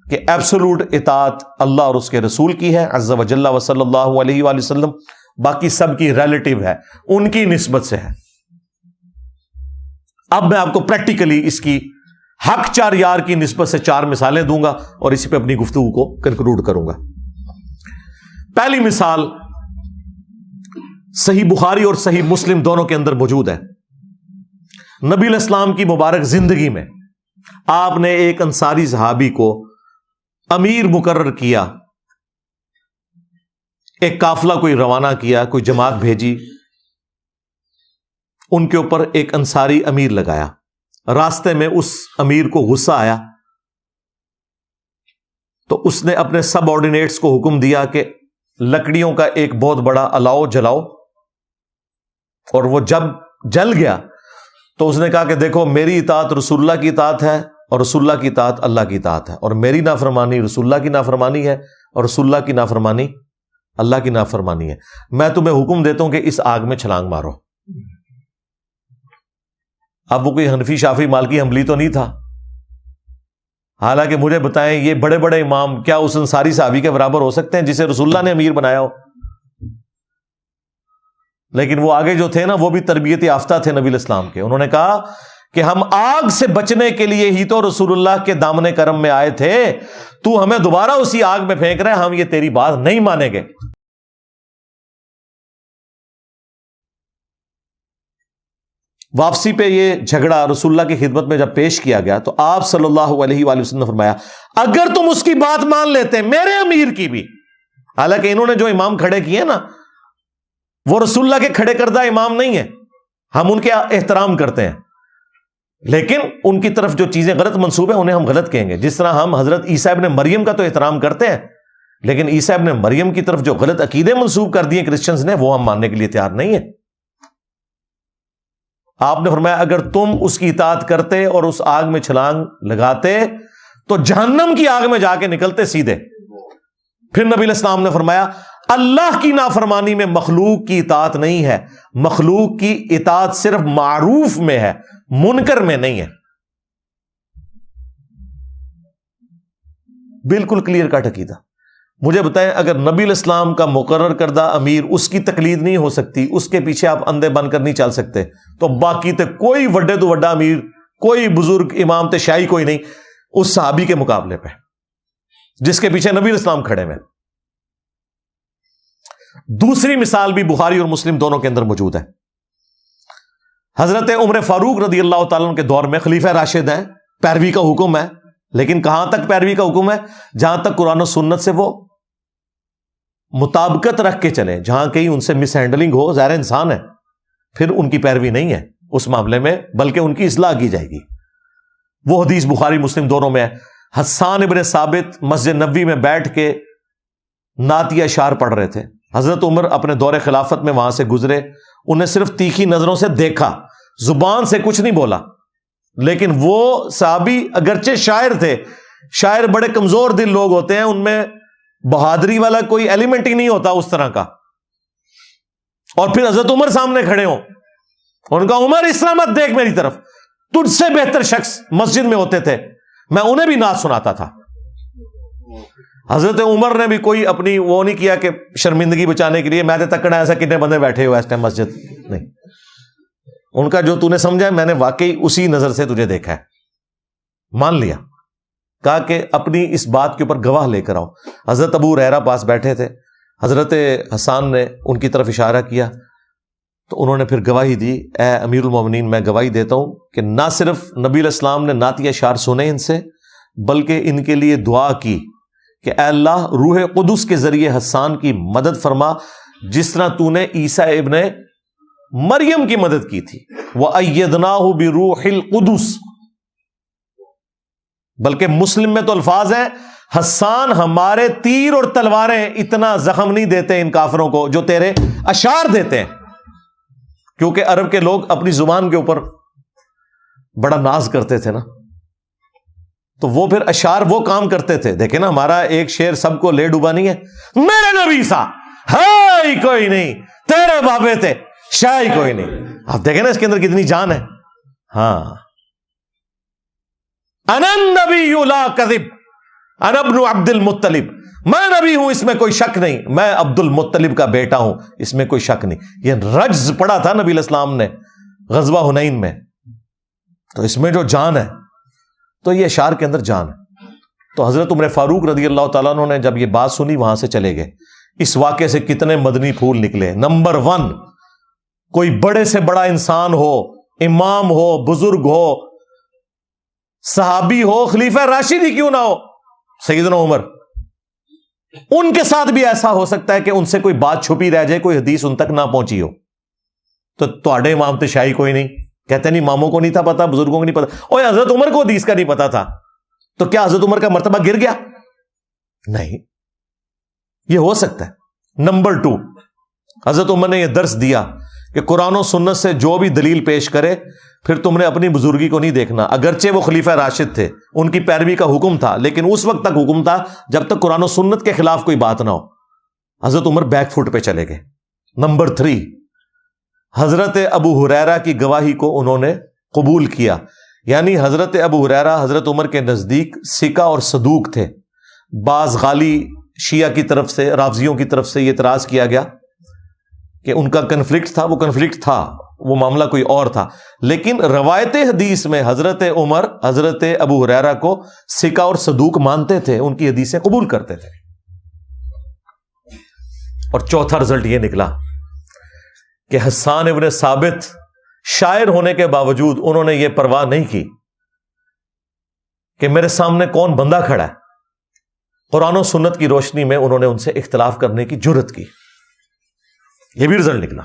کہ ایبسولوٹ اطاعت اللہ اور اس کے رسول کی ہے عز و جل و صلی اللہ علیہ وآلہ وسلم، باقی سب کی ریلیٹیو ہے، ان کی نسبت سے ہے. اب میں آپ کو پریکٹیکلی اس کی حق چار یار کی نسبت سے 4 مثالیں دوں گا اور اسی پہ اپنی گفتگو کو کنکلوڈ کروں گا. پہلی مثال صحیح بخاری اور صحیح مسلم دونوں کے اندر موجود ہے. نبی علیہ السلام کی مبارک زندگی میں آپ نے ایک انصاری صحابی کو امیر مقرر کیا، ایک قافلہ کوئی روانہ کیا، کوئی جماعت بھیجی، ان کے اوپر ایک انصاری امیر لگایا. راستے میں اس امیر کو غصہ آیا تو اس نے اپنے سب آرڈینیٹس کو حکم دیا کہ لکڑیوں کا ایک بہت بڑا الاؤ جلاؤ، اور وہ جب جل گیا تو اس نے کہا کہ دیکھو میری اطاعت رسول اللہ کی اطاعت ہے اور رسول اللہ کی اطاعت اللہ کی اطاعت ہے، اور میری نافرمانی رسول اللہ کی نافرمانی ہے اور رسول اللہ کی نافرمانی اللہ کی نافرمانی ہے. میں تمہیں حکم دیتا ہوں کہ اس آگ میں چھلانگ مارو. اب وہ کوئی حنفی شافی مالکی حنبلی تو نہیں تھا، حالانکہ مجھے بتائیں یہ بڑے بڑے امام کیا اس انصاری صحابی کے برابر ہو سکتے ہیں جسے رسول اللہ نے امیر بنایا ہو؟ لیکن وہ آگے جو تھے نا وہ بھی تربیت یافتہ تھے نبی الاسلام کے. انہوں نے کہا کہ ہم آگ سے بچنے کے لیے ہی تو رسول اللہ کے دامن کرم میں آئے تھے، تو ہمیں دوبارہ اسی آگ میں پھینک رہے ہیں، ہم یہ تیری بات نہیں مانیں گے. واپسی پہ یہ جھگڑا رسول اللہ کی خدمت میں جب پیش کیا گیا تو آپ صلی اللہ علیہ وآلہ وسلم نے فرمایا اگر تم اس کی بات مان لیتے میرے امیر کی بھی، حالانکہ انہوں نے جو امام کھڑے کیے نا وہ رسول اللہ کے کھڑے کردہ امام نہیں ہیں، ہم ان کے احترام کرتے ہیں، لیکن ان کی طرف جو چیزیں غلط منسوب ہیں انہیں ہم غلط کہیں گے. جس طرح ہم حضرت عیسیٰ ابن مریم کا تو احترام کرتے ہیں، لیکن عیسیٰ ابن مریم کی طرف جو غلط عقیدے منسوب کر دیے کرسچنز نے وہ ہم ماننے کے لیے تیار نہیں ہیں. آپ نے فرمایا اگر تم اس کی اطاعت کرتے اور اس آگ میں چھلانگ لگاتے تو جہنم کی آگ میں جا کے نکلتے سیدھے. پھر نبی علیہ السلام نے فرمایا اللہ کی نافرمانی میں مخلوق کی اطاعت نہیں ہے، مخلوق کی اطاعت صرف معروف میں ہے، منکر میں نہیں ہے. بالکل کلیئر کٹ عقیدہ. مجھے بتائیں اگر نبی علیہ السلام کا مقرر کردہ امیر اس کی تقلید نہیں ہو سکتی، اس کے پیچھے آپ اندھے بن کر نہیں چل سکتے، تو باقی تے کوئی وڈے تو وڈا امیر، کوئی بزرگ امام تے شاہی کوئی نہیں اس صحابی کے مقابلے پہ جس کے پیچھے نبی علیہ السلام کھڑے ہوئے. دوسری مثال بھی بخاری اور مسلم دونوں کے اندر موجود ہے. حضرت عمر فاروق رضی اللہ تعالیٰ عنہ کے دور میں خلیفہ راشد ہیں، پیروی کا حکم ہے، لیکن کہاں تک پیروی کا حکم ہے؟ جہاں تک قرآن و سنت سے وہ مطابقت رکھ کے چلیں. جہاں کہیں ان سے مس ہینڈلنگ ہو، ظاہر انسان ہے، پھر ان کی پیروی نہیں ہے اس معاملے میں، بلکہ ان کی اصلاح کی جائے گی. وہ حدیث بخاری مسلم دونوں میں ہے. حسان ابن ثابت مسجد نبوی میں بیٹھ کے نعتیہ اشعار پڑھ رہے تھے. حضرت عمر اپنے دور خلافت میں وہاں سے گزرے، انہیں صرف تیکھی نظروں سے دیکھا، زبان سے کچھ نہیں بولا، لیکن وہ صحابی اگرچہ شاعر تھے، شاعر بڑے کمزور دل لوگ ہوتے ہیں، ان میں بہادری والا کوئی ایلیمنٹ ہی نہیں ہوتا اس طرح کا. اور پھر حضرت عمر سامنے کھڑے ہوں، ان کا عمر اس طرح مت دیکھ میری طرف، تجھ سے بہتر شخص مسجد میں ہوتے تھے، میں انہیں بھی نعت سناتا تھا. حضرت عمر نے بھی کوئی اپنی وہ نہیں کیا کہ شرمندگی بچانے کے لیے میں تکڑا ایسا کتنے بندے بیٹھے ہوئے اس ٹائم مسجد، نہیں، ان کا جو تو نے سمجھا میں نے واقعی اسی نظر سے تجھے دیکھا ہے، مان لیا، کہا کہ اپنی اس بات کے اوپر گواہ لے کر آؤ۔ حضرت ابو ہریرہ پاس بیٹھے تھے، حضرت حسان نے ان کی طرف اشارہ کیا تو انہوں نے پھر گواہی دی، اے امیر المومنین میں گواہی دیتا ہوں کہ نہ صرف نبی علیہ السلام نے نعتیہ اشعار سنے ان سے، بلکہ ان کے لیے دعا کی کہ اے اللہ روح قدس کے ذریعے حسان کی مدد فرما جس طرح تو نے عیسیٰ ابن مریم کی مدد کی تھی، وَأَيَّدْنَاهُ بِرُوحِ الْقُدُسِ۔ بلکہ مسلم میں تو الفاظ ہیں حسان ہمارے تیر اور تلواریں اتنا زخم نہیں دیتے ان کافروں کو جو تیرے اشعار دیتے ہیں، کیونکہ عرب کے لوگ اپنی زبان کے اوپر بڑا ناز کرتے تھے نا، تو وہ پھر اشعار وہ کام کرتے تھے۔ دیکھیں نا ہمارا ایک شعر سب کو لے ڈوبا نہیں ہے، میرے نبی سا ہے ہی کوئی نہیں، تیرے بابے تھے شاہ ہی کوئی نہیں۔ آپ دیکھیں نا اس کے اندر کتنی جان ہے۔ ہاں، انا النبی لا کذب انا ابن عبد المطلب، میں نبی ہوں اس میں کوئی شک نہیں، میں عبد المطلب کا بیٹا ہوں اس میں کوئی شک نہیں۔ یہ رجز پڑا تھا نبی علیہ السلام نے غزوہ حنین میں، تو اس میں جو جان ہے تو یہ اشعار کے اندر جان ہے۔ تو حضرت عمر فاروق رضی اللہ تعالیٰ عنہ نے جب یہ بات سنی وہاں سے چلے گئے۔ اس واقعے سے کتنے مدنی پھول نکلے۔ نمبر 1، کوئی بڑے سے بڑا انسان ہو، امام ہو، بزرگ ہو، صحابی ہو، خلیفہ راشد ہی کیوں نہ ہو، سیدنا عمر، ان کے ساتھ بھی ایسا ہو سکتا ہے کہ ان سے کوئی بات چھپی رہ جائے، کوئی حدیث ان تک نہ پہنچی ہو۔ تو تواڈے امام تے شاہی کوئی نہیں، کہتے نہیں اماموں کو نہیں تھا پتا، بزرگوں کو نہیں پتا، اور حضرت عمر کو حدیث کا نہیں پتا تھا، تو کیا حضرت عمر کا مرتبہ گر گیا؟ نہیں، یہ ہو سکتا ہے۔ نمبر 2، حضرت عمر نے یہ درس دیا کہ قرآن و سنت سے جو بھی دلیل پیش کرے پھر تم نے اپنی بزرگی کو نہیں دیکھنا، اگرچہ وہ خلیفہ راشد تھے، ان کی پیروی کا حکم تھا، لیکن اس وقت تک حکم تھا جب تک قرآن و سنت کے خلاف کوئی بات نہ ہو۔ حضرت عمر بیک فٹ پہ چلے گئے۔ نمبر 3، حضرت ابو ہریرہ کی گواہی کو انہوں نے قبول کیا، یعنی حضرت ابو ہریرہ حضرت عمر کے نزدیک ثقہ اور صدوق تھے۔ بعض غالی شیعہ کی طرف سے، رافضیوں کی طرف سے یہ اعتراض کیا گیا کہ ان کا کنفلکٹ تھا، وہ کنفلکٹ تھا، وہ معاملہ کوئی اور تھا، لیکن روایت حدیث میں حضرت عمر حضرت ابو ہریرہ کو ثقہ اور صدوق مانتے تھے، ان کی حدیثیں قبول کرتے تھے۔ اور چوتھا رزلٹ یہ نکلا کہ حسان ابن ثابت شاعر ہونے کے باوجود انہوں نے یہ پرواہ نہیں کی کہ میرے سامنے کون بندہ کھڑا ہے، قرآن و سنت کی روشنی میں انہوں نے ان سے اختلاف کرنے کی جرت کی۔ یہ بھی رزلٹ نکلا۔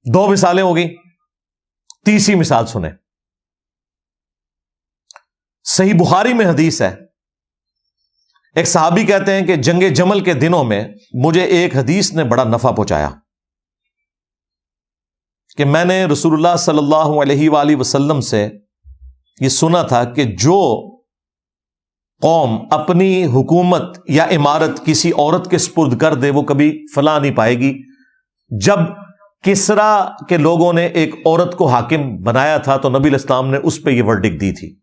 2 مثالیں ہو گئی، تیسری مثال سنیں۔ صحیح بخاری میں حدیث ہے، ایک صحابی کہتے ہیں کہ جنگ جمل کے دنوں میں مجھے ایک حدیث نے بڑا نفع پہنچایا کہ میں نے رسول اللہ صلی اللہ علیہ وآلہ وسلم سے یہ سنا تھا کہ جو قوم اپنی حکومت یا عمارت کسی عورت کے سپرد کر دے وہ کبھی فلاح نہیں پائے گی۔ جب کسرا کے لوگوں نے ایک عورت کو حاکم بنایا تھا تو نبی علیہ السلام نے اس پہ یہ ورڈکٹ دی تھی۔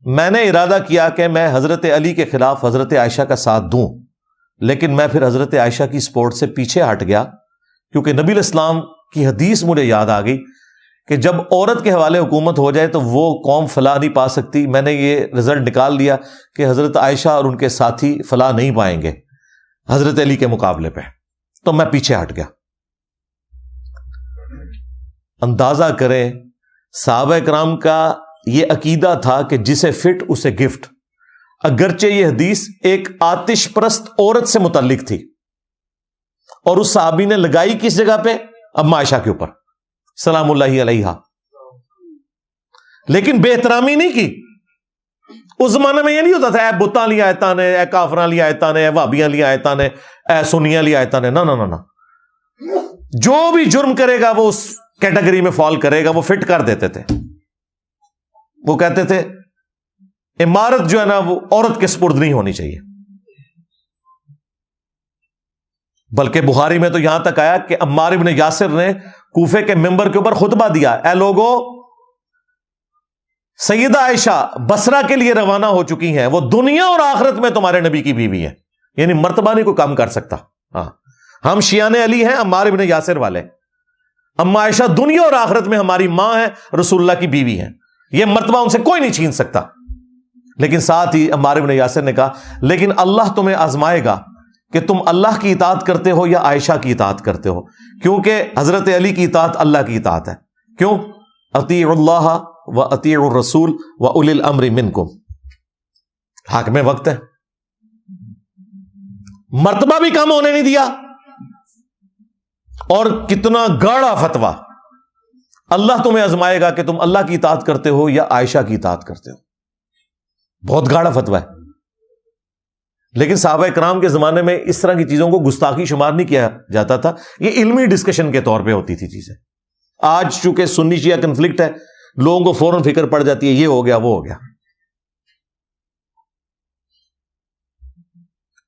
میں نے ارادہ کیا کہ میں حضرت علی کے خلاف حضرت عائشہ کا ساتھ دوں، لیکن میں پھر حضرت عائشہ کی سپورٹ سے پیچھے ہٹ گیا کیونکہ نبی علیہ السلام کی حدیث مجھے یاد آ گئی کہ جب عورت کے حوالے حکومت ہو جائے تو وہ قوم فلاح نہیں پا سکتی۔ میں نے یہ رزلٹ نکال لیا کہ حضرت عائشہ اور ان کے ساتھی فلاح نہیں پائیں گے حضرت علی کے مقابلے پہ، تو میں پیچھے ہٹ گیا۔ اندازہ کریں صحابہ کرام کا یہ عقیدہ تھا کہ جسے فٹ اسے گفٹ، اگرچہ یہ حدیث ایک آتش پرست عورت سے متعلق تھی، اور اس صحابی نے لگائی کس جگہ پہ؟ اما عائشہ کے اوپر سلام اللہ علیہا، لیکن بے احترامی نہیں کی۔ اس زمانے میں یہ نہیں ہوتا تھا اے بتاں لی آیتاں نے، اے کافراں لی آیتاں نے، اے وہابیاں لی آیتاں نے، اے سنیاں لی آیتاں نے، نہ، جو بھی جرم کرے گا وہ اس کیٹیگری میں فال کرے گا، وہ فٹ کر دیتے تھے۔ وہ کہتے تھے عمارت جو ہے نا وہ عورت کے سپرد نہیں ہونی چاہیے۔ بلکہ بخاری میں تو یہاں تک آیا کہ عمار ابن یاسر نے کوفے کے ممبر کے اوپر خطبہ دیا، اے لوگو سیدہ عائشہ بصرہ کے لیے روانہ ہو چکی ہیں، وہ دنیا اور آخرت میں تمہارے نبی کی بیوی ہیں، یعنی مرتبہ نہیں کوئی کم کر سکتا۔ ہاں، ہم شیعان علی ہیں، عمار ابن یاسر والے۔ اما عائشہ دنیا اور آخرت میں ہماری ماں ہے، رسول اللہ کی بیوی ہیں، یہ مرتبہ ان سے کوئی نہیں چھین سکتا۔ لیکن ساتھ ہی عمار ابن یاسر نے کہا لیکن اللہ تمہیں آزمائے گا کہ تم اللہ کی اطاعت کرتے ہو یا عائشہ کی اطاعت کرتے ہو، کیونکہ حضرت علی کی اطاعت اللہ کی اطاعت ہے۔ کیوں؟ اطیعوا اللہ و اطیعوا الرسول و اولی الامر منکم، حاکم وقت ہے، مرتبہ بھی کم ہونے نہیں دیا۔ اور کتنا گاڑا فتویٰ، اللہ تمہیں آزمائے گا کہ تم اللہ کی اطاعت کرتے ہو یا عائشہ کی اطاعت کرتے ہو، بہت گاڑا فتویٰ ہے۔ لیکن صحابہ کرام کے زمانے میں اس طرح کی چیزوں کو گستاخی شمار نہیں کیا جاتا تھا، یہ علمی ڈسکشن کے طور پہ ہوتی تھی چیزیں۔ آج چونکہ سنی شیعہ کنفلکٹ ہے، لوگوں کو فوراً فکر پڑ جاتی ہے یہ ہو گیا وہ ہو گیا۔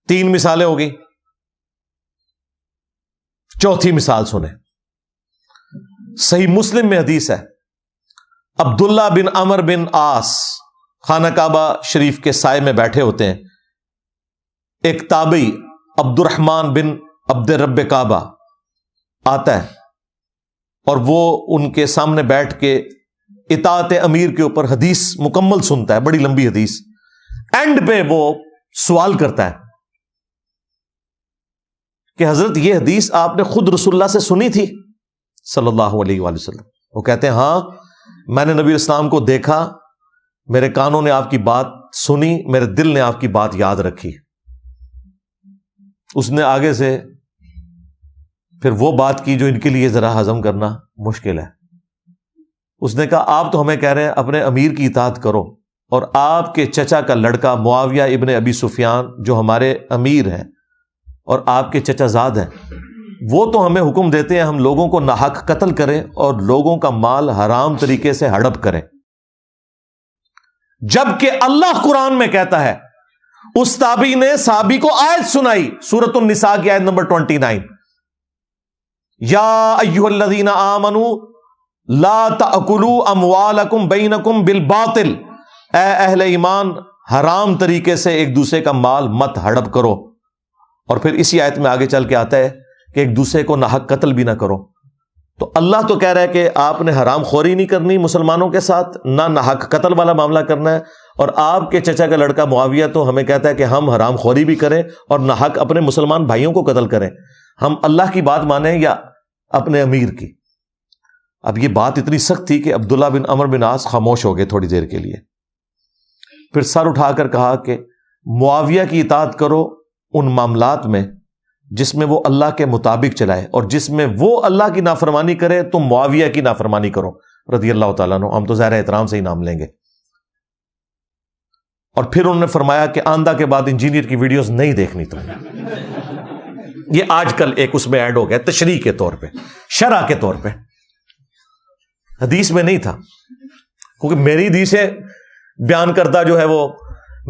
3 مثالیں ہو گئی، چوتھی مثال سنیں۔ صحیح مسلم میں حدیث ہے، عبداللہ بن عمر بن عاص خانہ کعبہ شریف کے سائے میں بیٹھے ہوتے ہیں، ایک تابعی عبد الرحمن بن عبد رب کعبہ آتا ہے اور وہ ان کے سامنے بیٹھ کے اطاعت امیر کے اوپر حدیث مکمل سنتا ہے، بڑی لمبی حدیث۔ اینڈ پہ وہ سوال کرتا ہے کہ حضرت یہ حدیث آپ نے خود رسول اللہ سے سنی تھی صلی اللہ علیہ وآلہ وسلم؟ وہ کہتے ہیں ہاں، میں نے نبی اسلام کو دیکھا، میرے کانوں نے آپ کی بات سنی، میرے دل نے آپ کی بات یاد رکھی۔ اس نے آگے سے پھر وہ بات کی جو ان کے لیے ذرا ہضم کرنا مشکل ہے۔ اس نے کہا آپ تو ہمیں کہہ رہے ہیں اپنے امیر کی اطاعت کرو، اور آپ کے چچا کا لڑکا معاویہ ابن ابی سفیان جو ہمارے امیر ہیں اور آپ کے چچا زاد ہیں، وہ تو ہمیں حکم دیتے ہیں ہم لوگوں کو ناحق قتل کریں اور لوگوں کا مال حرام طریقے سے ہڑپ کریں، جبکہ اللہ قرآن میں کہتا ہے۔ اس تابعی نے صحابی کو آیت سنائی، سورۃ النساء کی آیت نمبر 29، یا ایھا الذین آمنوا لا تأکلوا اموالکم بینکم بالباطل، اے اہل ایمان حرام طریقے سے ایک دوسرے کا مال مت ہڑپ کرو۔ اور پھر اسی آیت میں آگے چل کے آتا ہے کہ ایک دوسرے کو ناحق قتل بھی نہ کرو۔ تو اللہ تو کہہ رہا ہے کہ آپ نے حرام خوری نہیں کرنی مسلمانوں کے ساتھ، نہ ناحق قتل والا معاملہ کرنا ہے، اور آپ کے چچا کا لڑکا معاویہ تو ہمیں کہتا ہے کہ ہم حرام خوری بھی کریں اور ناحق اپنے مسلمان بھائیوں کو قتل کریں۔ ہم اللہ کی بات مانیں یا اپنے امیر کی؟ اب یہ بات اتنی سخت تھی کہ عبداللہ بن عمر بن عاص خاموش ہو گئے تھوڑی دیر کے لیے، پھر سر اٹھا کر کہا کہ معاویہ کی اطاعت کرو ان معاملات میں جس میں وہ اللہ کے مطابق چلائے، اور جس میں وہ اللہ کی نافرمانی کرے تم معاویہ کی نافرمانی کرو رضی اللہ تعالیٰ عنہ۔ ہم تو ظاہر احترام سے ہی نام لیں گے۔ اور پھر انہوں نے فرمایا کہ آندہ کے بعد انجینئر کی ویڈیوز نہیں دیکھنی تم۔ یہ آج کل ایک اس میں ایڈ ہو گیا تشریح کے طور پہ، شرح کے طور پہ، حدیث میں نہیں تھا، کیونکہ میری حدیث سے بیان کردہ جو ہے وہ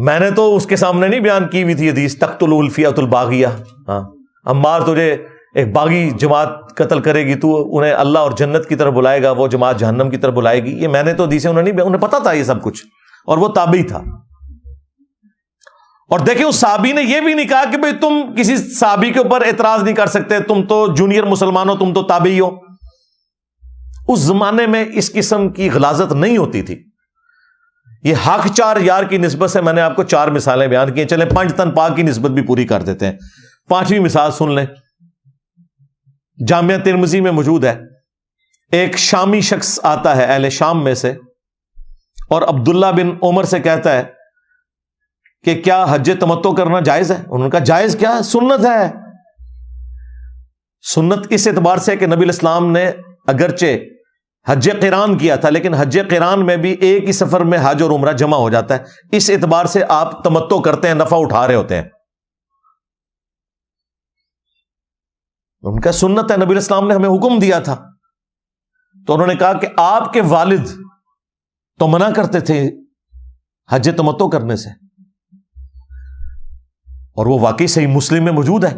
میں نے تو اس کے سامنے نہیں بیان کی ہوئی تھی حدیث تقتل الفیۃ الباغیہ۔ ہاں، عمار تجھے ایک باغی جماعت قتل کرے گی، تو انہیں اللہ اور جنت کی طرف بھلائے گا، وہ جماعت جہنم کی طرف بلائے گی، یہ میں نے تو حدیثیں انہیں پتا تھا یہ سب کچھ، اور وہ تابعی تھا۔ اور دیکھیں اس صحابی نے یہ بھی نہیں کہا کہ بھئی تم کسی صحابی کے اوپر اعتراض نہیں کر سکتے، تم تو جونیئر مسلمان ہو، تم تو تابعی ہو۔ اس زمانے میں اس قسم کی غلاظت نہیں ہوتی تھی۔ یہ حق چار یار کی نسبت سے میں نے آپ کو 4 مثالیں بیان کی ہیں، چلیں 5 تن پاک کی نسبت بھی پوری کر دیتے ہیں۔ 5ویں مثال سن لیں، جامعہ ترمذی میں موجود ہے۔ ایک شامی شخص آتا ہے اہل شام میں سے، اور عبداللہ بن عمر سے کہتا ہے کہ کیا حج تمتع کرنا جائز ہے؟ انہوں نے کہا جائز کیا ہے، سنت ہے۔ سنت اس اعتبار سے کہ نبی الاسلام نے اگرچہ حج قران کیا تھا، لیکن حج قران میں بھی ایک ہی سفر میں حج اور عمرہ جمع ہو جاتا ہے، اس اعتبار سے آپ تمتع کرتے ہیں، نفع اٹھا رہے ہوتے ہیں۔ ان کا سنت ہے، نبی الاسلام نے ہمیں حکم دیا تھا۔ تو انہوں نے کہا کہ آپ کے والد تو منع کرتے تھے حج تمتع کرنے سے، اور وہ واقعی صحیح مسلم میں موجود ہے،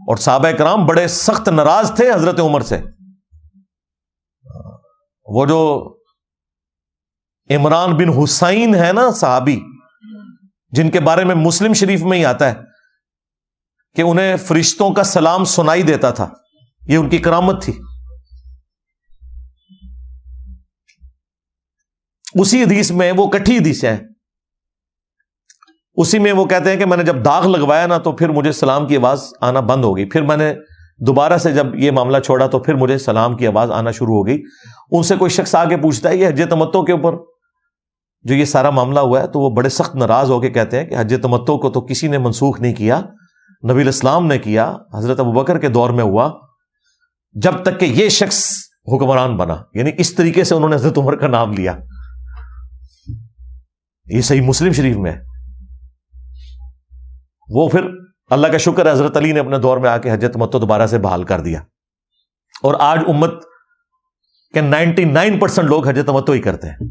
اور صحابہ کرام بڑے سخت ناراض تھے حضرت عمر سے۔ وہ جو عمران بن حسین ہے نا صحابی، جن کے بارے میں مسلم شریف میں ہی آتا ہے کہ انہیں فرشتوں کا سلام سنائی دیتا تھا، یہ ان کی کرامت تھی. اسی حدیث میں، وہ کٹھی حدیث ہے، اسی میں وہ کہتے ہیں کہ میں نے جب داغ لگوایا نا تو پھر مجھے سلام کی آواز آنا بند ہو گئی، پھر میں نے دوبارہ سے جب یہ معاملہ چھوڑا تو پھر مجھے سلام کی آواز آنا شروع ہو گئی. ان سے کوئی شخص آ کے پوچھتا ہے یہ حج تمتع کے اوپر جو یہ سارا معاملہ ہوا ہے، تو وہ بڑے سخت ناراض ہو کے کہتے ہیں کہ حج تمتع کو تو کسی نے منسوخ نہیں کیا، نبی الاسلام نے کیا، حضرت ابوبکر کے دور میں ہوا، جب تک کہ یہ شخص حکمران بنا. یعنی اس طریقے سے انہوں نے حضرت عمر کا نام لیا. یہ صحیح مسلم شریف میں ہے. وہ پھر اللہ کا شکر ہے حضرت علی نے اپنے دور میں آ کے حج تمتع دوبارہ سے بحال کر دیا، اور آج امت کے 99% لوگ حج تمتع ہی کرتے ہیں،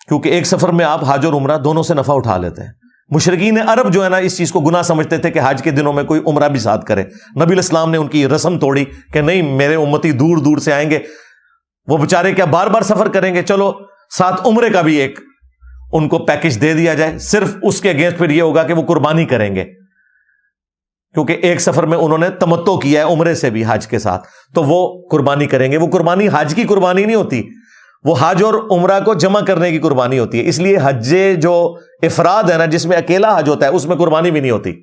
کیونکہ ایک سفر میں آپ حج اور عمرہ دونوں سے نفع اٹھا لیتے ہیں. مشرکین عرب جو ہے نا اس چیز کو گناہ سمجھتے تھے کہ حج کے دنوں میں کوئی عمرہ بھی ساتھ کرے. نبی الاسلام نے ان کی رسم توڑی کہ نہیں، میرے امتی دور دور سے آئیں گے، وہ بیچارے کیا بار بار سفر کریں گے، چلو ساتھ عمرے کا بھی ایک ان کو پیکج دے دیا جائے. صرف اس کے اگینسٹ پھر یہ ہوگا کہ وہ قربانی کریں گے، کیونکہ ایک سفر میں انہوں نے تمتع کیا ہے عمرے سے بھی حج کے ساتھ، تو وہ قربانی کریں گے. وہ قربانی حج کی قربانی نہیں ہوتی، وہ حج اور عمرہ کو جمع کرنے کی قربانی ہوتی ہے. اس لیے حج جو افراد ہے نا، جس میں اکیلا حج ہوتا ہے، اس میں قربانی بھی نہیں ہوتی،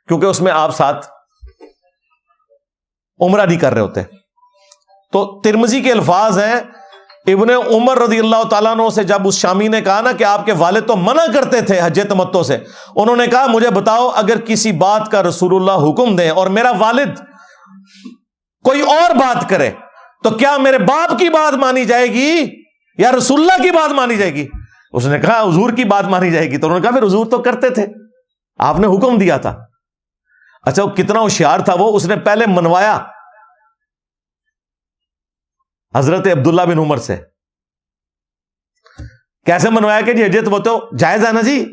کیونکہ اس میں آپ ساتھ عمرہ نہیں کر رہے ہوتے. تو ترمذی کے الفاظ ہیں، ابن عمر رضی اللہ تعالیٰ عنہ سے جب اس شامی نے کہا نا کہ آپ کے والد تو منع کرتے تھے حج تمتع سے، انہوں نے کہا مجھے بتاؤ اگر کسی بات کا رسول اللہ حکم دیں اور میرا والد کوئی اور بات کرے تو کیا میرے باپ کی بات مانی جائے گی یا رسول اللہ کی بات مانی جائے گی؟ اس نے کہا حضور کی بات مانی جائے گی. تو انہوں نے کہا پھر حضور تو کرتے تھے، آپ نے حکم دیا تھا. اچھا وہ کتنا ہوشیار تھا، وہ اس نے پہلے منوایا حضرت عبداللہ بن عمر سے. کیسے منوایا کہ جی حج تمتع جائز ہے نا جی،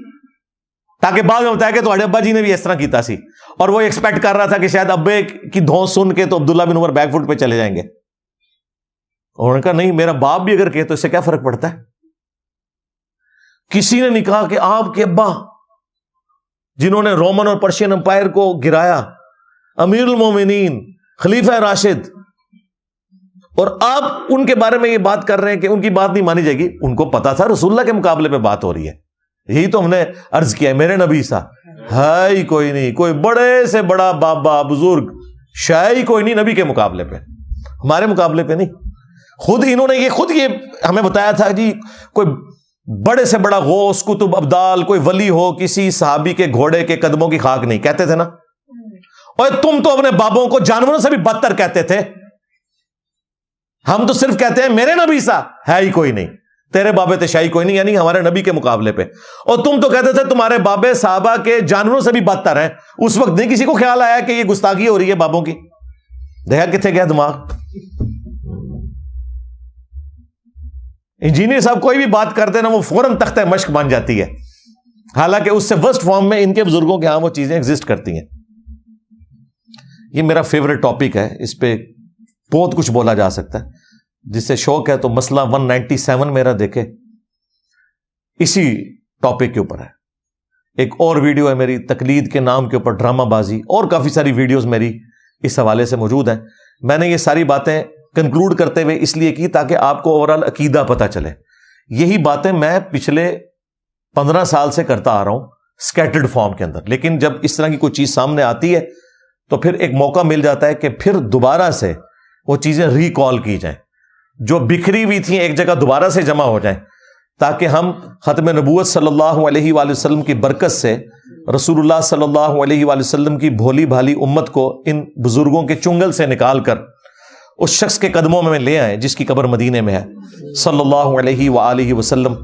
تاکہ بعد میں بتایا کہ تمہارے ابا جی نے بھی اس طرح کیتا سی، اور وہ ایکسپیکٹ کر رہا تھا کہ شاید ابے کی دھونس سن کے تو عبداللہ بن عمر بیک فٹ پہ چلے جائیں گے. انہوں نے کہا نہیں، میرا باپ بھی اگر کہے تو اس سے کیا فرق پڑتا ہے. کسی نے نہیں کہا کہ آپ کے ابا جنہوں نے رومن اور پرشین امپائر کو گرایا، امیر المومنین، خلیفہ راشد، اور آپ ان کے بارے میں یہ بات کر رہے ہیں کہ ان کی بات نہیں مانی جائے گی. ان کو پتا تھا رسول اللہ کے مقابلے پہ بات ہو رہی ہے. یہی تو ہم نے عرض کیا ہے، میرے نبی سا ہے ہی کوئی نہیں، کوئی بڑے سے بڑا بابا بزرگ شاید ہی کوئی نہیں نبی کے مقابلے پہ، ہمارے مقابلے پہ نہیں. خود انہوں نے یہ ہمیں بتایا تھا جی، کوئی بڑے سے بڑا غوث کتب ابدال کوئی ولی ہو کسی صحابی کے گھوڑے کے قدموں کی خاک نہیں، کہتے تھے نا. اور تم تو اپنے بابوں کو جانوروں سے بھی بدتر کہتے تھے. ہم تو صرف کہتے ہیں میرے نبی سا ہے ہی کوئی نہیں، تیرے بابے تشائی کوئی نہیں، یعنی ہمارے نبی کے مقابلے پہ. اور تم تو کہتے تھے تمہارے بابے صحابہ کے جانوروں سے بھی بدتر ہیں. اس وقت نہیں کسی کو خیال آیا کہ یہ گستاخی ہو رہی ہے بابوں کی. دیکھا کتنے گیا دماغ. انجینئر صاحب کوئی بھی بات کرتے نا وہ فوراً تختہ مشق بن جاتی ہے، حالانکہ اس سے ورسٹ فارم میں ان کے بزرگوں کے ہاں وہ چیزیں ایگزسٹ کرتی ہیں. یہ میرا فیوریٹ ٹاپک ہے، اس پہ بہت کچھ بولا جا سکتا ہے. جس سے شوق ہے تو مسئلہ 197 میرا دیکھے، اسی ٹاپک کے اوپر ہے. ایک اور ویڈیو ہے میری تقلید کے نام کے اوپر، ڈرامہ بازی، اور کافی ساری ویڈیوز میری اس حوالے سے موجود ہیں. میں نے یہ ساری باتیں کنکلوڈ کرتے ہوئے اس لیے کی تاکہ آپ کو اوورال عقیدہ پتہ چلے. یہی باتیں میں پچھلے 15 سال سے کرتا آ رہا ہوں سکیٹرڈ فارم کے اندر، لیکن جب اس طرح کی کوئی چیز سامنے آتی ہے تو پھر ایک موقع مل جاتا ہے کہ پھر دوبارہ سے وہ چیزیں ریکال کی جائیں، جو بکھری ہوئی تھیں ایک جگہ دوبارہ سے جمع ہو جائیں، تاکہ ہم ختم نبوت صلی اللہ علیہ وآلہ وسلم کی برکت سے رسول اللہ صلی اللہ علیہ وآلہ وسلم کی بھولی بھالی امت کو ان بزرگوں کے چنگل سے نکال کر اس شخص کے قدموں میں لے آئیں جس کی قبر مدینے میں ہے، صلی اللہ علیہ وآلہ وسلم.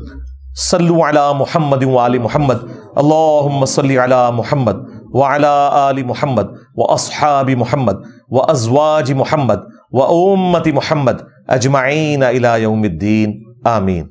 صلو علی محمد وآل محمد، اللہم صلی علی محمد وعلی آل محمد واصحاب محمد وازواج محمد وامت محمد اجمعین الی یوم الدین، آمین.